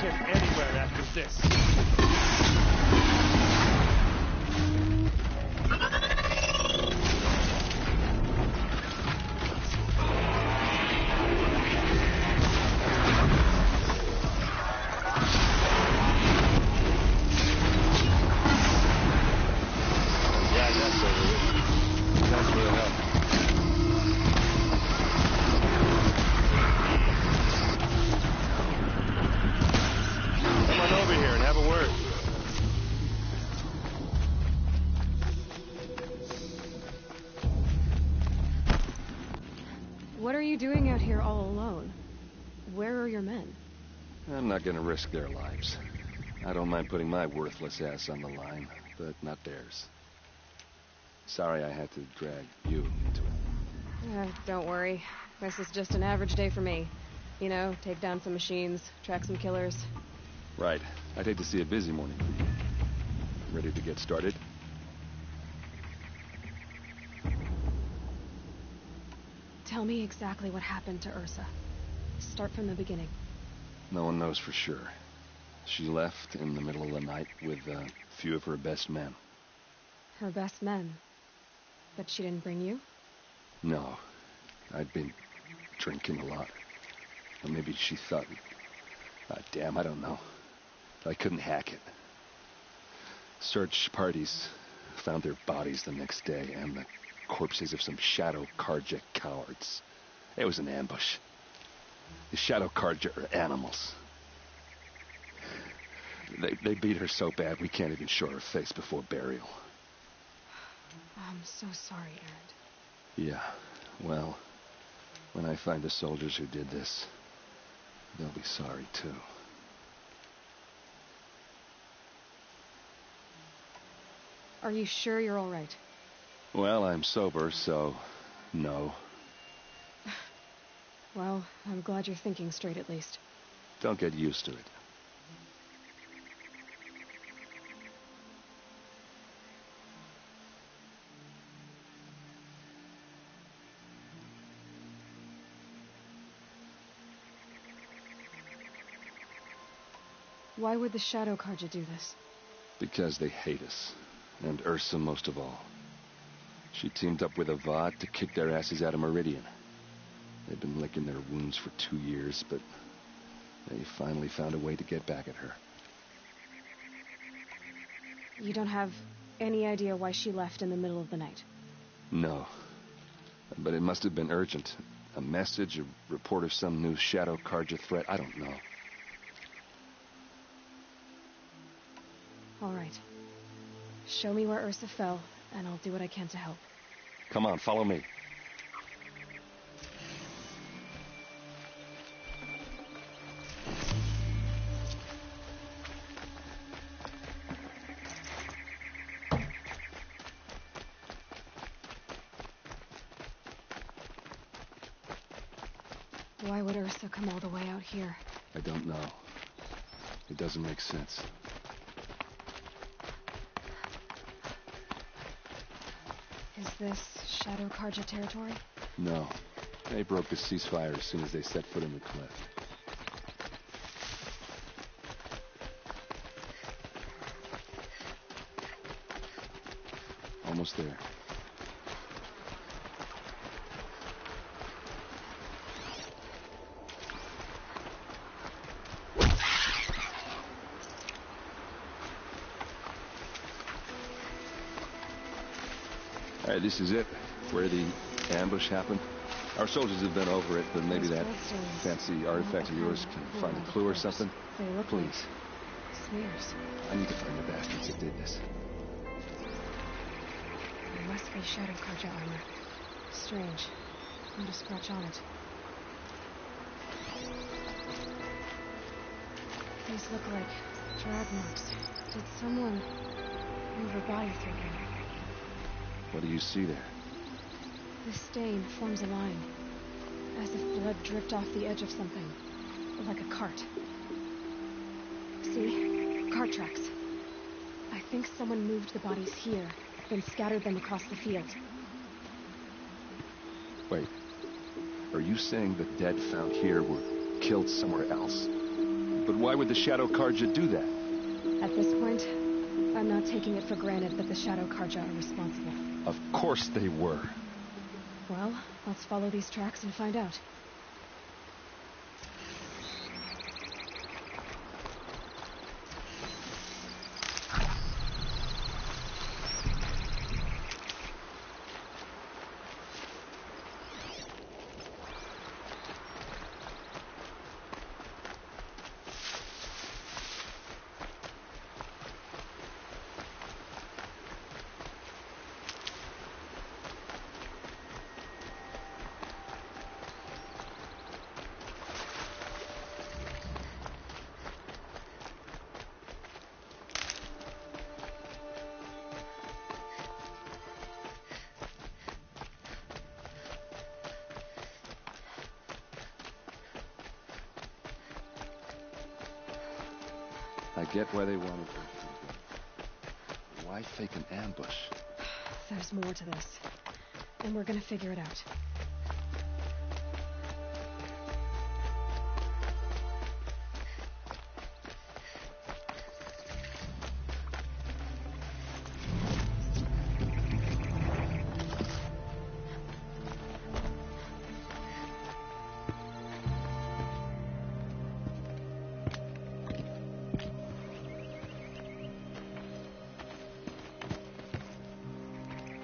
Anywhere after this. What are you doing out here all alone? Where are your men? I'm not gonna risk their lives. I don't mind putting my worthless ass on the line, but not theirs. Sorry I had to drag you into it. Don't worry. This is just an average day for me. You know, take down some machines, track some killers. Right. I'd hate to see a busy morning for you. Ready to get started? Tell me exactly what happened to Ursa. Start from the beginning. No one knows for sure. She left in the middle of the night with a few of her best men. Her best men? But she didn't bring you? No. I'd been drinking a lot. Or maybe she thought... damn, I don't know. I couldn't hack it. Search parties found their bodies the next day, and the corpses of some Shadow Karja cowards. It was an ambush. The Shadow Karja are animals. They beat her so bad we can't even show her face before burial. I'm so sorry, Aaron. Yeah, well, when I find the soldiers who did this, they'll be sorry too. Are you sure you're all right? Well, I'm sober, so no. Well, I'm glad you're thinking straight at least. Don't get used to it. Why would the Shadow Karja do this? Because they hate us. And Ursa most of all. She teamed up with Avad to kick their asses out of Meridian. They've been licking their wounds for 2 years, but they finally found a way to get back at her. You don't have any idea why she left in the middle of the night? No. But it must have been urgent. A message, a report of some new Shadow Karja threat, I don't know. All right. Show me where Ursa fell, and I'll do what I can to help. Come on, follow me. Why would Ursa come all the way out here? I don't know. It doesn't make sense. Is this Shadow Karja territory? No. They broke the ceasefire as soon as they set foot in the cliff. Almost there. All right, this is it, where the ambush happened. Our soldiers have been over it, but maybe that fancy artifact of yours can find a clue or something. They look Please. like smears. I need to find the bastards that did this. There must be Shadow Karja armor. Strange. Not a scratch on it. These look like drag marks. Did someone move a body through here? What do you see there? This stain forms a line, as if blood dripped off the edge of something, like a cart. See? Cart tracks. I think someone moved the bodies here, then scattered them across the field. Wait. Are you saying the dead found here were killed somewhere else? But why would the Shadow Karja do that? At this point, I'm not taking it for granted that the Shadow Karja are responsible. Of course they were. Well, let's follow these tracks and find out. I get why they wanted to. Why fake an ambush? There's more to this. And we're gonna figure it out.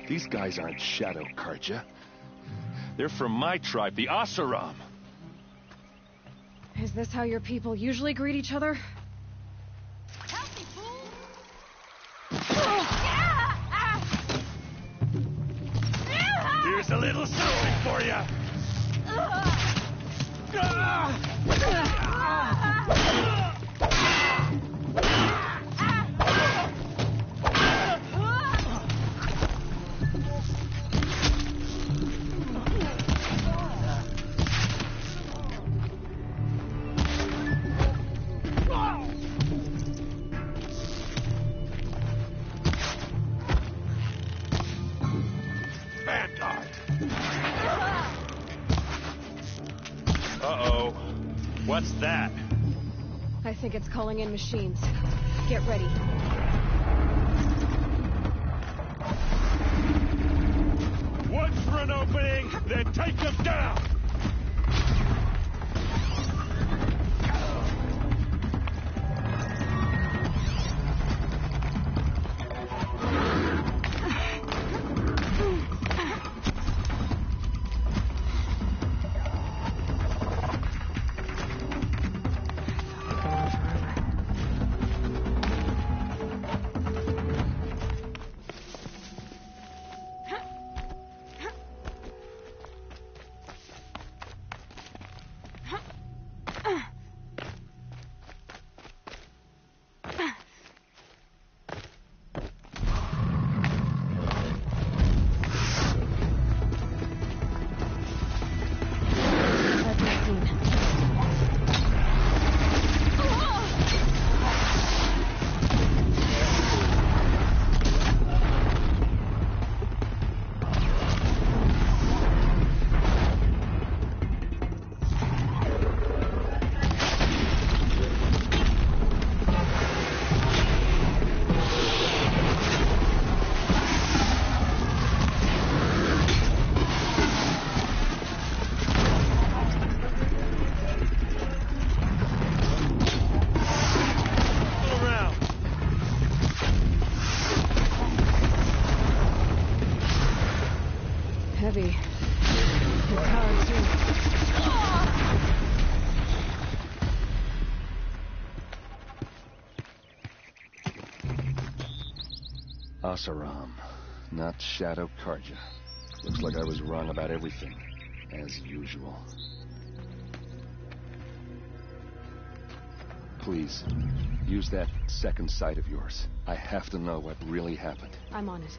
These guys aren't Shadow Karja. They're from my tribe, the Asaram. Is this how your people usually greet each other? Here's a little something for you. Uh-oh. What's that? I think it's calling in machines. Get ready. Watch for an opening, then take them down! Heavy. Your power too. Asaram, not Shadow Karja. Looks like I was wrong about everything, as usual. Please, use that second sight of yours. I have to know what really happened. I'm on it.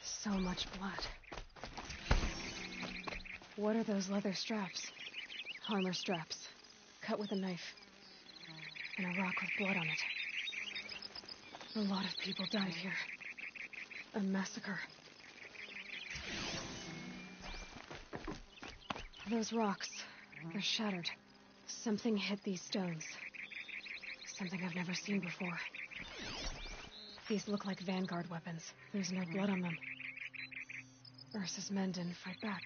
So much blood. What are those leather straps? Armor straps. Cut with a knife. And a rock with blood on it. A lot of people died here. A massacre. Those rocks, they're shattered. Something hit these stones. Something I've never seen before. These look like vanguard weapons. There's no blood on them. Ursa's men didn't fight back.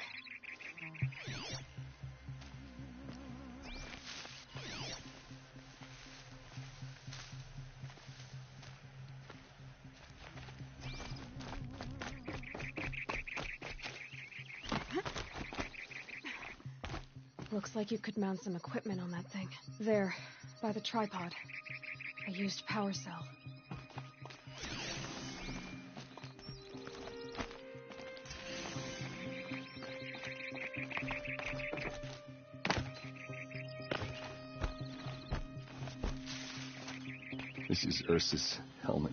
Looks like you could mount some equipment on that thing. There, by the tripod. I used power cell. This is Ursa's helmet.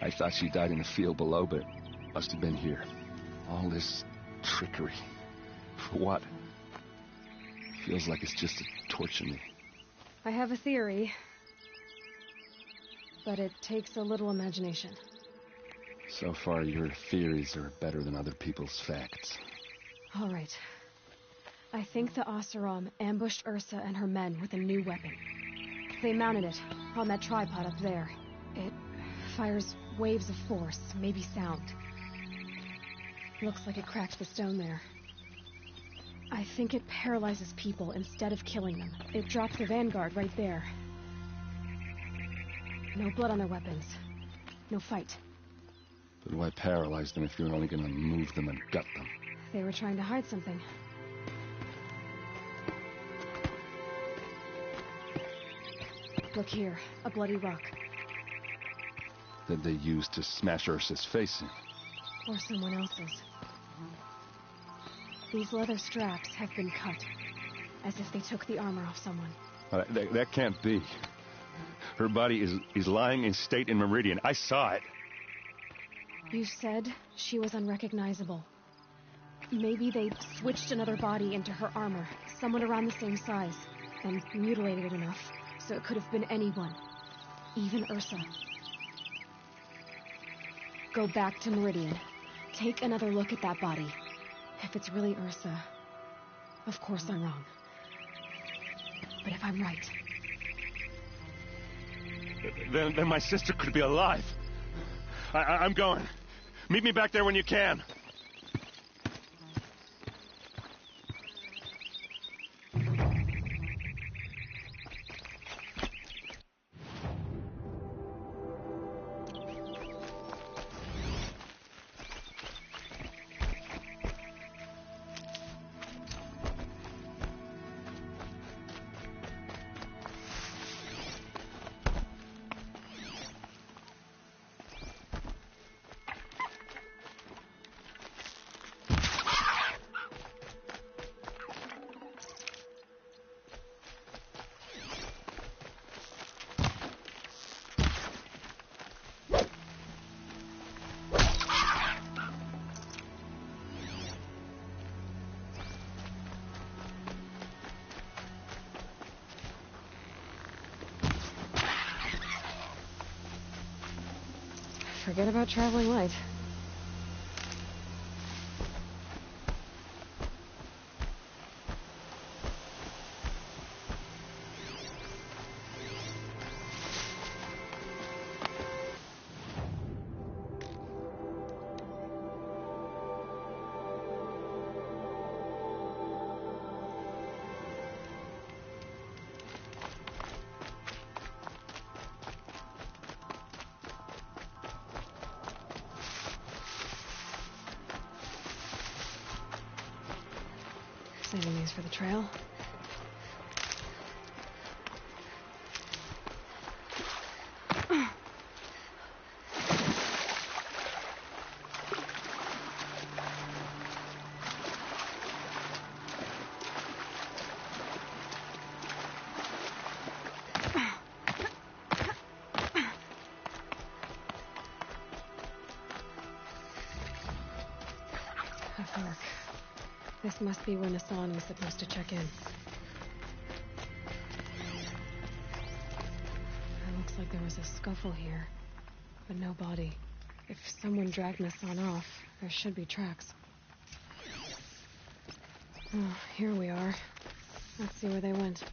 I thought she died in the field below, but must have been here. All this trickery. For what? Feels like it's just to torture me. I have a theory, but it takes a little imagination. So far, your theories are better than other people's facts. All right. I think the Oseram ambushed Ursa and her men with a new weapon. They mounted it on that tripod up there. It fires waves of force, maybe sound. Looks like it cracked the stone there. I think it paralyzes people instead of killing them. It dropped the vanguard right there. No blood on their weapons. No fight. But why paralyze them if you're only gonna move them and gut them? They were trying to hide something. Look here, a bloody rock. That they used to smash Ursa's face in. Or someone else's. These leather straps have been cut, as if they took the armor off someone. That can't be. Her body is lying in state in Meridian. I saw it. You said she was unrecognizable. Maybe they switched another body into her armor, someone around the same size, and mutilated it enough so it could have been anyone, even Ursa. Go back to Meridian. Take another look at that body. If it's really Ursa, of course I'm wrong. But if I'm right... Then my sister could be alive. I'm going. Meet me back there when you can. Forget about traveling light. Saving these for the trail. Tough work. This must be where Nassan was supposed to check in. It looks like there was a scuffle here, but no body. If someone dragged Nassan off, there should be tracks. Oh, here we are. Let's see where they went.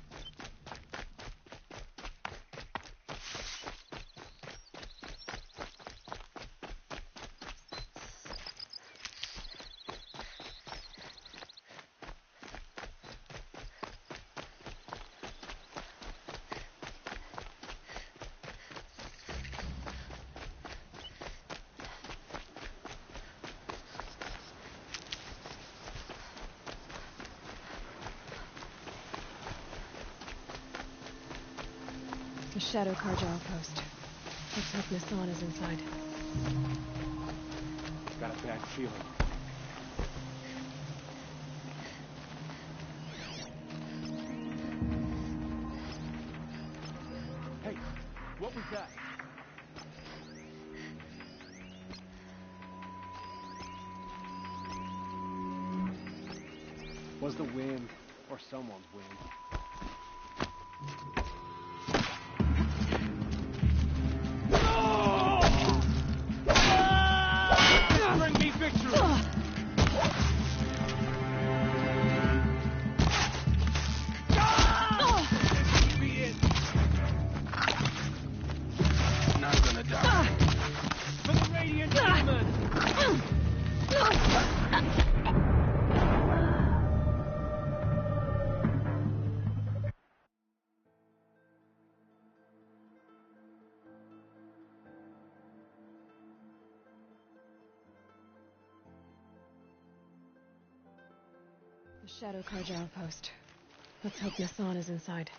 Shadow Carja outpost. Let's hope Nassan is inside. Got a bad feeling. Hey, what was that? Was the wind, or someone's wind. Bring me victory! This be it. Not gonna die. For the Radiant Demon! The Shadow Carja outpost. Let's hope Nassan is inside.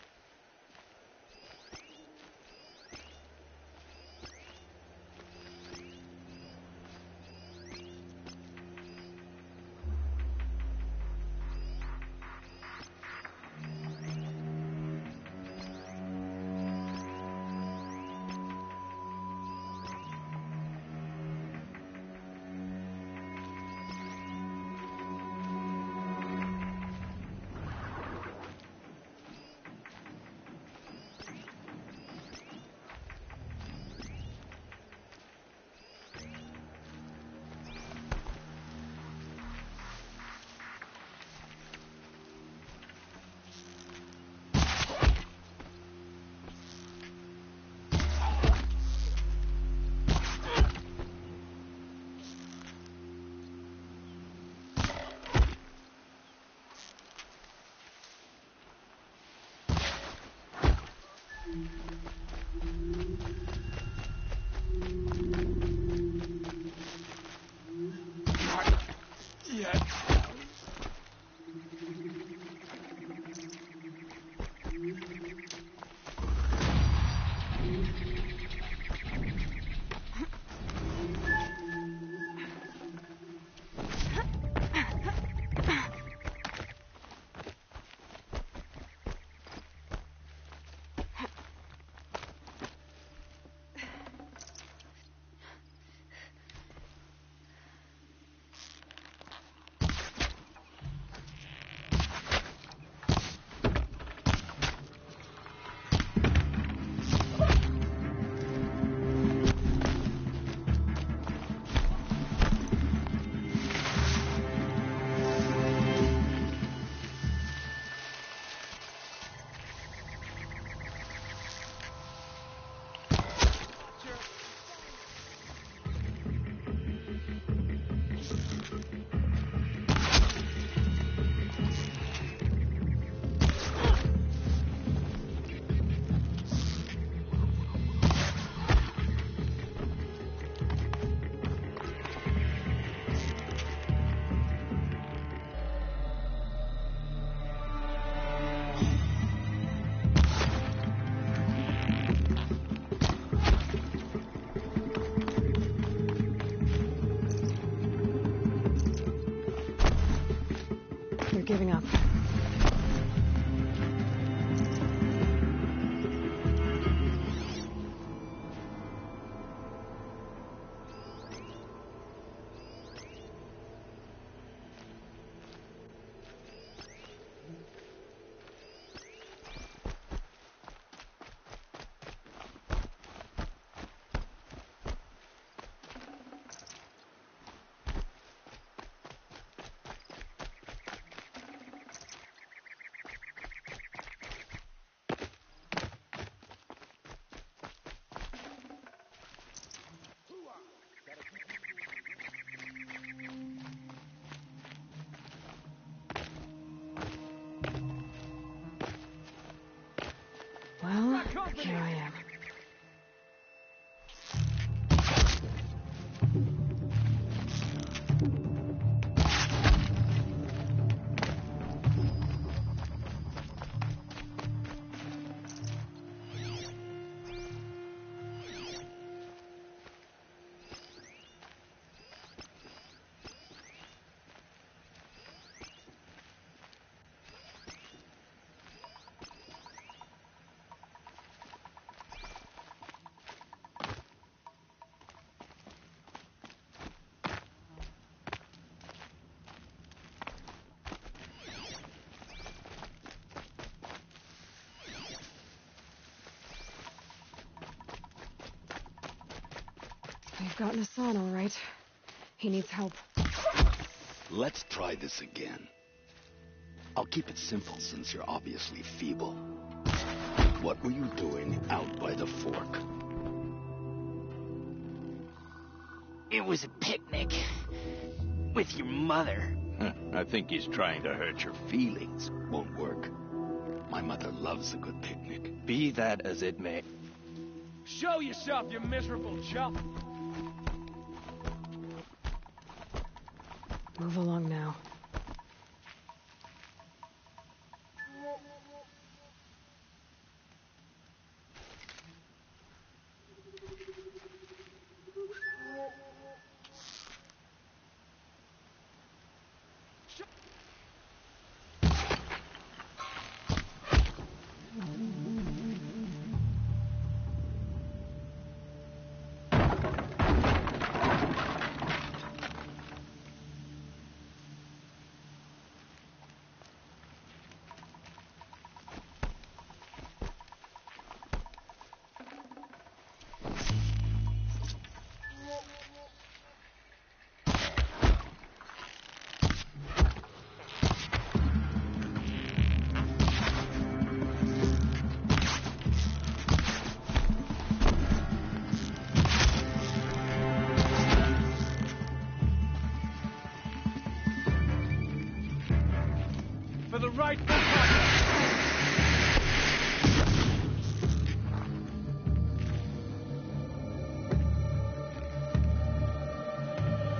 They're giving up. Well, here I am. I've gotten a son, all right. He needs help. Let's try this again. I'll keep it simple since you're obviously feeble. What were you doing out by the fork? It was a picnic. With your mother. I think he's trying to hurt your feelings. Won't work. My mother loves a good picnic. Be that as it may. Show yourself, you miserable chump. Move along now. For the right foot.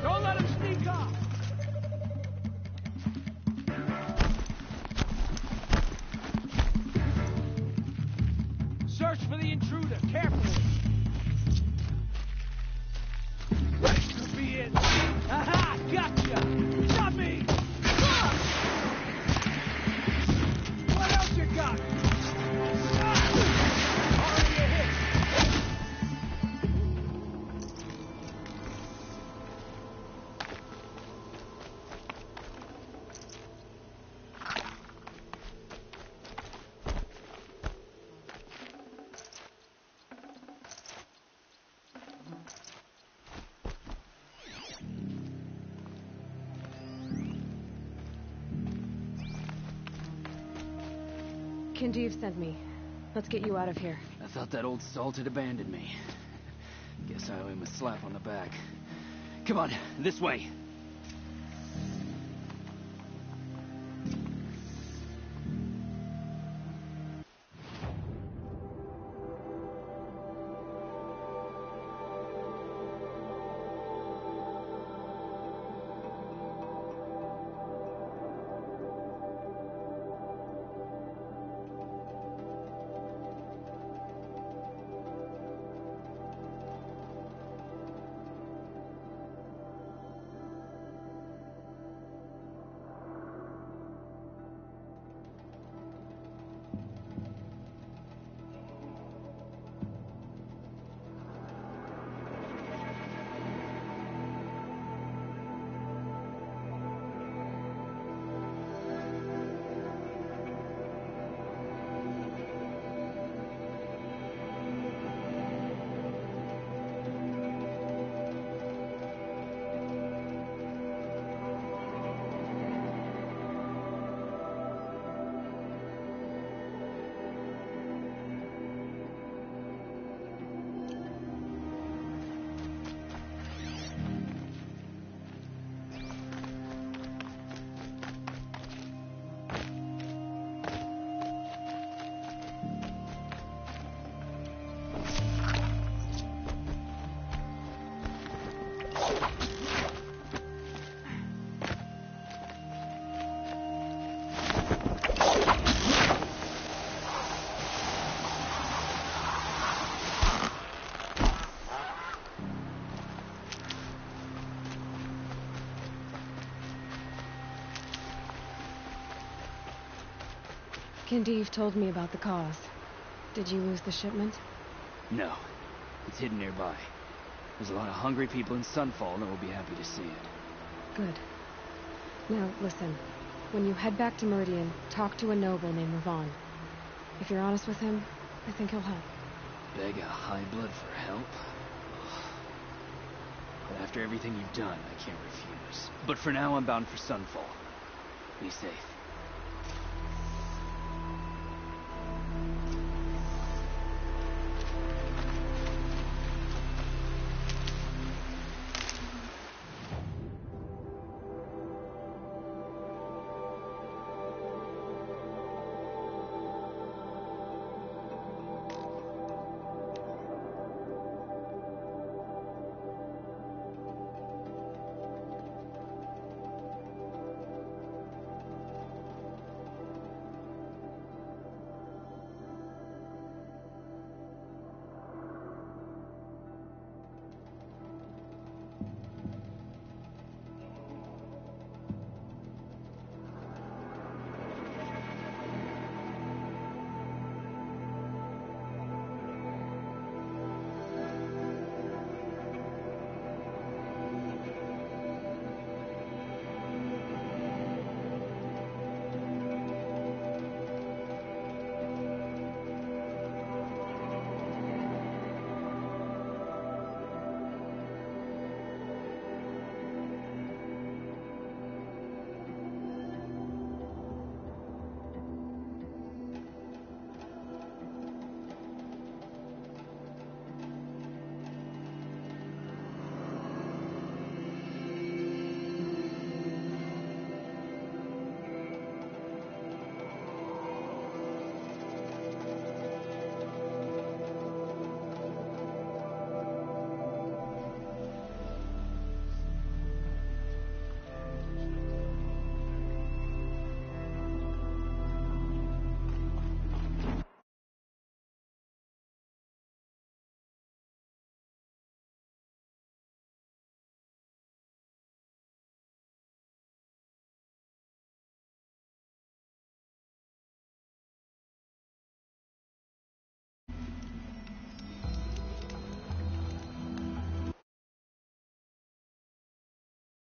Don't let him sneak off. Search for the intruder, carefully. That could be it. Aha! Gotcha! Not me! What else you got? Already a hit. Kindev sent me. Let's get you out of here. I thought that old salt had abandoned me. Guess I owe him a slap on the back. Come on, this way. Kindev told me about the cause. Did you lose the shipment? No. It's hidden nearby. There's a lot of hungry people in Sunfall that will be happy to see it. Good. Now, listen. When you head back to Meridian, talk to a noble named Ravon. If you're honest with him, I think he'll help. Beg a high blood for help? After everything you've done, I can't refuse. But for now, I'm bound for Sunfall. Be safe.